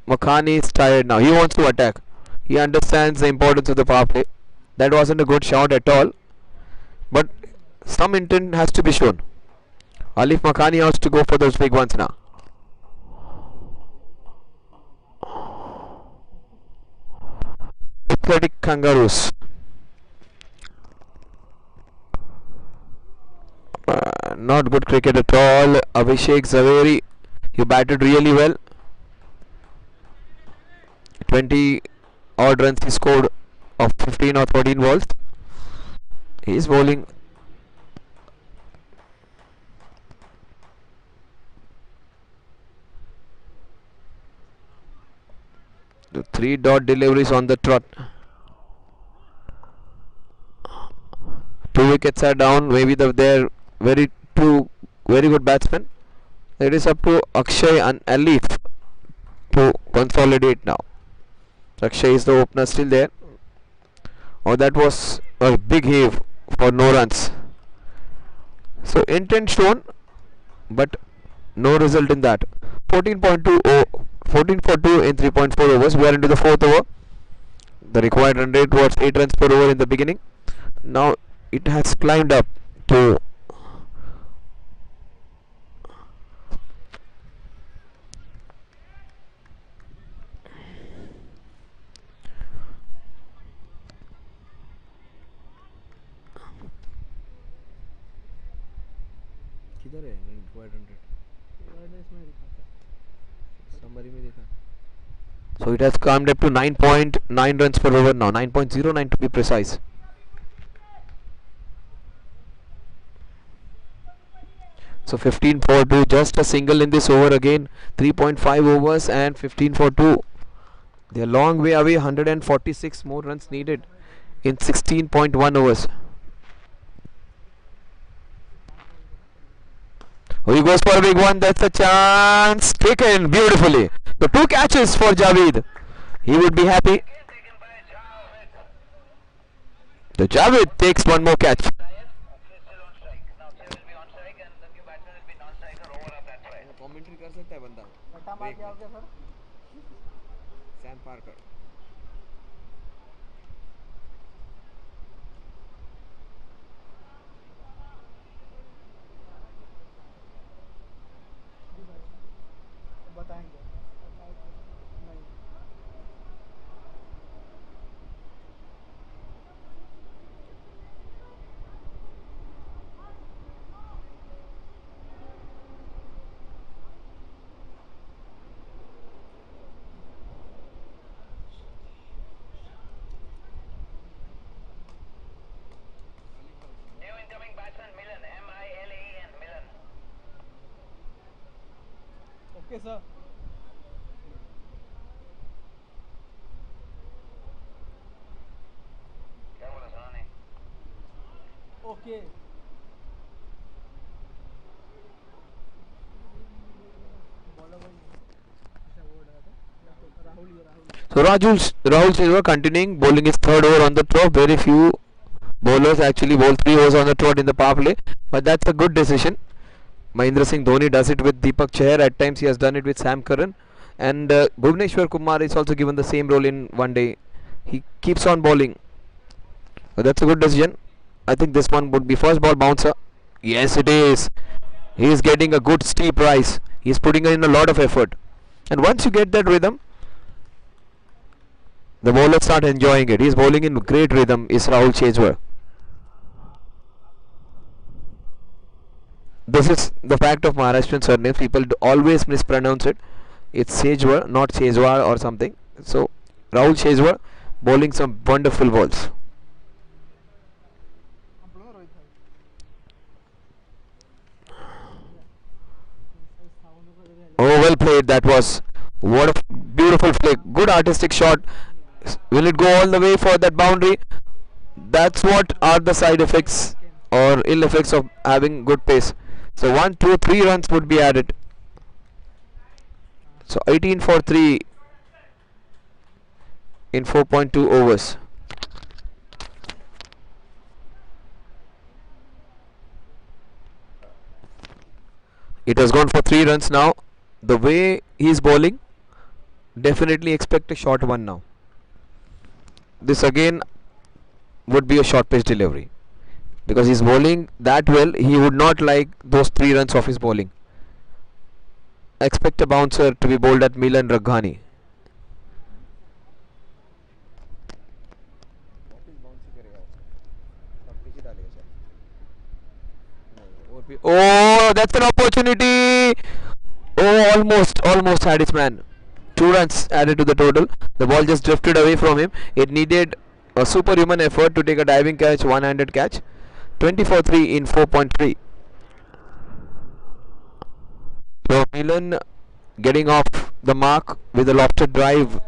Makhani is tired now. He wants to attack. He understands the importance of the power play. That wasn't a good shot at all. But some intent has to be shown. Alif Makhani has to go for those big ones now. Pathetic Kangaroos. Not good cricket at all. Abhishek Zaveri, he batted really well. 20 odd runs he scored of 15 or 14 balls. He is bowling. The 3 dot deliveries on the trot. 2 wickets are down. Maybe they're very good batsmen. It is up to Akshay and Alif to consolidate now. Akshay is the opener still there. Oh, that was a big heave for no runs. So intent shown, but no result in that. 14.2 14 for 2 in 3.4 overs. We are into the 4th over. The required run rate was 8 runs per over in the beginning. Now it has climbed up to किधर है required run rate summary में देखा. So it has climbed up to 9.9 runs per over now, 9.09 to be precise. So 15 for 2, just a single in this over again. 3.5 overs and 15 for 2. They are long way away. 146 more runs needed in 16.1 overs. Oh, he goes for a big one. That's a chance taken beautifully. The 2 catches for Javed. He would be happy. The Javed takes 1 more catch. Commentary कर सकता है बंदा. Sam Parker. बताएंगे नहीं. New incoming batsman Milan, M-I-L-A-N, Milan. Okay sir. क्या बोला सुना नहीं? Okay. So Rahul Silva continuing bowling his 3rd over on the trot. Very few bowlers actually bowl 3 overs on the trot in the power play, but that's a good decision. Mahendra Singh Dhoni does it with Deepak Chahar. At times he has done it with Sam Curran. And Bhuvneshwar Kumar is also given the same role in one day. He keeps on bowling. That's a good decision. I think this one would be first ball bouncer. Yes, it is. He is getting a good steep rise. He is putting in a lot of effort. And once you get that rhythm, the bowlers start enjoying it. He is bowling in great rhythm. Is Rahul Chezwar. This is the fact of Maharashtrian surnames. People always mispronounce it. It's Chezwar, not Chezwar or something. So Rahul Chezwar bowling some wonderful balls. Oh, well played. That was what a beautiful flick. Good artistic shot. Will it go all the way for that boundary? That's what are the side effects or ill effects of having good pace. So 1, 2, 3 runs would be added. So 18 for 3 in 4.2 overs. It has gone for 3 runs now. The way he is bowling, definitely expect a short one now. This again would be a short pitch delivery, because he's bowling that well. He would not like those 3 runs of his bowling. Expect a bouncer to be bowled at Milan Raghani. Oh, that's an opportunity. Oh, almost had his man. 2 runs added to the total. The ball just drifted away from him. It needed a superhuman effort to take a diving catch, one-handed catch. 24-3 in 4.3. So Milan getting off the mark with a lofted drive.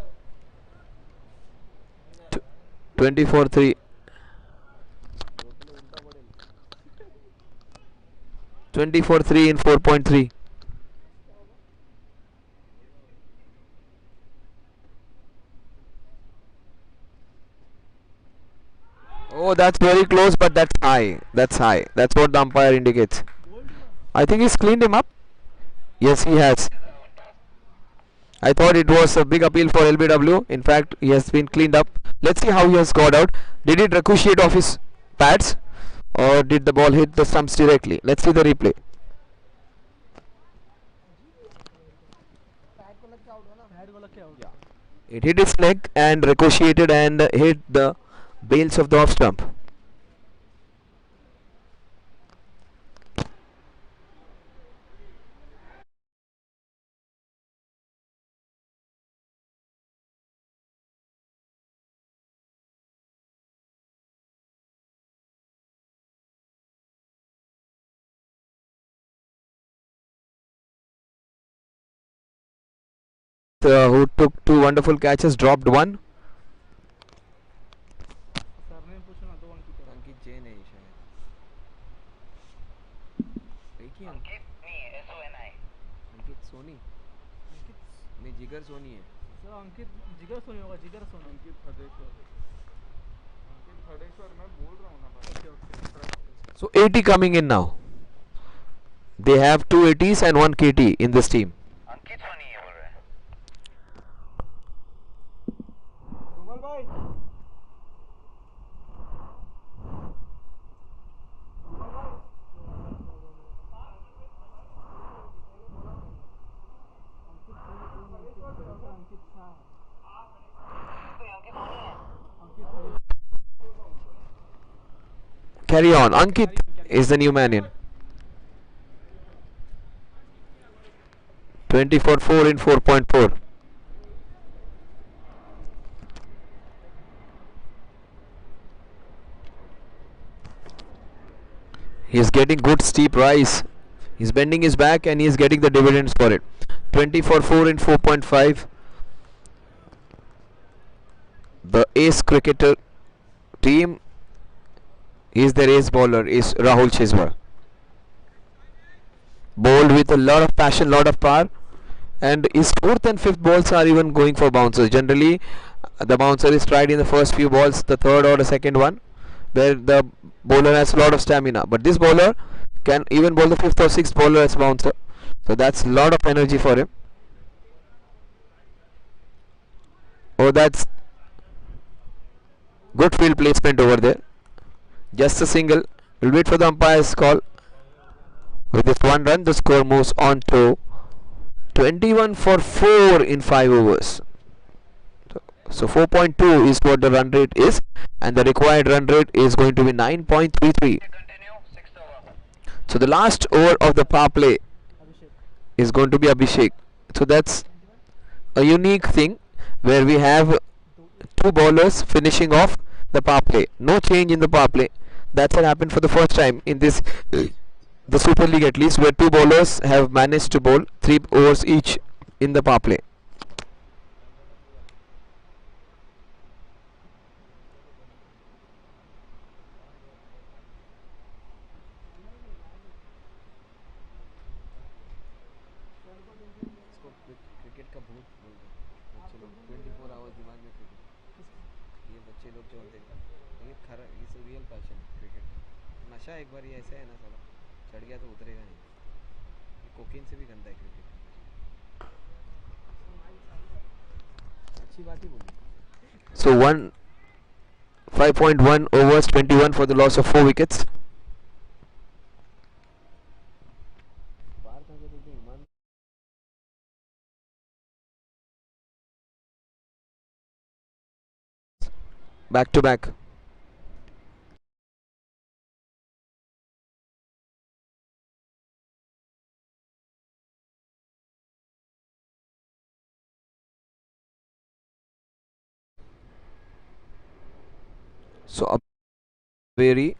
24-3. 24-3 in 4.3. Oh, that's very close, but that's high. That's high. That's what the umpire indicates. I think he's cleaned him up. Yes, he has. I thought it was a big appeal for LBW. In fact, he has been cleaned up. Let's see how he has got out. Did it ricochet off his pads, or did the ball hit the stumps directly? Let's see the replay. It hit his leg and ricocheted and hit the bails of the off stump. Who took 2 wonderful catches, dropped 1. अंकित जैन है शायद. एक ही अंकित नहीं है, SONI. अंकित सोनी. नहीं, जिगर सोनी है. Sir अंकित जिगर सोनी होगा. जिगर सोनी. अंकित खड़ेश्वर मैं बोल रहा हूँ ना भाई. So 80 coming in now. They have 2 80s and 1 KT in this team. अंकित सोनी है बोल रहे हैं. विमल भाई. Carry on. Ankit is the new man in. 24-4 in 4.4. He is getting good steep rise. He's bending his back and he is getting the dividends for it. 24-4 in 4.5. The ace cricketer team is their ace bowler is Rahul Chezwar. Bowled with a lot of passion, lot of power, and his 4th and 5th balls are even going for bouncers. Generally, the bouncer is tried in the first few balls, the 3rd or the 2nd one, where the bowler has a lot of stamina. But this bowler can even bowl the fifth or sixth bowler as bouncer. So that's a lot of energy for him. Oh, that's good field placement over there. Just a single. We'll wait for the umpire's call. With this one run, the score moves on to 21 for 4 in 5 overs. So 4.2 is what the run rate is, and the required run rate is going to be 9.33. So the last over of the power play is going to be Abhishek. So that's a unique thing where we have two bowlers finishing off the power play. No change in the power play. That's what happened for the first time in this the Super League, at least, where two bowlers have managed to bowl 3 overs each in the power play. इसको cricket का भूत बोलते हैं बच्चे लोग 24 hours दिमाग में cricket ये बच्चे लोग जो होते हैं ये खरा इट्स रियल पैशन क्रिकेट नशा एक बार ये ऐसा है ना साला चढ़ गया तो उतरेगा नहीं ये कोकीन से भी गंदा है क्रिकेट अच्छी बात ही बोली So 5.1 overs, 21 for the loss of 4 wickets. बाहर था तो ईमान Back to back. So a very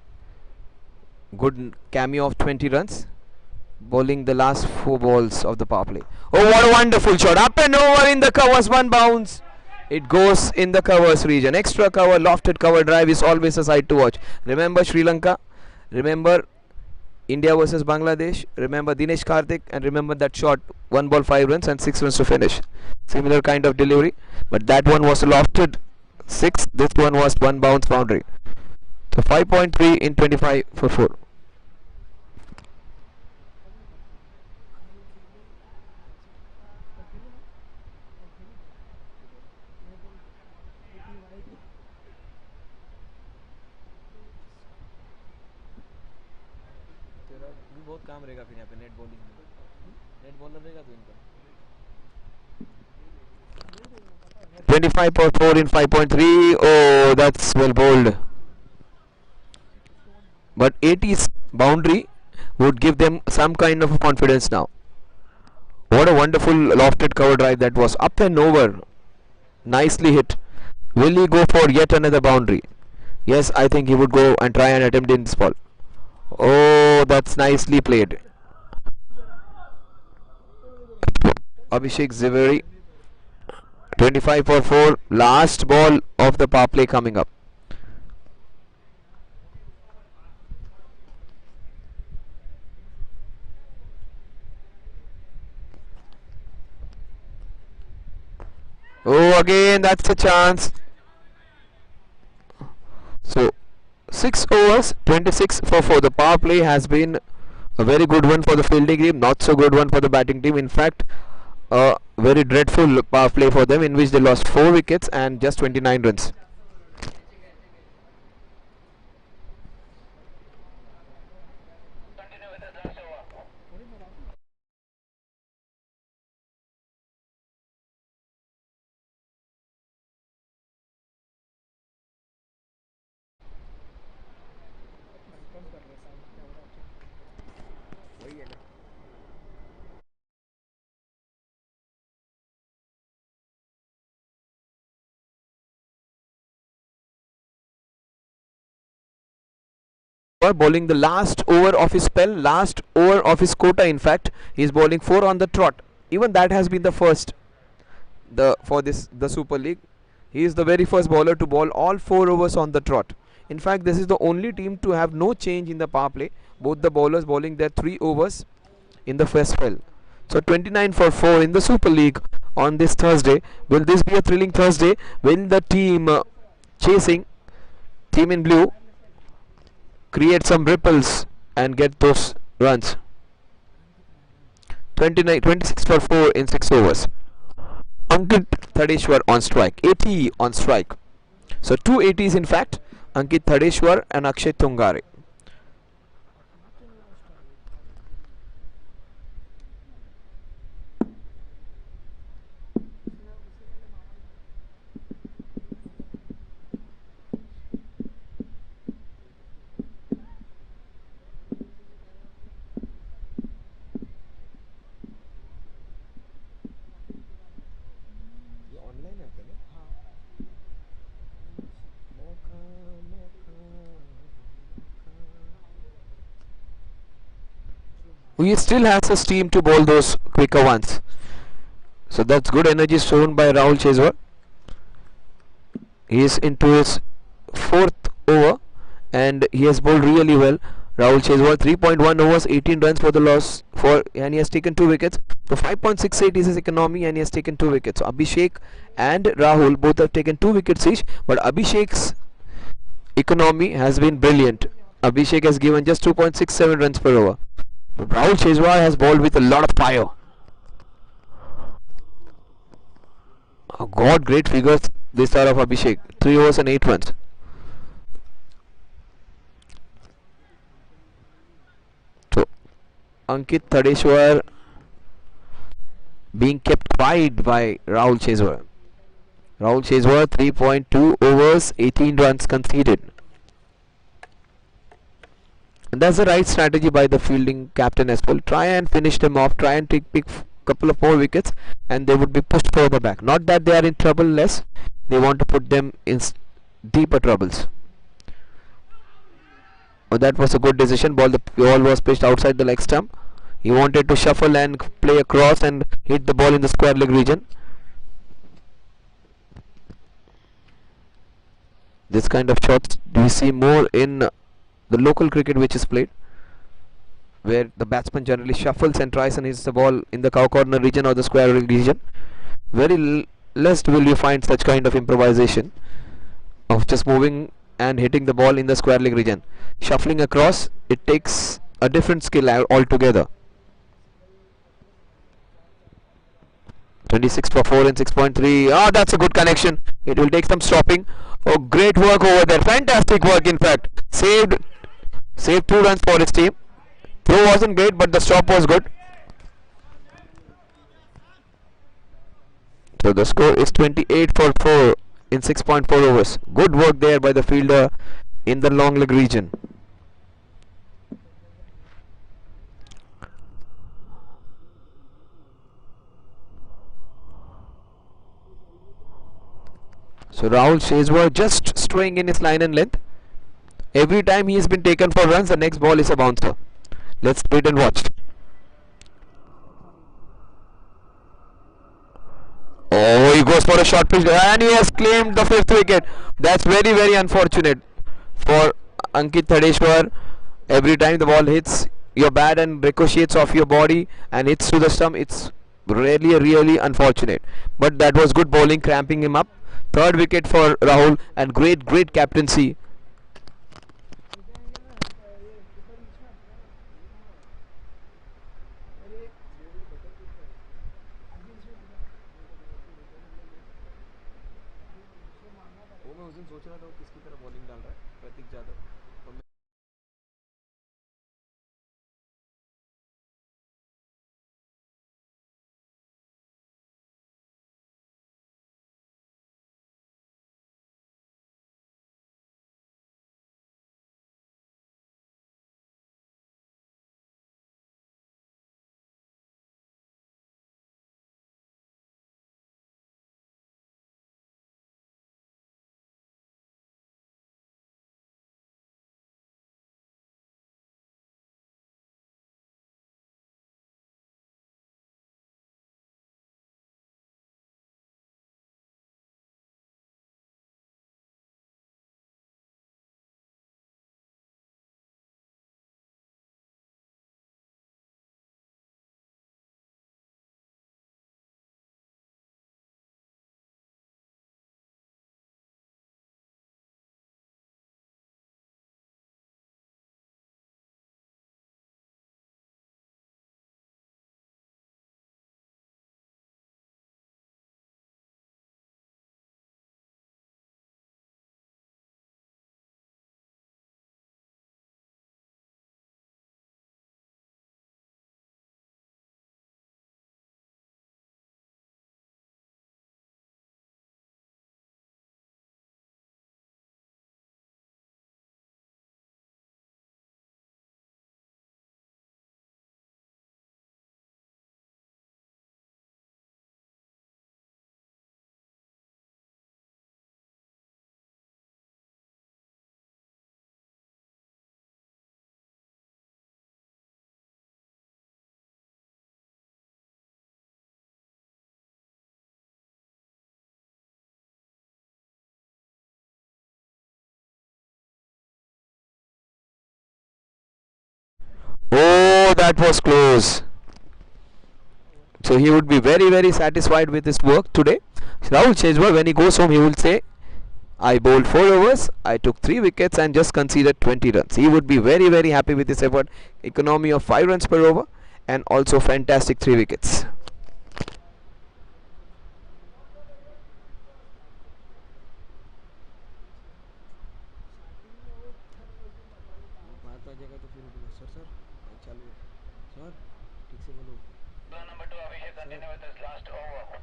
good cameo of 20 runs, bowling the last 4 balls of the power play. Oh, what a wonderful shot! Up and over in the covers, one bounce. It goes in the covers region. Extra cover, lofted cover drive is always a sight to watch. Remember Sri Lanka, remember India versus Bangladesh, remember Dinesh Karthik, and remember that shot, 1 ball 5 runs and 6 runs to finish. Similar kind of delivery, but that one was lofted 6, this one was 1 bounce boundary. So 5.3 in 25 for 4. तेरा भी बहुत काम रहेगा फिर यहाँ पे net bowling में net bowler रहेगा तो इनका 25.4 in 5.3. Oh, that's well bowled. But 80's boundary would give them some kind of confidence now. What a wonderful lofted cover drive that was. Up and over. Nicely hit. Will he go for yet another boundary? Yes, I think he would go and try and attempt in this ball. Oh, that's nicely played. Abhishek Ziveri. 25 for 4. Last ball of the power play coming up. Oh, again, that's a chance. So 6 overs, 26 for 4. The power play has been a very good one for the fielding team, not so good one for the batting team. In fact, a very dreadful power play for them, in which they lost 4 wickets and just 29 runs. वही है ना Bowling the last over of his spell, last over of his quota. In fact, he is bowling 4 on the trot. Even that has been the first for the Super League. He is the very first bowler to bowl all 4 overs on the trot. In fact, this is the only team to have no change in the power play. Both the bowlers bowling their 3 overs in the first spell. So 29 for 4 in the Super League on this Thursday. Will this be a thrilling Thursday? Will the team chasing, team in blue, create some ripples and get those runs. 26 for 4 in 6 overs. Ankit Thadeshwar on strike. 80 on strike. So 2 80s in fact. Ankit Thadeshwar and Akshay Tungare. He still has a steam to bowl those quicker ones. So that's good energy shown by Rahul Chezwar. He is into his 4th over and he has bowled really well. Rahul Chezwar 3.1 overs, 18 runs for the loss and he has taken 2 wickets. So 5.68 is his economy and he has taken 2 wickets. So Abhishek and Rahul both have taken 2 wickets each, but Abhishek's economy has been brilliant. Abhishek has given just 2.67 runs per over. Rahul Chezwar has bowled with a lot of fire. Oh God, great figures this are of Abhishek. 3 overs and 8 runs. So Ankit Thadeshwar being kept wide by Rahul Chezwar. Rahul Chezwar 3.2 overs, 18 runs conceded. And that's the right strategy by the fielding captain as well. Try and finish them off, try and pick couple of more wickets and they would be pushed further back. Not that they are in trouble less, they want to put them in deeper troubles. Oh, that was a good decision. The ball was pitched outside the leg stump. He wanted to shuffle and play across and hit the ball in the square leg region. This kind of shots do we see more in the local cricket which is played, where the batsman generally shuffles and tries and hits the ball in the cow corner region or the square region. Very less will you find such kind of improvisation of just moving and hitting the ball in the square leg region. Shuffling across, it takes a different skill altogether. 26 for 4 and 6.3. Ah, that's a good connection. It will take some stopping. Oh, great work over there. Fantastic work in fact. Saved 2 runs for his team. Throw wasn't great, but the stop was good. So the score is 28 for 4 in 6.4 overs. Good work there by the fielder in the long leg region. So Rahul Chezwar just staying in his line and length. Every time he has been taken for runs, the next ball is a bouncer. Let's wait and watch. Oh, he goes for a short pitch and he has claimed the 5th wicket. That's very, very unfortunate for Ankit Thadeshwar. Every time the ball hits your bat and ricochets off your body and hits to the stump, it's really, really unfortunate. But that was good bowling, cramping him up. 3rd wicket for Rahul and great captaincy. वो मैं उस दिन सोच रहा था वो किसकी तरह बॉलिंग डाल रहा है, प्रतीक Jadhav. Oh, that was close. So he would be very satisfied with his work today. Rahul Chejwar, when he goes home, he will say, I bowled 4 overs, I took 3 wickets and just conceded 20 runs. He would be very happy with his effort. Economy of 5 runs per over and also fantastic 3 wickets. Number 2, Abhishek, continue with this last over.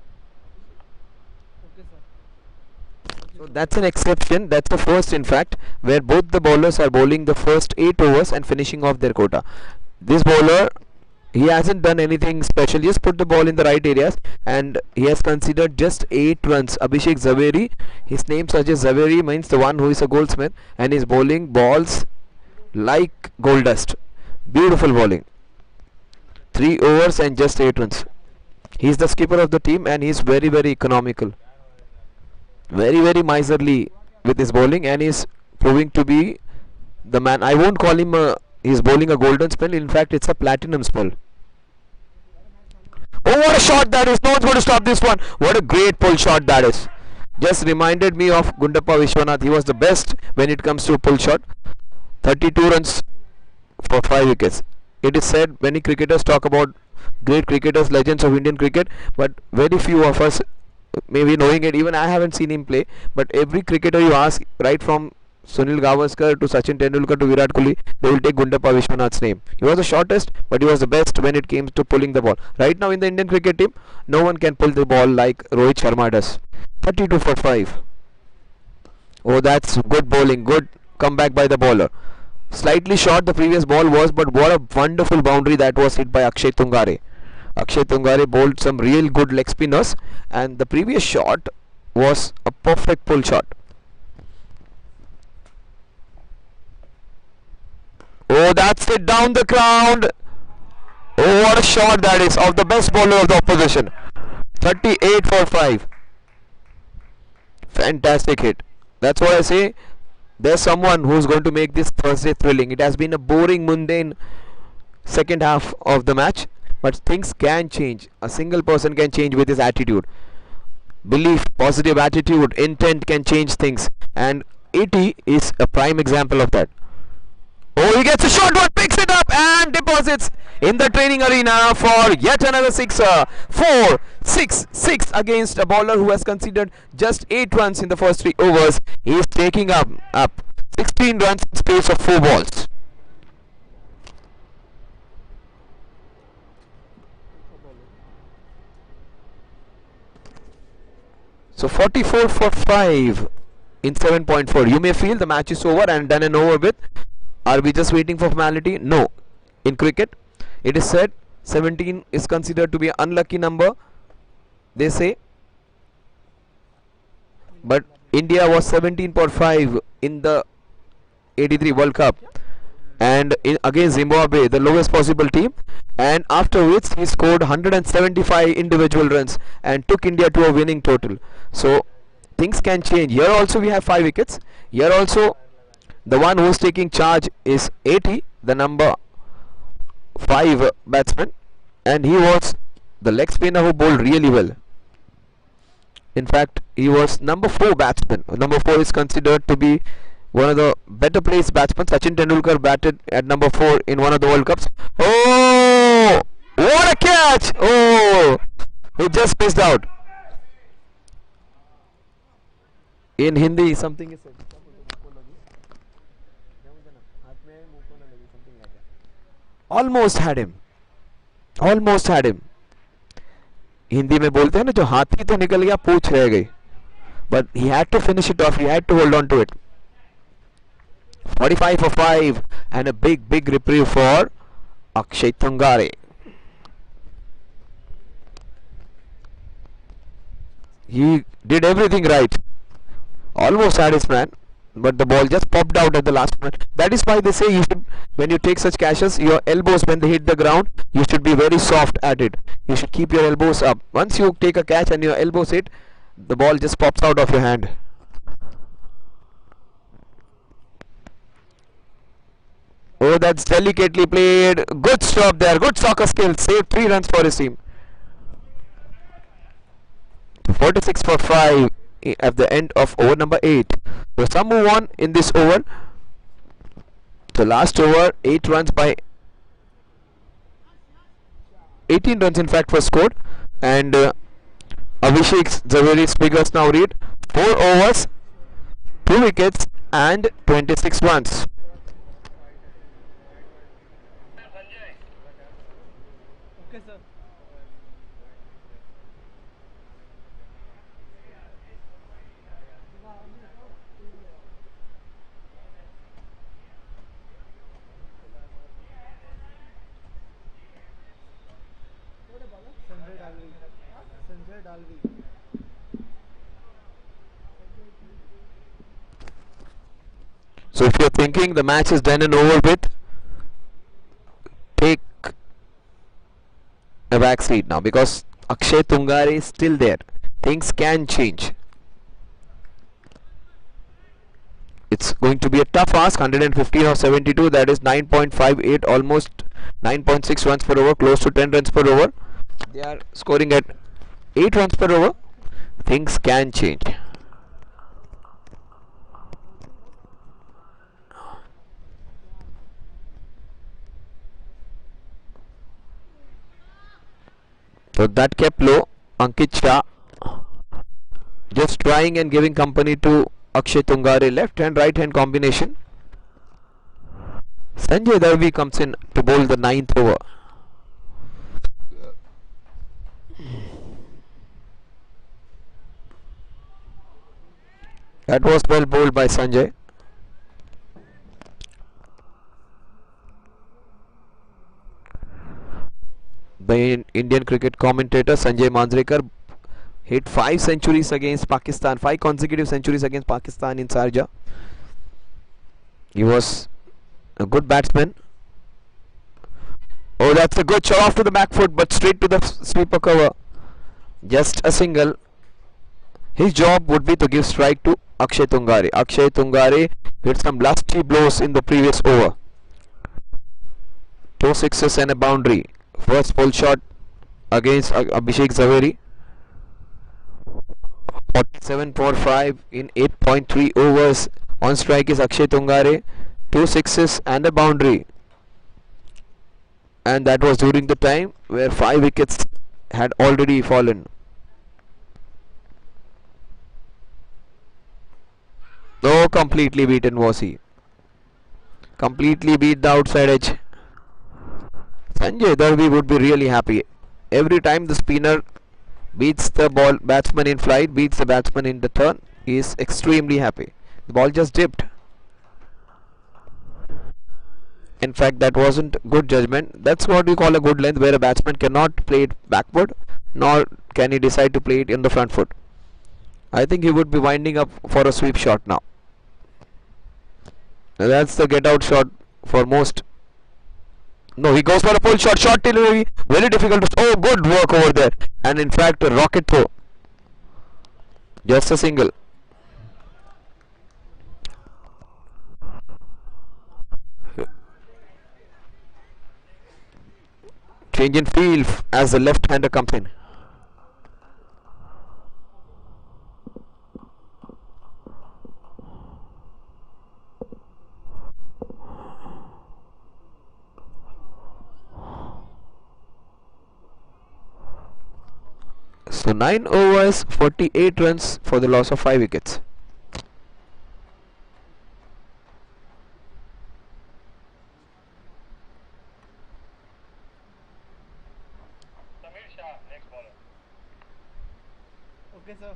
So that's an exception. That's the first, in fact, where both the bowlers are bowling the first 8 overs and finishing off their quota. This bowler, he hasn't done anything special. Just put the ball in the right areas, and he has considered just 8 runs. Abhishek Zaveri, his name suggests Zaveri means the one who is a goldsmith, and is bowling balls like gold dust. Beautiful bowling. 3 overs and just 8 runs. He's the skipper of the team, and he's very economical. Very miserly with his bowling, and is proving to be the man. I won't call him he's bowling a golden spell. In fact, it's a platinum spell. Oh, what a shot that is. No one's going to stop this one. What a great pull shot that is. Just reminded me of Gundappa Vishwanath. He was the best when it comes to a pull shot. 32 runs for 5 wickets. It is said many cricketers talk about great cricketers, legends of Indian cricket, but very few of us maybe knowing it. Even I haven't seen him play, but every cricketer you ask, right from Sunil Gavaskar to Sachin Tendulkar to Virat Kohli, they will take Gundappa Vishwanath's name. He was the shortest, but he was the best when it came to pulling the ball. Right now in the Indian cricket team, no one can pull the ball like Rohit Sharma does. 32 for 5. Oh, that's good bowling. Good comeback by the bowler. Slightly short the previous ball was, but what a wonderful boundary that was hit by Akshay Tungare. Akshay Tungare bowled some real good leg spinners, and the previous shot was a perfect pull shot. Oh, that's it down the ground. Oh, what a shot that is of the best bowler of the opposition. 38 for 5. Fantastic hit. That's what I say. There's someone who's going to make this Thursday thrilling. It has been a boring, mundane second half of the match, but things can change. A single person can change with his attitude. Belief, positive attitude, intent can change things, and 80 is a prime example of that. Oh, he gets a short one, picks it up and deposits in the training arena for yet another sixer. 4-6 against a bowler who has conceded just 8 runs in the first 3 overs. He is taking up 16 runs in space of 4 balls. So 44 for 5 in 7.4. You may feel the match is over and done and over with. Are we just waiting for formality? No. In cricket, it is said 17 is considered to be an unlucky number, they say. But India was 17.5 in the 83 World Cup, and against Zimbabwe, the lowest possible team, and after which he scored 175 individual runs and took India to a winning total. So things can change. Here also we have 5 wickets. Here also the one who is taking charge is 80, the number 5 batsman, and he was the leg spinner who bowled really well. In fact, he was number 4 batsman. Number 4 is considered to be one of the better placed batsmen. Sachin Tendulkar batted at number 4 in one of the World Cups. Oh, what a catch! Oh, he just missed out. In Hindi, something is said. Almost had him. Almost had him. Hindi में बोलते हैं ना, जो हाथी तो निकल गया, पूंछ रह गई. But he had to finish it off. He had to hold on to it. 45 for 5 and a big reprieve for Akshay Tungare. He did everything right. Almost had his man, but the ball just popped out at the last moment. That is why they say you should, when you take such catches, your elbows, when they hit the ground, you should be very soft at it. You should keep your elbows up. Once you take a catch and your elbows hit, the ball just pops out of your hand. Oh, that's delicately played. Good stop there. Good soccer skills. Saved 3 runs for his team. 46 for 5 at the end of over number 8. So some move on in this over. The last over, 8 runs by 18 runs in fact were scored, and Abhishek Zaveri's figures now read 4 overs, 2 wickets and 26 runs. Okay, sir. Sanjay डालवी Sanjay डालवी So if you're thinking the match is done and over with, take a back seat now, because Akshay Tungare is still there. Things can change. It's going to be a tough ask. 115 or 72, that is 9.58, almost 9.6 runs per over, close to 10 runs per over. They are scoring at 8 runs per over. Things can change. So that kept low. Ankit Shah just trying and giving company to Akshay Tungare. Left hand right hand combination. Sanjay Darvi comes in to bowl the 9th over. That was well bowled by Sanjay. The Indian cricket commentator Sanjay Manjrekar hit 5 centuries against Pakistan, 5 consecutive centuries against Pakistan in Sharjah. He was a good batsman. Oh, that's a good shot off to the back foot, but straight to the sweeper cover. Just a single. His job would be to give strike to Akshay Tungare. Akshay Tungare hit some lusty blows in the previous over. 2 sixes and a boundary. First pull shot against Abhishek Zaveri. 47 for 5 in 8.3 overs. On strike is Akshay Tungare. 2 sixes and a boundary. And that was during the time where 5 wickets had already fallen. Oh, completely beaten was he. Completely beat the outside edge. Sanjay Darvi would be really happy. Every time the spinner beats the batsman in flight, beats the batsman in the turn, he is extremely happy. The ball just dipped. In fact, that wasn't good judgment. That's what we call a good length, where a batsman cannot play it backward, nor can he decide to play it in the front foot. I think he would be winding up for a sweep shot now. That's the get out shot for most. No, he goes for a pull shot. Short delivery. Very difficult. Oh, good work over there. And in fact, a rocket throw. Just a single. Change in field as the left hander comes in. So 9 overs, 48 runs for the loss of 5 wickets. Samir Shah, next bowler. Okay, sir.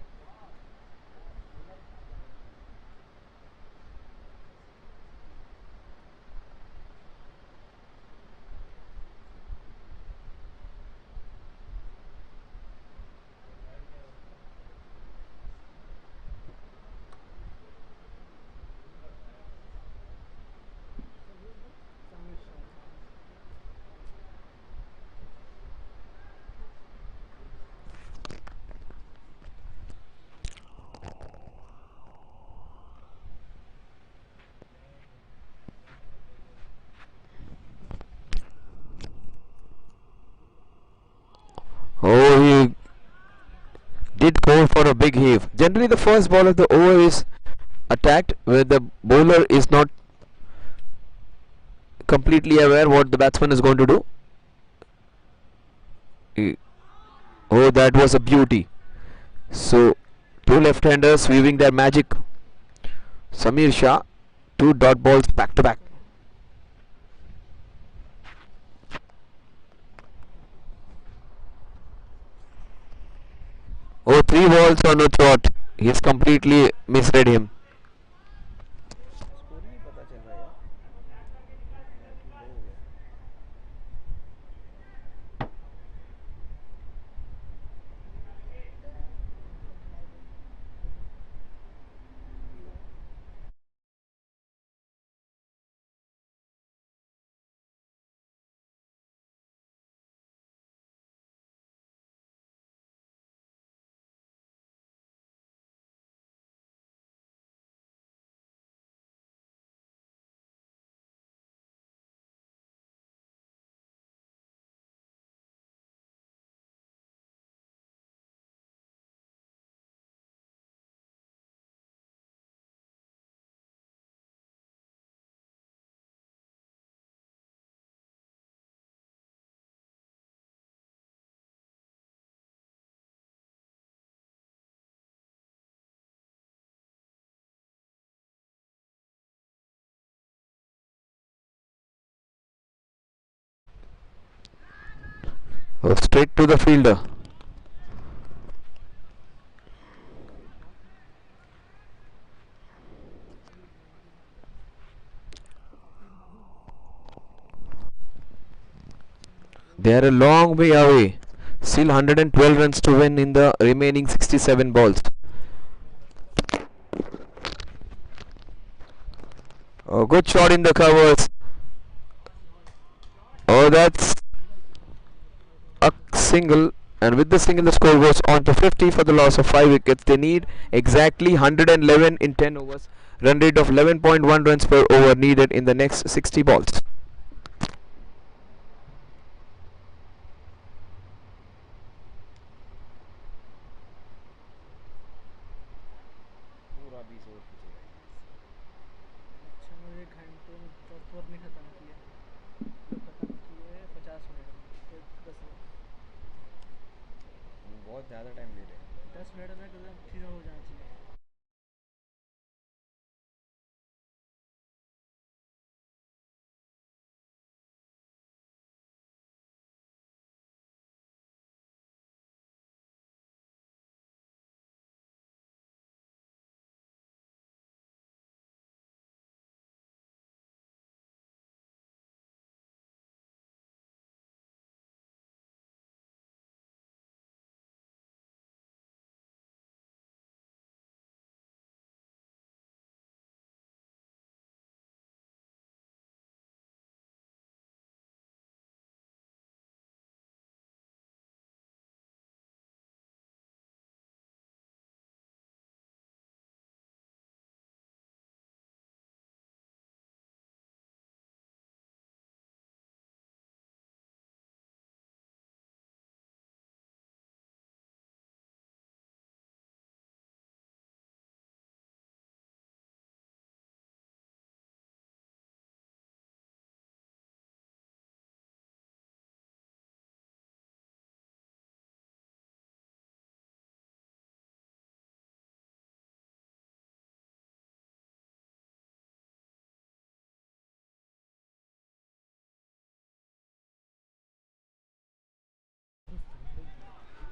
Four for a big heave. Generally, the first ball of the over is attacked where the bowler is not completely aware what the batsman is going to do. Oh, that was a beauty. So, two left-handers weaving their magic. Samir Shah, two dot balls back to back. Oh, three balls on a shot. He's completely misread him. Score ही नहीं पता चल रहा यार. दो हो गया. Oh, straight to the fielder. They are a long way away. Still 112 runs to win in the remaining 67 balls. Oh, good shot in the covers. Oh, that's a single, and with the single the score goes on to 50 for the loss of 5 wickets. They need exactly 111 in 10 overs. Run rate of 11.1 runs per over needed in the next 60 balls. पूरा 20 over खींचेगा. अच्छा मुझे घंटों में 10 over नहीं ख़त्म किए. तो ख़त्म किए 50 मिनट में. फिर 10 ओवर. बहुत ज़्यादा टाइम ले रहे हैं. 10 मिनट में एकदम सीधा हो जाना चाहिए.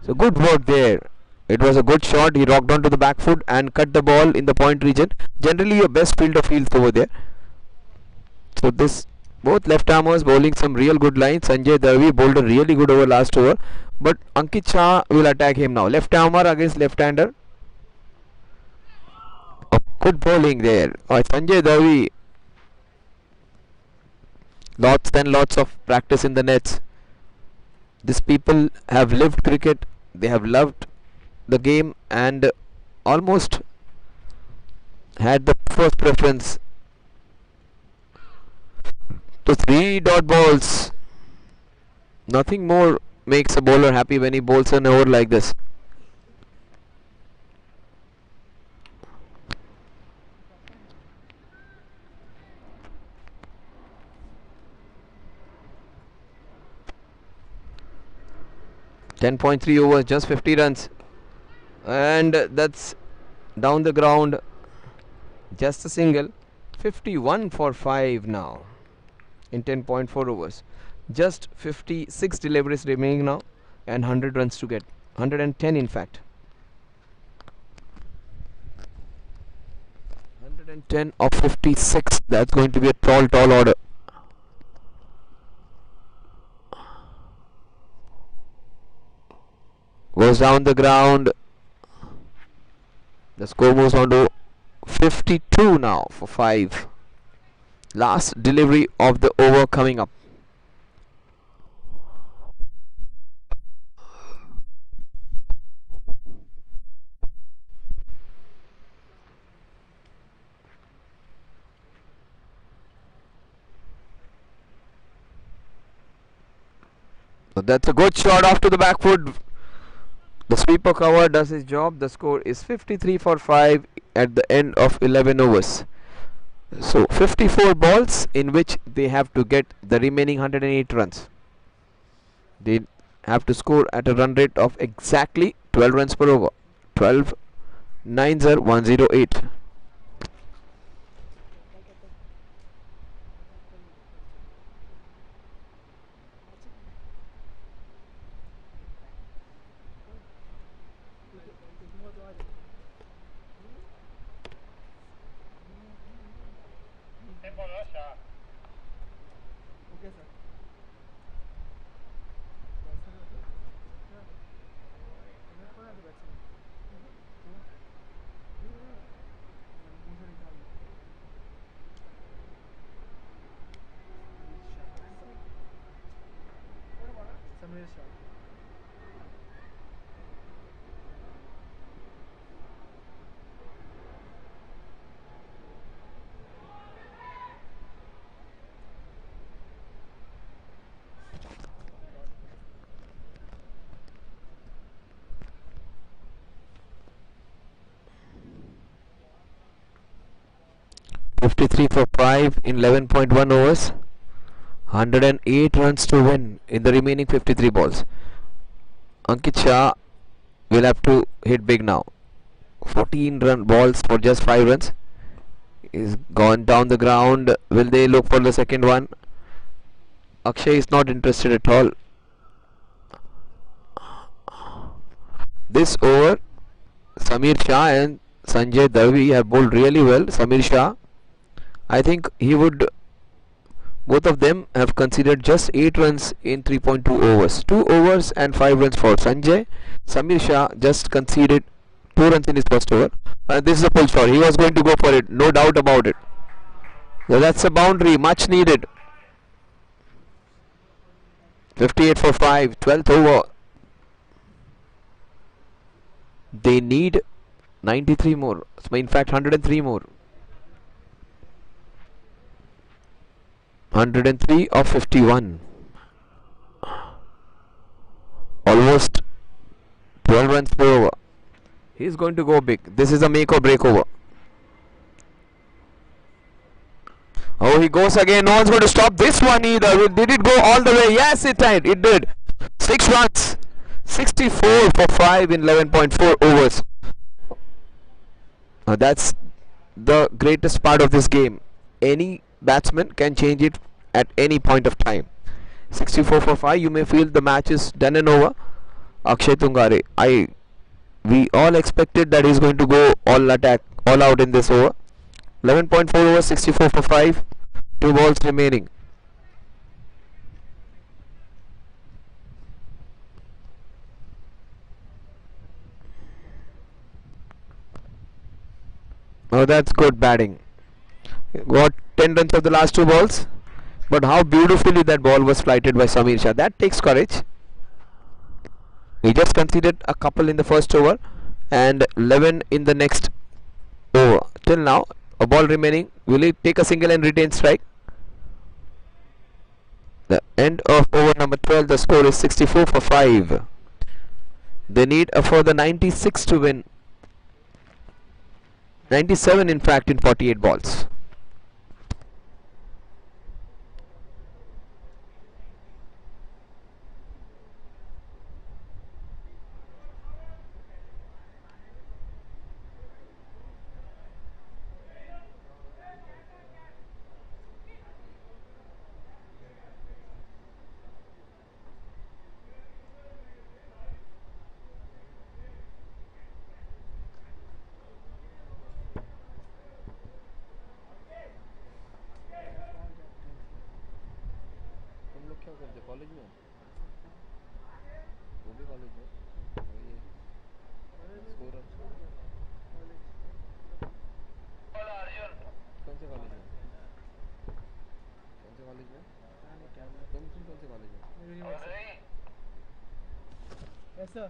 So good work there. It was a good shot. He rocked onto the back foot and cut the ball in the point region. Generally your best fielder fields over there. So this, both left armers bowling some real good lines. Sanjay Darvi bowled a really good over last over. But Ankit Shah will attack him now. Left armer against left hander. Oh, good bowling there. Sanjay Darvi. Lots and lots of practice in the nets. These people have lived cricket. They have loved the game and almost had the first preference. So 3 dot balls. Nothing more makes a bowler happy when he bowls an over like this. 10.3 overs, just 50 runs. And that's down the ground. Just a single. 51 for 5 now in 10.4 overs. Just 56 deliveries remaining now and 100 runs to get. 110 in fact. 110 of 56. That's going to be a tall order. Goes down the ground. The score moves on to 52 now for 5. Last delivery of the over coming up. So that's a good shot off to the back foot. The sweeper cover does his job. The score is 53 for 5 at the end of 11 overs. So 54 balls in which they have to get the remaining 108 runs. They have to score at a run rate of exactly 12 runs per over. 12 9s are 108. Tempo lascia. Okay, sir. Samir Shah. 53 for 5 in 11.1 overs. 108 runs to win in the remaining 53 balls. Ankit Shah will have to hit big now. 14 run balls for just 5 runs. Is gone down the ground. Will they look for the second one? Akshay is not interested at all. This over, Samir Shah and Sanjay Darvi have bowled really well. Samir Shah, I think he would, both of them have conceded just 8 runs in 3.2 overs. 2 overs and 5 runs for Sanjay. Samir Shah just conceded 2 runs in his first over. And this is a pull shot. He was going to go for it, no doubt about it. So that's a boundary, much needed. 58 for 5, 12th over. They need 93 more. In fact, 103 more. 103 of 51. Almost 12 runs per over. He's going to go big. This is a make or break over. Oh, he goes again. No one's going to stop this one either. Did it go all the way? Yes, it did. It did. 6 runs. 64 for 5 in 11.4 overs. That's the greatest part of this game. Any batsman can change it at any point of time. 64 for 5. You may feel the match is done and over. Akshay Tungare, we all expected that he's going to go all attack, all out in this over. 11.4 overs, 64 for 5. 2 balls remaining. Oh, that's good batting. Got 10 runs of the last 2 balls. But how beautifully that ball was flighted by Samir Shah. That takes courage. He just conceded a couple in the first over and 11 in the next over. Till now, a ball remaining. Will he take a single and retain strike? The end of over number 12. The score is 64 for 5. They need a further 96 to win. 97 in fact in 48 balls. College में वो भी college में और ये score कौन से college में तुम कौन से कॉलेज में Yes, sir.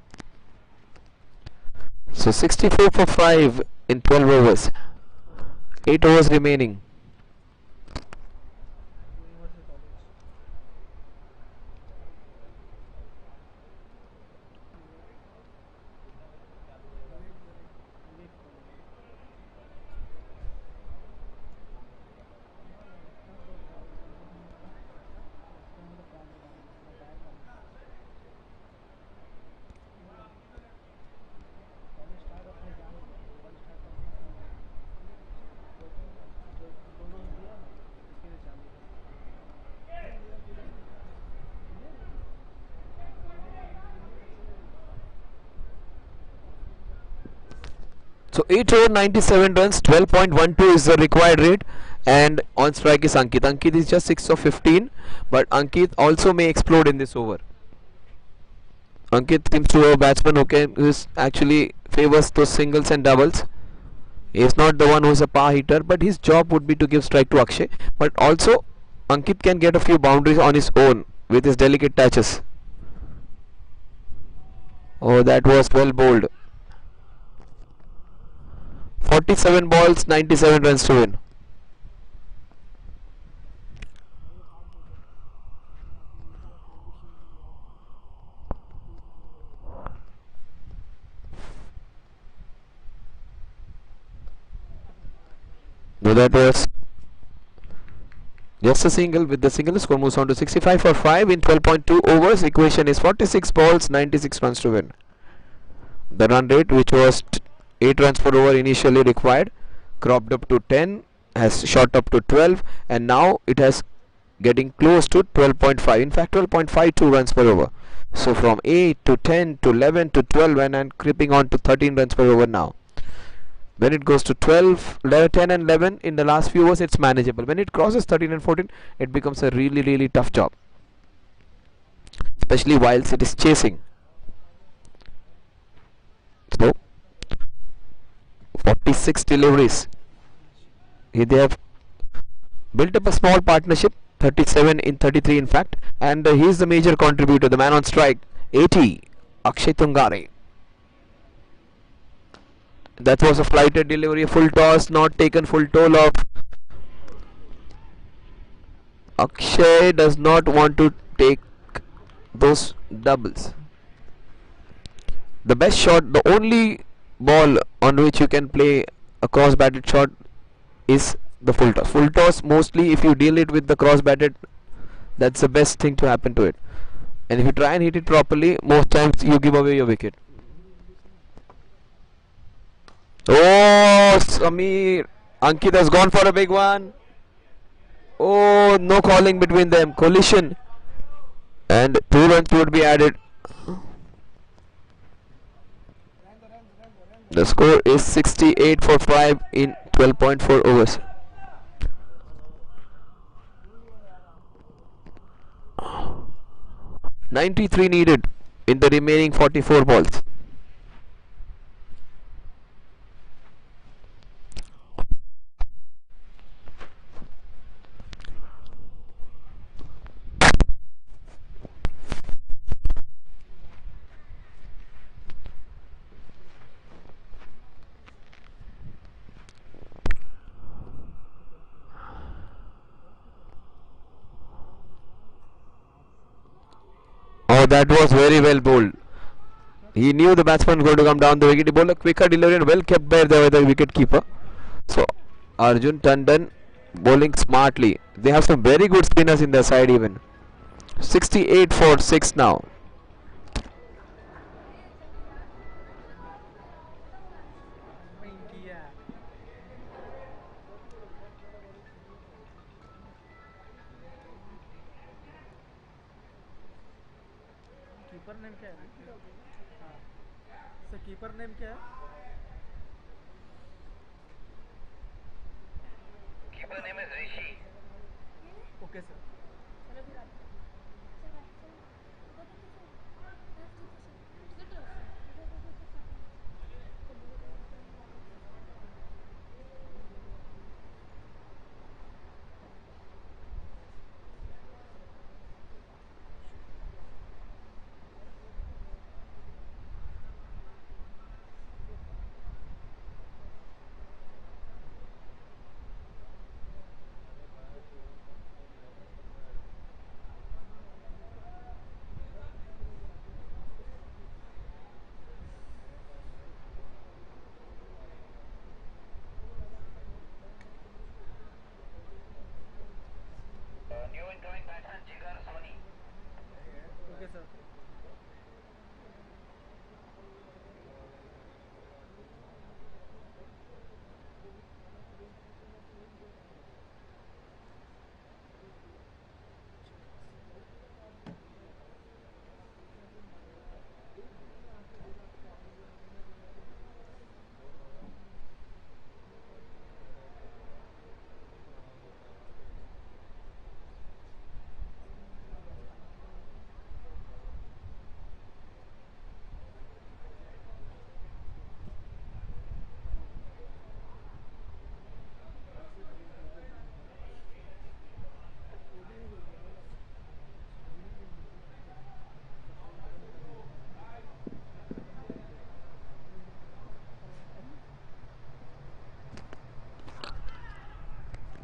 So 64 for 5 in 12 overs. 8 overs remaining. Universal College. So 8 over 97 runs, 12.12 is the required rate, and on strike is Ankit. Ankit is just 6 of 15, but Ankit also may explode in this over. Ankit seems to be a batsman who actually favors those singles and doubles. He is not the one who is a power hitter, but his job would be to give strike to Akshay. But also, Ankit can get a few boundaries on his own with his delicate touches. Oh, that was well bowled. 47 balls, 97 runs to win. So that was just a single. With the single, the score moves on to 65 for 5 in 12.2 overs. Equation is 46 balls, 96 runs to win. The run rate, which was 8 runs per over initially required, cropped up to 10, has shot up to 12, and now it has getting close to 12.5. In fact, 12.52 runs per over. So from 8 to 10 to 11 to 12 and creeping on to 13 runs per over now. When it goes to 12, 10 and 11 in the last few overs, it's manageable. When it crosses 13 and 14, it becomes a really tough job, especially whilst it is chasing. So 46 deliveries. Here they have built up a small partnership, 37 in 33 in fact, and he is the major contributor, the man on strike, 80, Akshay Tungare. That was a flighted delivery, a full toss, not taken full toll of. Akshay does not want to take those doubles. The best shot, the only ball on which you can play a cross batted shot is the full toss. Full toss, mostly if you deal it with the cross batted, that's the best thing to happen to it. And if you try and hit it properly, most times you give away your wicket. Oh, Samir, Ankit has gone for a big one. Oh, no calling between them, collision, and 2 runs would be added. The score is 68 for 5 in 12.4 overs. .93 needed in the remaining 44 balls. Oh, that was very well bowled. He knew the batsman was going to come down the wicket. He bowled a quicker delivery and well kept by the wicket keeper. So Arjun Tandon bowling smartly. They have some very good spinners in their side even. 68 for 6 now. Keeper name क्या है? हाँ sir, keeper name क्या है? Keeper name is Rishi. Okay sir.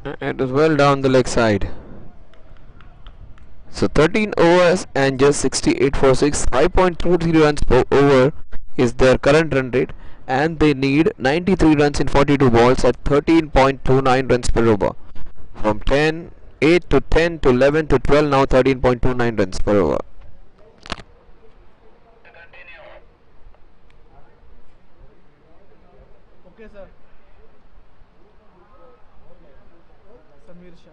It was well down the leg side. So 13 overs and just 68 for 6. 5.23 runs per over is their current run rate, and they need 93 runs in 42 balls at 13.29 runs per over. From 8 to 10 to 11 to 12, now 13.29 runs per over. Okay, sir. Samir Shah.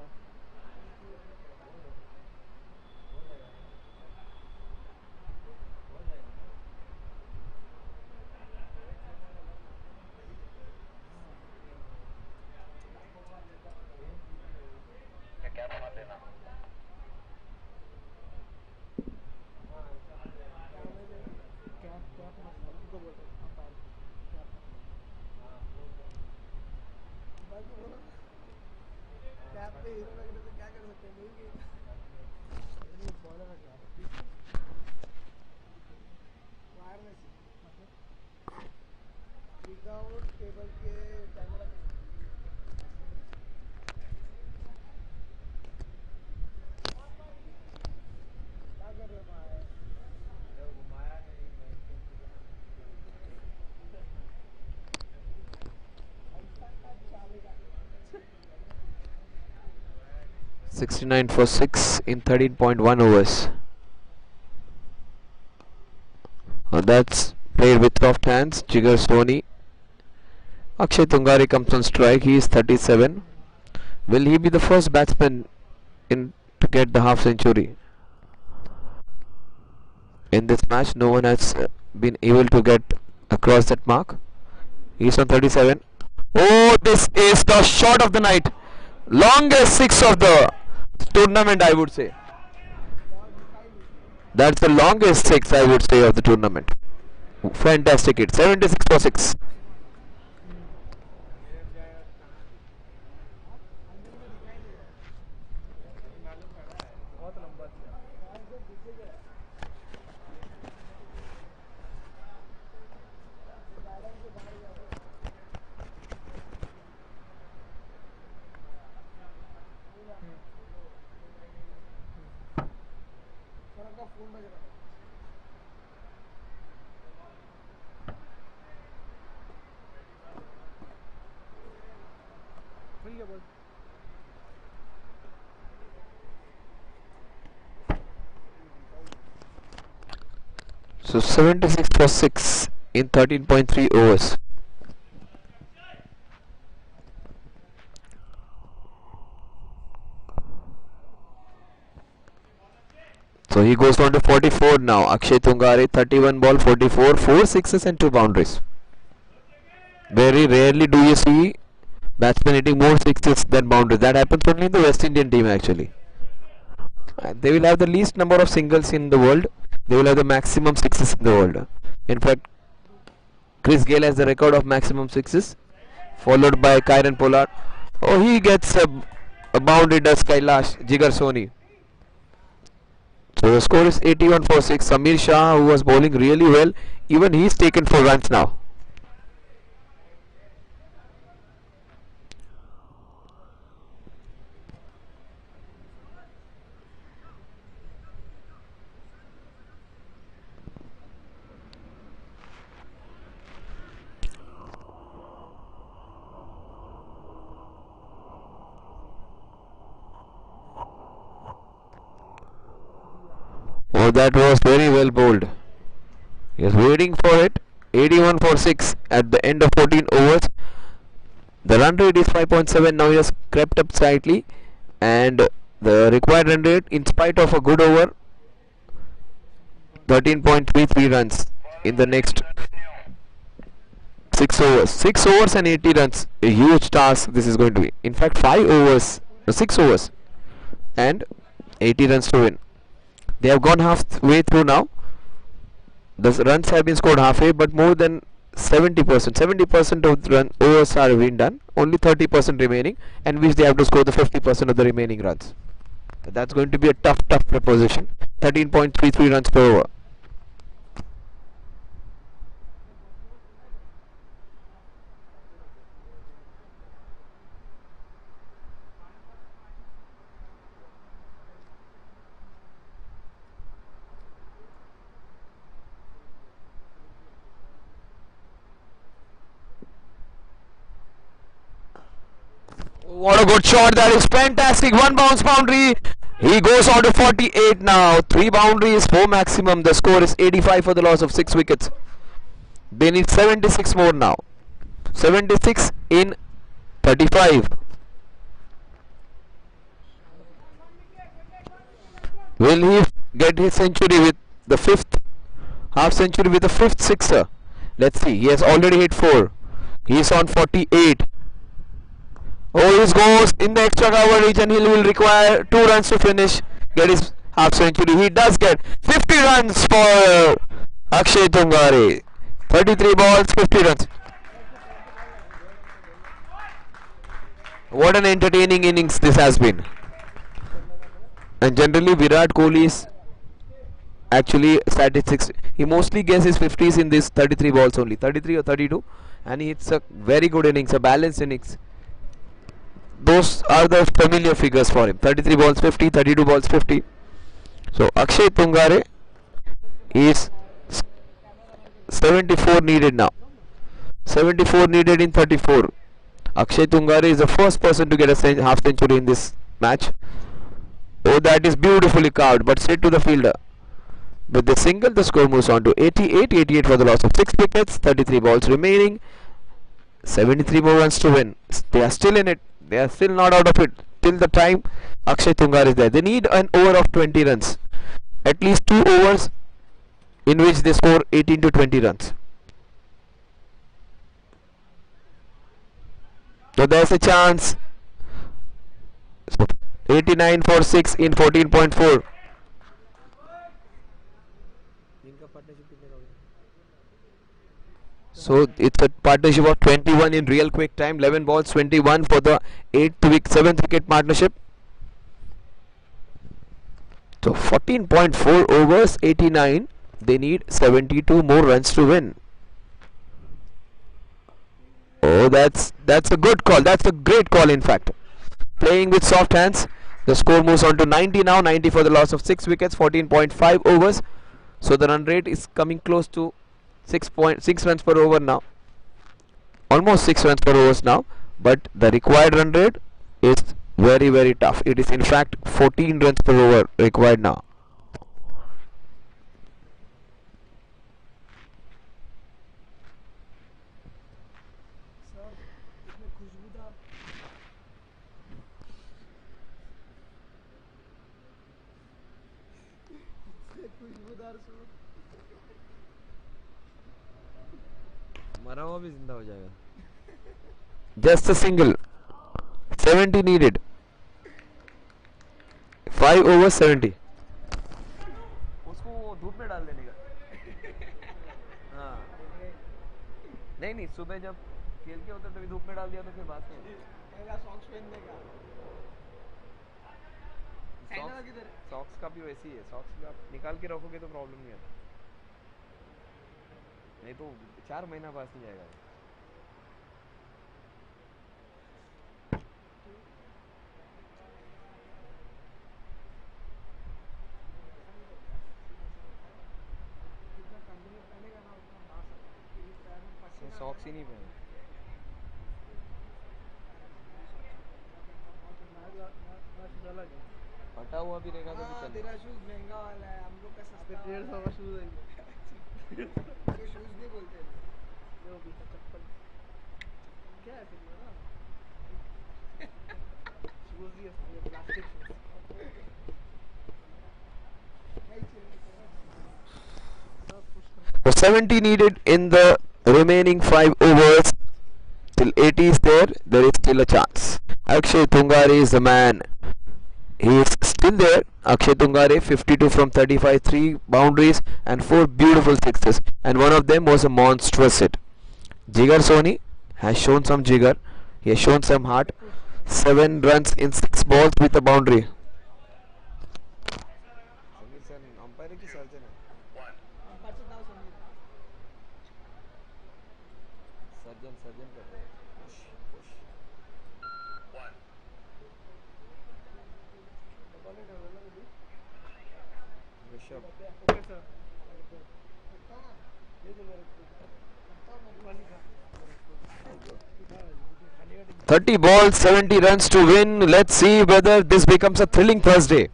Cap मत उनको बोल रहे हाँ पैर cap बाकी बोलो cap पे hero लग रहे तो क्या कर सकते हैं नहीं कि ये बॉलर का कैप वायरलेस मतलब विदाउट केबल के कैमरा क्या कर रहे हो भाई 69 for 6 in 13.1 overs. That's played with soft hands. Jigar Soni. Akshay Tungari comes on strike. He is 37. Will he be the first batsman to get the half century? In this match, no one has been able to get across that mark. He is on 37. Oh, this is the shot of the night. Longest six of the tournament, I would say. That's the longest six, I would say, of the tournament. Fantastic hit. 76 for 6. बहुत लंबा था का phone बज रहा है मिल गया बोल So 76 for 6 in 13.3 overs. So he goes on to 44 now. Akshay Tungare, 31 ball, 44, 4 sixes and 2 boundaries. Very rarely do you see batsmen hitting more sixes than boundaries. That happens only in the West Indian team actually. They will have the least number of singles in the world. They will have the maximum sixes in the world. In fact, Chris Gayle has the record of maximum sixes, followed by Kieron Pollard. Oh, he gets a boundary, does Kailash Jigar Soni. So the score is 81 for 6. Samir Shah, who was bowling really well, even he's taken 4 runs now. Oh, that was very well bowled. He was waiting for it. 81 for 6 at the end of 14 overs. The run rate is 5.7. Now he has crept up slightly, and the required run rate, in spite of a good over, 13.33 runs in the next 6 overs. 6 overs and 80 runs. A huge task this is going to be. In fact, 5 overs, no, 6 overs and 80 runs to win. They have gone halfway through now. The runs have been scored halfway, but more than 70%. 70% of the overs are being done. Only 30% remaining, and which they have to score the 50% of the remaining runs. That's going to be a tough proposition. 13.33 runs per over. What a good shot. That is fantastic. One bounce boundary. He goes on to 48 now. 3 boundaries, 4 maximum. The score is 85 for the loss of 6 wickets. They need 76 more now. 76 in 35. Will he get his century with the 5th half century with the 5th sixer? Let's see. He has already hit 4. He is on 48. Oh, he goes in the extra coverage and he will require 2 runs to finish, get his half century. He does get 50 runs for Akshay Tungare. 33 balls, 50 runs. What an entertaining innings this has been. And generally Virat Kohli's actually statistics, he mostly gets his 50s in this 33 balls only, 33 or 32, and it's a very good innings, a balanced innings. Those are the familiar figures for him. 33 balls 50, 32 balls 50. So Akshay Tungare is 74 needed now. 74 needed in 34. Akshay Tungare is the first person to get a half century in this match. Oh, that is beautifully carved, but straight to the fielder. With the single, the score moves on to 88. 88 for the loss of 6 wickets. 33 balls remaining. 73 more runs to win. They are still in it. They are still not out of it till the time Akshay Tungare is there. They need an over of 20 runs. At least 2 overs in which they score 18 to 20 runs. So there's a chance. So 89 for 6 in 14.4. So it's a partnership of 21 in real quick time. 11 balls 21 for the 7th wicket partnership. So 14.4 overs 89. They need 72 more runs to win. Oh, that's a good call. That's a great call in fact. Playing with soft hands. The score moves on to 90 now. 90 for the loss of 6 wickets. 14.5 overs. So the run rate is coming close to 6 runs per over now. Almost 6 runs per overs now. But the required run rate is very, very tough. It is in fact 14 runs per over required now. मरा हुआ भी जिंदा हो जाएगा. Just a single. 70 needed. 5 over 70. उसको धूप में डाल देने का. हाँ. नहीं सुबह जब खेल के होता तभी धूप में डाल दिया तो फिर बात नहीं. मेरा सॉक्स पहनने का. सॉक्स का भी वैसी है. सॉक्स भी आप निकाल के रखोगे तो प्रॉब्लम नहीं आता. नहीं तो 4 महीना पास नहीं जाएगा. सॉक्स ही नहीं पहने. फटा हुआ भी रहेगा तो भी चलेगा. तेरा शूज महंगा वाला है. हम लोग का सस्ता 150 का शूज है. तो शूज नहीं बोलते हैं. जो भी चप्पल क्या है फिर ना. शूज ही है. Plastic shoes. So 70 needed in the remaining 5 overs. Till 80 is there. There is still a chance. Akshay Tungare is the man. He is still there. Akshay Tungare 52 from 35, 3 boundaries and 4 beautiful sixes, and one of them was a monstrous hit. Jigar Soni has shown some jigar. He has shown some heart. 7 runs in 6 balls with a boundary. 30 balls, 70 runs to win. Let's see whether this becomes a thrilling Thursday.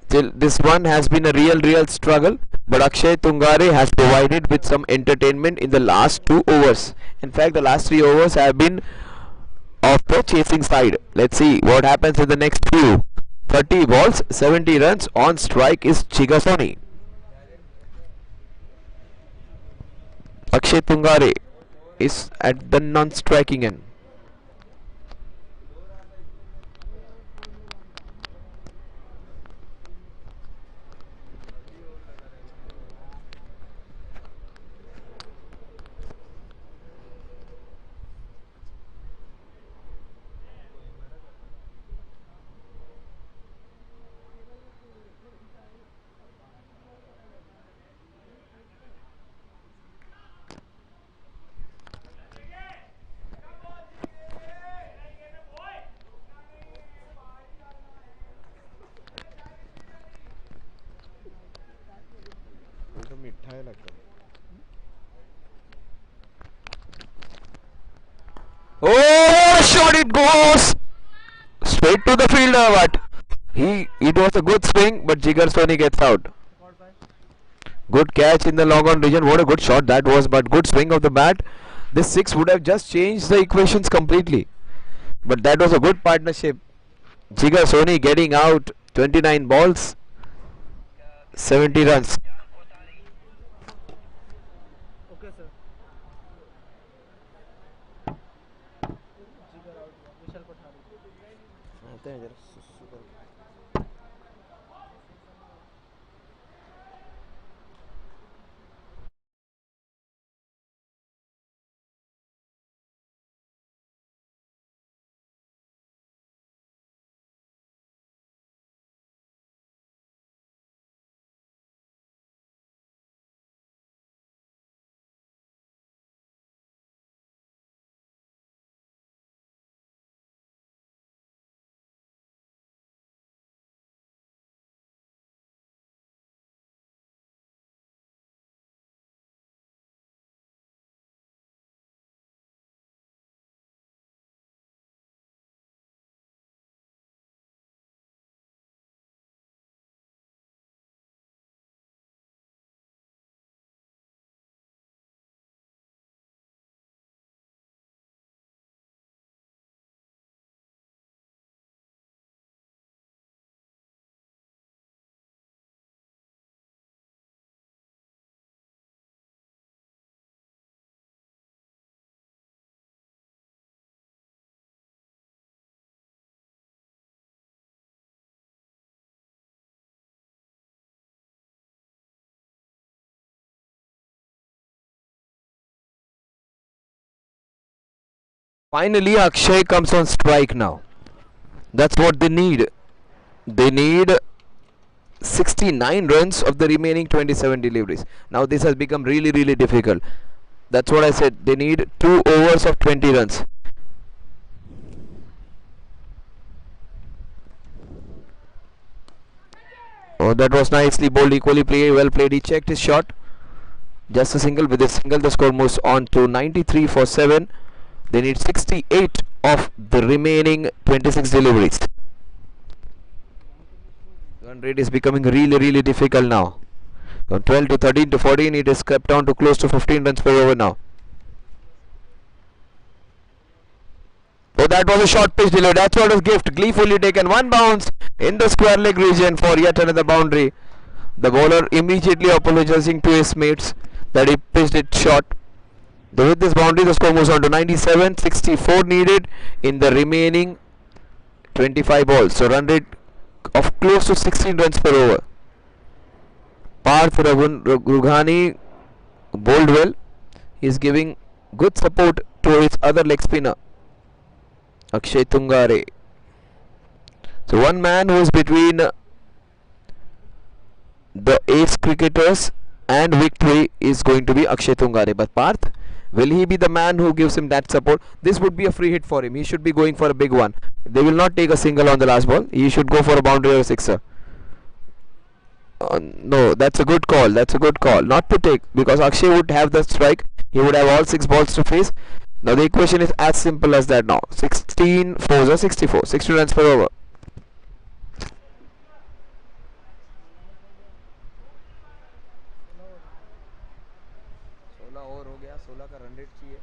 Till this one has been a real struggle, but Akshay Tungare has provided with some entertainment in the last 2 overs. In fact, the last 3 overs have been of the chasing side. Let's see what happens in the next few. 30 balls, 70 runs. On strike is Chigasoni. Akshay Tungare is at the non-striking end. Oh, shot, it goes straight to the fielder, but it was a good swing, but Jigar Soni gets out. Good catch in the long on region. What a good shot that was, but good swing of the bat. This 6 would have just changed the equations completely, but that was a good partnership. Jigar Soni getting out. 29 balls, 70 runs. Okay, sir. Jigar out. Vishal Kothari. Finally, Akshay comes on strike now. That's what they need. They need 69 runs of the remaining 27 deliveries. Now this has become really difficult. That's what I said. They need 2 overs of 20 runs. Oh, that was nicely bowled. Equally played, well played. He checked his shot. Just a single. With a single, the score moves on to 93 for 7. They need 68 of the remaining 26 deliveries. Run rate is becoming really difficult now. From 12 to 13 to 14, it is crept down to close to 15 runs per over now. Oh, that was a short pitch delay. That's what a gift. Gleefully taken. One bounce in the square leg region for yet another boundary. The bowler immediately apologizing to his mates that he pitched it short. With this boundary, the score moves on to 97. 64 needed in the remaining 25 balls. So run rate of close to 16 runs per over. Parth Rughani bowled well. He is giving good support to his other leg spinner, Akshay Tungare. So one man who is between the ace cricketers and victory is going to be Akshay Tungare. But Parth, will he be the man who gives him that support? This would be a free hit for him. He should be going for a big one. They will not take a single on the last ball. He should go for a boundary or a sixer. No, that's a good call. That's a good call. Not to take, because Akshay would have the strike. he would have all 6 balls to face. Now the equation is as simple as that now. 16 fours are 64. 60 runs per over. सोलह over हो गया, 16 का run rate चाहिए.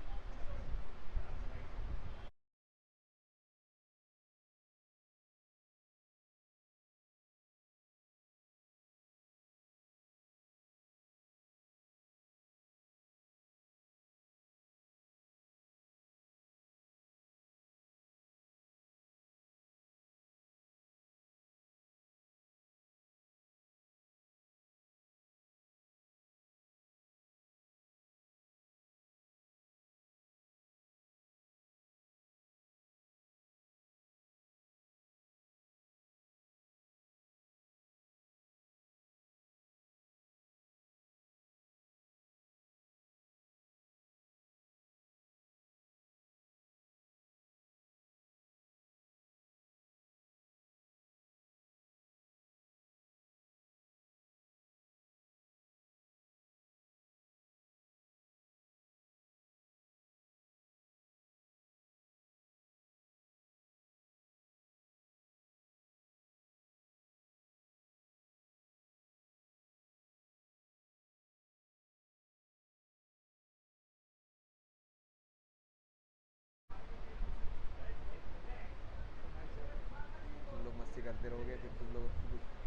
तुम लोग मस्ती करते रहोगे, फिर तुम लोग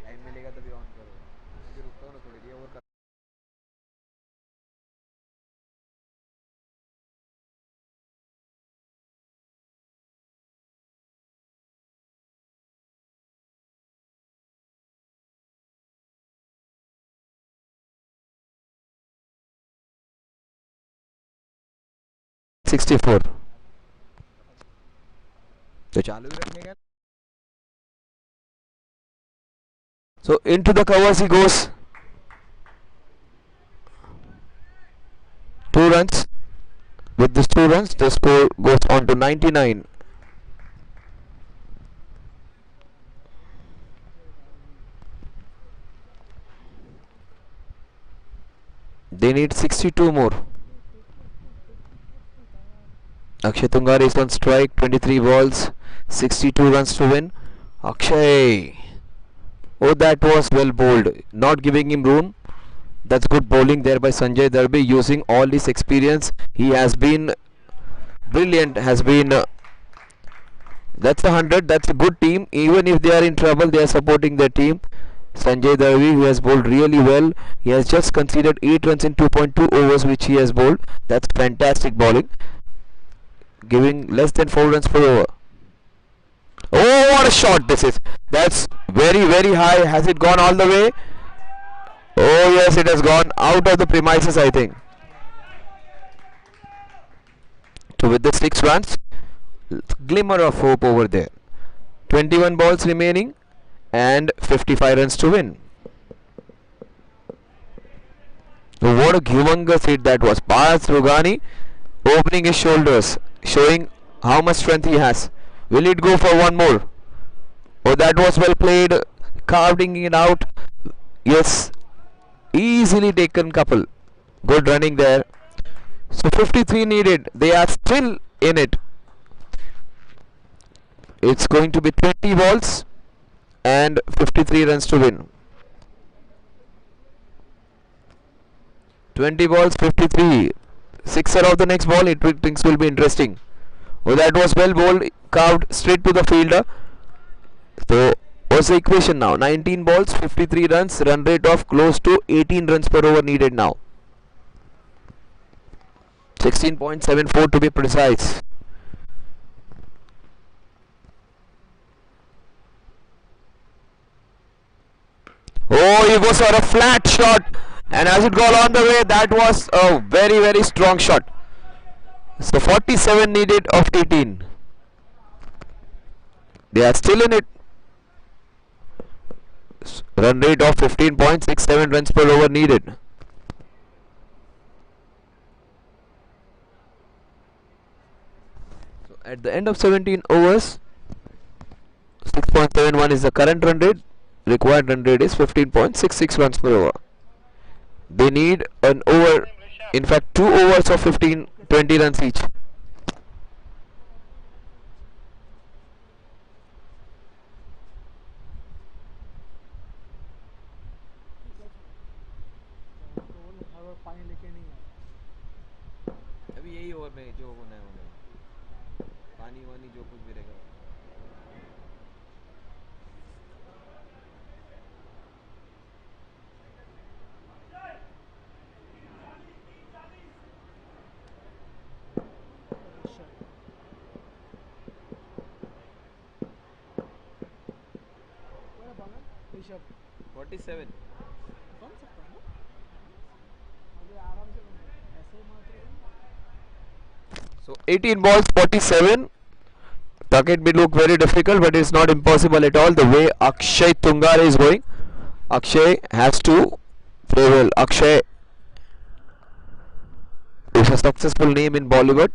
टाइम मिलेगा तभी ऑन करोगे. मुझे रुकता हूँ ना थोड़ी देर और. 64. तो चालू ही रखने का. So into the covers he goes. 2 runs. With these 2 runs, the score goes on to 99. They need 62 more. Akshay Tungar is on strike. 23 balls, 62 runs to win. Akshay. Oh, that was well bowled. Not giving him room. That's good bowling there by Sanjay Darby, using all his experience. He has been brilliant. That's a 100. That's a good team. Even if they are in trouble, they are supporting their team. Sanjay Darby, who has bowled really well. He has just conceded 8 runs in 2.2 overs, which he has bowled. That's fantastic bowling. Giving less than 4 runs per over. Oh, what a shot this is. That's very, very high. Has it gone all the way? Oh yes, it has gone out of the premises, I think. So with the 6 runs, glimmer of hope over there. 21 balls remaining and 55 runs to win. So what a humongous hit that was. Paras Rugani opening his shoulders, showing how much strength he has. Will it go for one more? Oh, that was well played. Carving it out. Yes. Easily taken couple. Good running there. So 53 needed. They are still in it. It's going to be 20 balls and 53 runs to win. 20 balls, 53. Sixer of the next ball. Things will be interesting. Oh, that was well bowled. Carved straight to the fielder. So what's the equation now? 19 balls, 53 runs, run rate of close to 18 runs per over needed now. 16.74 to be precise. Oh, he goes for a flat shot, and as it got on the way, that was a very, very strong shot. So 47 needed of 18. They are still in it. Run rate of 15.67 runs per over needed. So at the end of 17 overs, 6.71 is the current run rate. Required run rate is 15.66 runs per over. They need an over In fact, 2 overs of 15-20 runs each. पानी लेके नहीं आया अभी यही over में जो होना है होना है, पानी वानी जो कुछ भी रहेगा. ऋषभ 47. बन सकता है ना अभी आराम से ऐसे ही मात्र So 18 balls, 47. Target may look very difficult, but it's not impossible at all. The way Akshay Tungare is going, Akshay has to play well. Akshay is a successful name in Bollywood.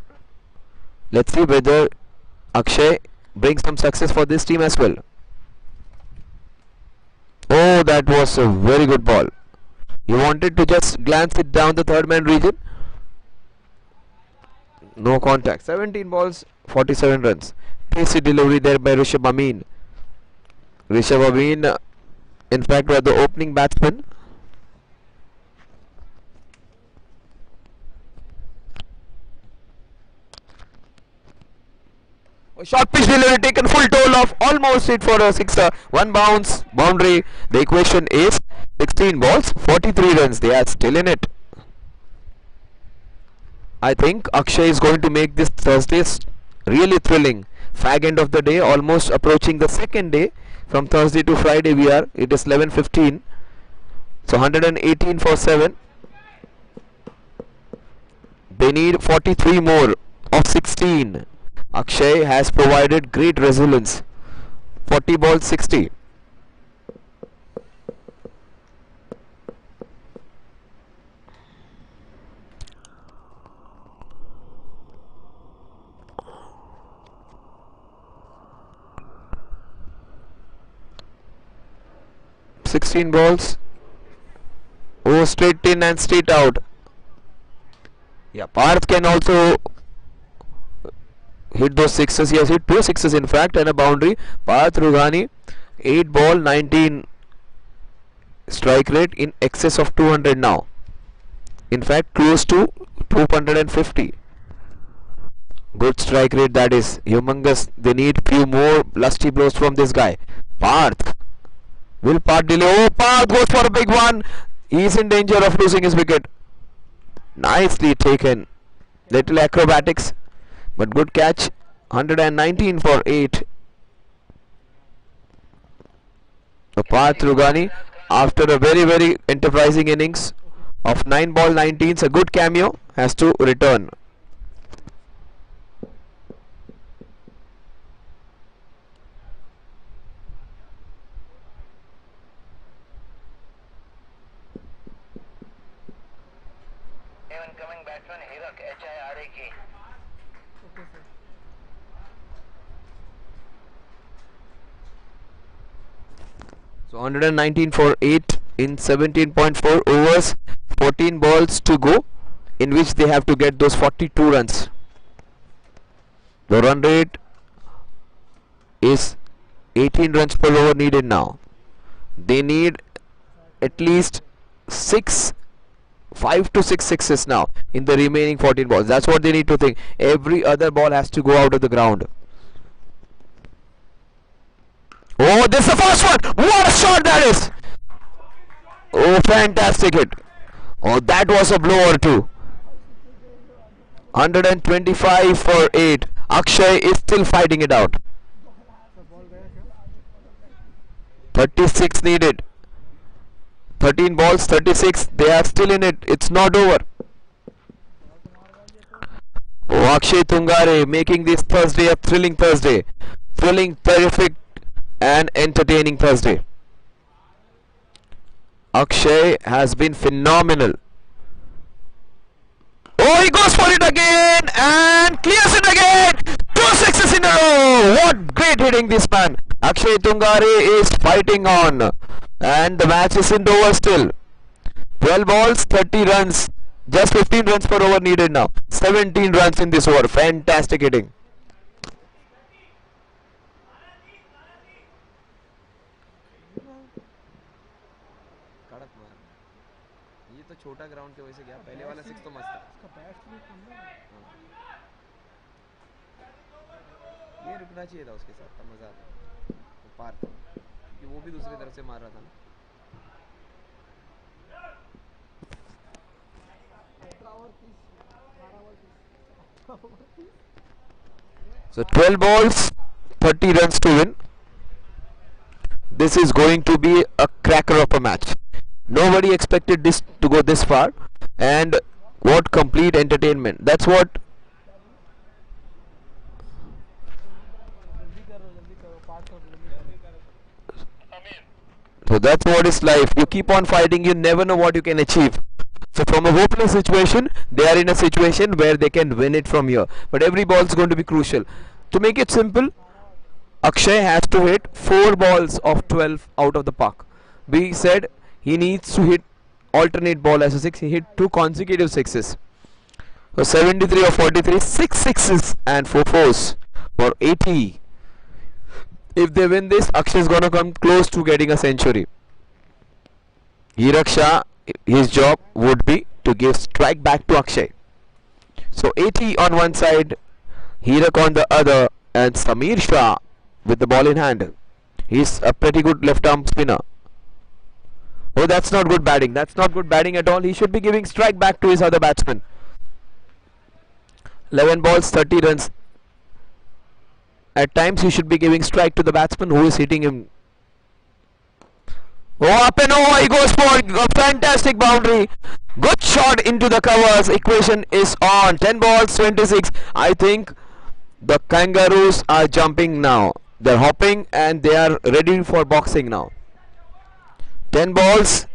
Let's see whether Akshay brings some success for this team as well. Oh, that was a very good ball. He wanted to just glance it down the third man region. No contact. 17 balls, 47 runs. Pacey delivery there by Rishabh Amin. Rishabh Amin, in fact, was the opening batsman. A short pitch delivery taken full toll of, almost hit for a sixer. One bounce, boundary. The equation is 16 balls, 43 runs. They are still in it. I think Akshay is going to make this Thursday really thrilling. Fag end of the day, almost approaching the second day. From Thursday to Friday it is 11:15. So 118 for 7. They need 43 more of 16. Akshay has provided great resilience. 40 balls, 60. Balls. Oh, straight in and straight out. Yeah, Parth can also hit those sixes. He has hit 2 sixes in fact and a boundary. Parth Rughani, 8 ball, 19 strike rate, in excess of 200 now. In fact, close to 250. Good strike rate, that is humongous. They need few more lusty blows from this guy. Parth. Will Parth delay? Oh, Parth goes for a big one. He is in danger of losing his wicket. Nicely taken. Little acrobatics, but good catch. 119 for 8. Parth Rughani, after a very enterprising innings of 9 ball 19s, a good cameo, has to return. Incoming batsman Hirak HIRAK. Okay sir So 119 for 8 in 17.4 overs, 14 balls to go, in which they have to get those 42 runs. The run rate is 18 runs per over needed now. They need at least 5 to 6 sixes now in the remaining 14 balls. That's what they need to think. Every other ball has to go out of the ground. Oh, this is the first one. What a shot that is. Oh, fantastic hit. Oh, that was a blow or two. 125 for 8. Akshay is still fighting it out. 36 needed. 13 balls, 36. They are still in it. It's not over. Oh, Akshay Tungare making this Thursday a thrilling Thursday. Thrilling, terrific and entertaining Thursday. Akshay has been phenomenal. Oh, he goes for it again and clears it again. 2 sixes in a row. What great hitting this man. Akshay Tungare is fighting on and the match isn't over still. 12 balls, 30 runs. Just 15 runs per over needed now. 17 runs in this over. Fantastic hitting. कड़क मार ये तो छोटा ground की वजह से गया पहले वाला सिक्स तो मस्त था इसका बैट स्लिप कम है। ये रुकना चाहिए था उसके साथ तब मजा आता वो पार था क्योंकि वो भी दूसरी तरफ से मार रहा था ना So 12 balls, 30 runs to win. This is going to be a cracker of a match. Nobody expected this to go this far, and what complete entertainment. That's what. So that's what is life. You keep on fighting, you never know what you can achieve. So from a hopeless situation, they are in a situation where they can win it from here. But every ball is going to be crucial. To make it simple, Akshay has to hit 4 balls of 12 out of the park. We said he needs to hit alternate ball as a 6. He hit 2 consecutive sixes. So 73 of 43, 6 sixes and 4 fours for 80. If they win this, Akshay is going to come close to getting a century. Hirak Shah, his job would be to give strike back to Akshay. So 80 on one side, Hirak on the other, and Samir Shah with the ball in hand. He's a pretty good left arm spinner. Oh, that's not good batting. That's not good batting at all. He should be giving strike back to his other batsman. 11 balls, 30 runs. At times he should be giving strike to the batsman who is hitting him. Oh, up and over he goes for a fantastic boundary. Good shot into the covers. Equation is on. 10 balls, 26. I think the Kangaroos are jumping now. They're hopping and they are ready for boxing now. 10 balls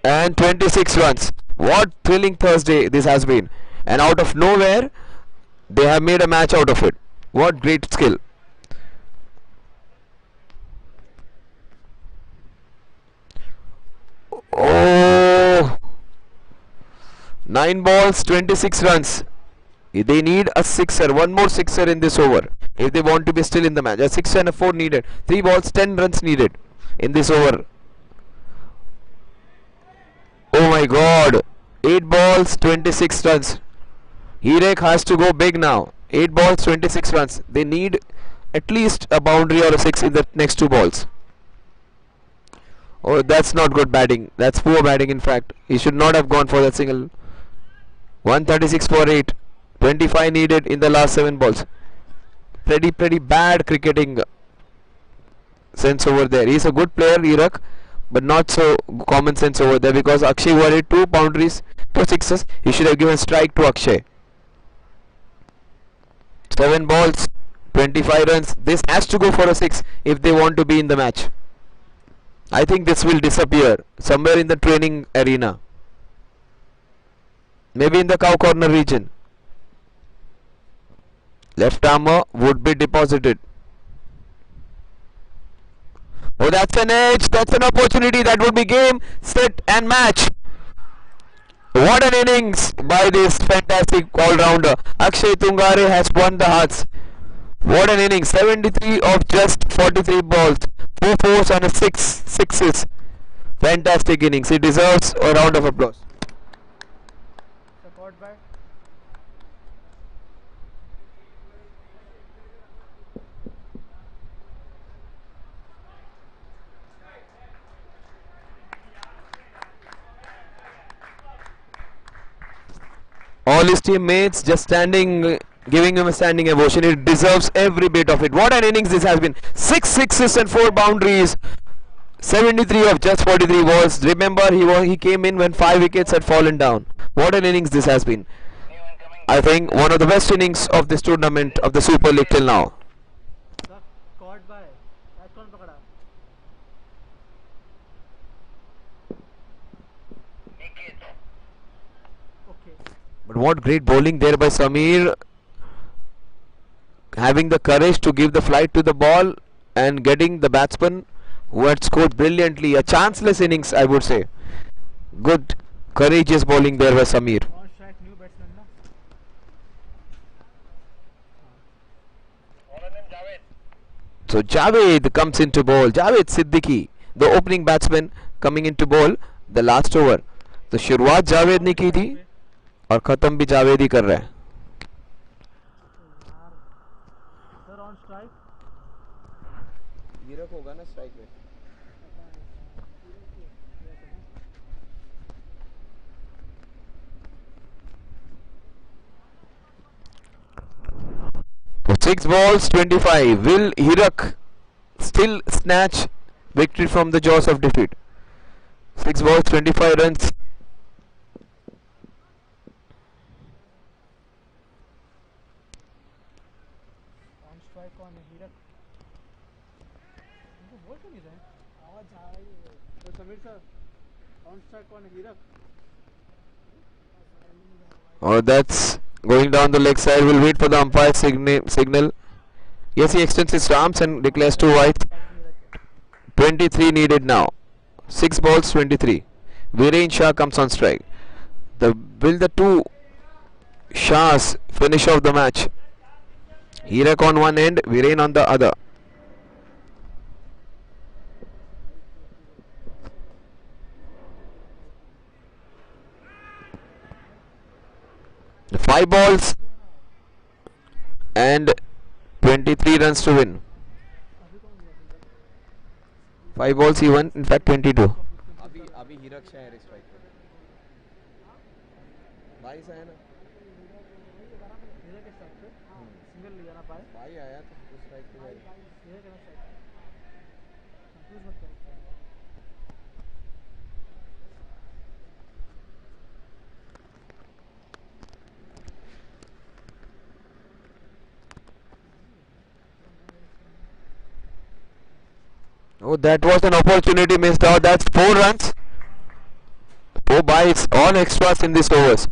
and 26 runs. What thrilling Thursday this has been. And out of nowhere, they have made a match out of it. What great skill. Oh, 9 balls, 26 runs. They need a sixer, one more sixer in this over if they want to be still in the match. A 6 and a 4 needed. 3 balls, 10 runs needed in this over. Oh my God, 8 balls, 26 runs. Hirek has to go big now. 8 balls, 26 runs. They need at least a boundary or a 6 in the next 2 balls. Oh, that's not good batting. That's poor batting in fact. He should not have gone for that single. 136 for 8. 25 needed in the last 7 balls. Pretty bad cricketing sense over there. He's a good player, Hirak, but not so common sense over there because Akshay wanted 2 boundaries, 2 sixes. He should have given strike to Akshay. 7 balls, 25 runs. This has to go for a 6 if they want to be in the match. I think this will disappear somewhere in the training arena. Maybe in the cow corner region. Left armour would be deposited. Oh, that's an edge. That's an opportunity. That would be game, set and match. What an innings by this fantastic all-rounder. Akshay Tungare has won the hearts. What an innings. 73 of just 43 balls. 4 fours and a 6 sixes. Fantastic innings. He deserves a round of applause. Support by All his teammates just standing, giving him a standing ovation. He deserves every bit of it. What an innings this has been. 6 sixes and 4 boundaries. 73 of just 43 balls. Remember, he came in when 5 wickets had fallen down. What an innings this has been. I think one of the best innings of this tournament of the Super League till now. caught by catch कौन पकड़ा okay But what great bowling there by Samir. Having the courage to give the flight to the ball and getting the batsman who had scored brilliantly. A chanceless innings, I would say. Good, courageous bowling there by Samir. और So Javed comes into ball. Javed Siddiqui, the opening batsman, coming into ball. The last over. तो शुरुआत जावेद ने की थी और खत्म भी जावेद ही कर रहा है. सर ऑन स्ट्राइक हीरक होगा ना स्ट्राइक में. For 6 balls 25, will Hirak still snatch victory from the jaws of defeat? 6 balls 25 runs. On strike कौन है हीरक उनको बोल क्यों नहीं रहे आवाज आ रही है तो समीर सर ऑन स्ट्राइक कौन है हीरक Oh, that's going down the leg side. We'll wait for the umpire signal. Yes, he extends his arms and declares 2 wide. 23 needed now. 6 balls 23. Viren Shah comes on strike. Will the two Shahs finish off the match? Hirak on one end, Viren on the other. The 5 balls and 23 runs to win. 5 balls he won, in fact 22. अभी हीरक शाह है strike पे. 22 आया ना. हीरक के strike पे single ले जाना पाए भाई आया तो स्ट्राइक पे जाएगा. हीरक के स्ट्राइक कंफ्यूज मत करो Oh, that was an opportunity missed out. That's 4 runs. 4 byes, all extras in this overs.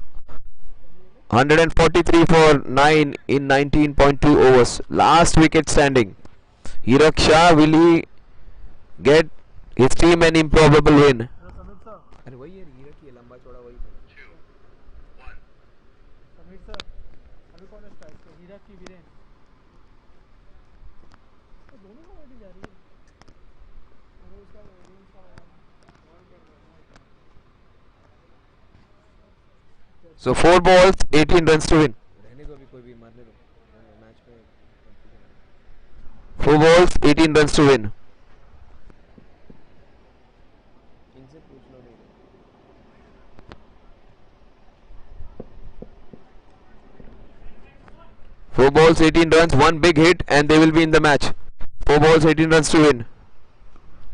143 for 9 in 19.2 overs. Last wicket standing. Hirak Shah, will he get his team an improbable win? Sameer sir अरे वही है हीरक ही है, लंबा चौड़ा वही. Sameer sir अभी कौन है स्ट्राइक पे हीरक की वीरेन तो दोनों को बैठी जा रही है अरे उसका वीरेन का So 4 balls, 18 runs to win. रहने दो, अभी कोई भी मारने दो मैच में. 4 balls, 18 runs to win. इनसे पूछ लो नहीं. 4 balls, 18 runs, 1 big hit, and they will be in the match. 4 balls, 18 runs to win.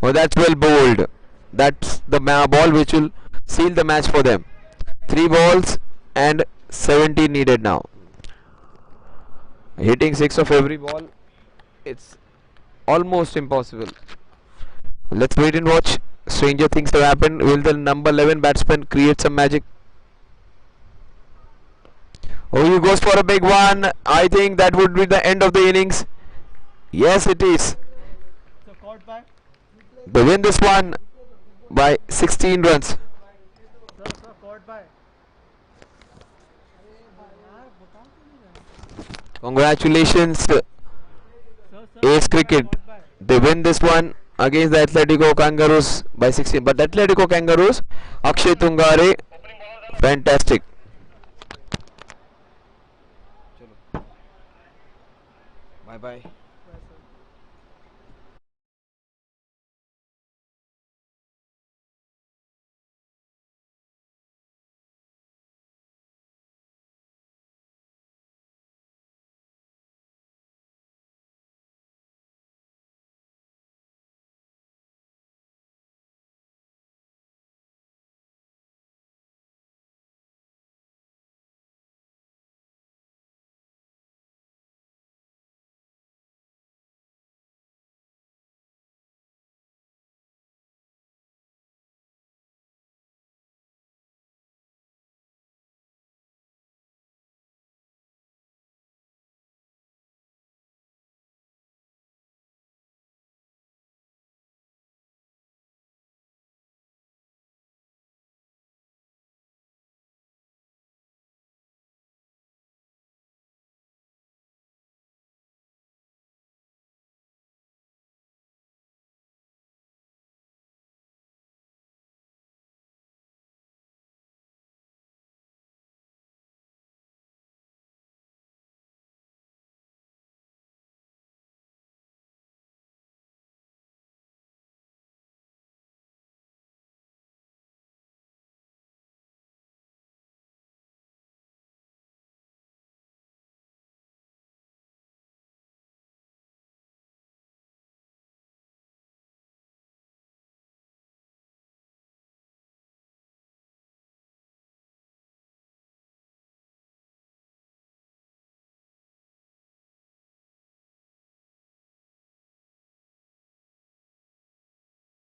Oh, that's well bowled. That's the ball which will seal the match for them. 3 balls and 17 needed now. Hitting 6 of every ball, it's almost impossible. Let's wait and watch. Stranger things have happened. Will the number 11 batsman create some magic? Oh, he goes for a big one. I think that would be the end of the innings. Yes, it is. So caught by They win this one by 16 runs. sir caught by यार बता क्यों नहीं रहे Congratulations, sir Ace Cricket. They win this one against the Atletico Kangaroos by 16. But the Atletico Kangaroos, Akshay Tungare, fantastic. Bye bye.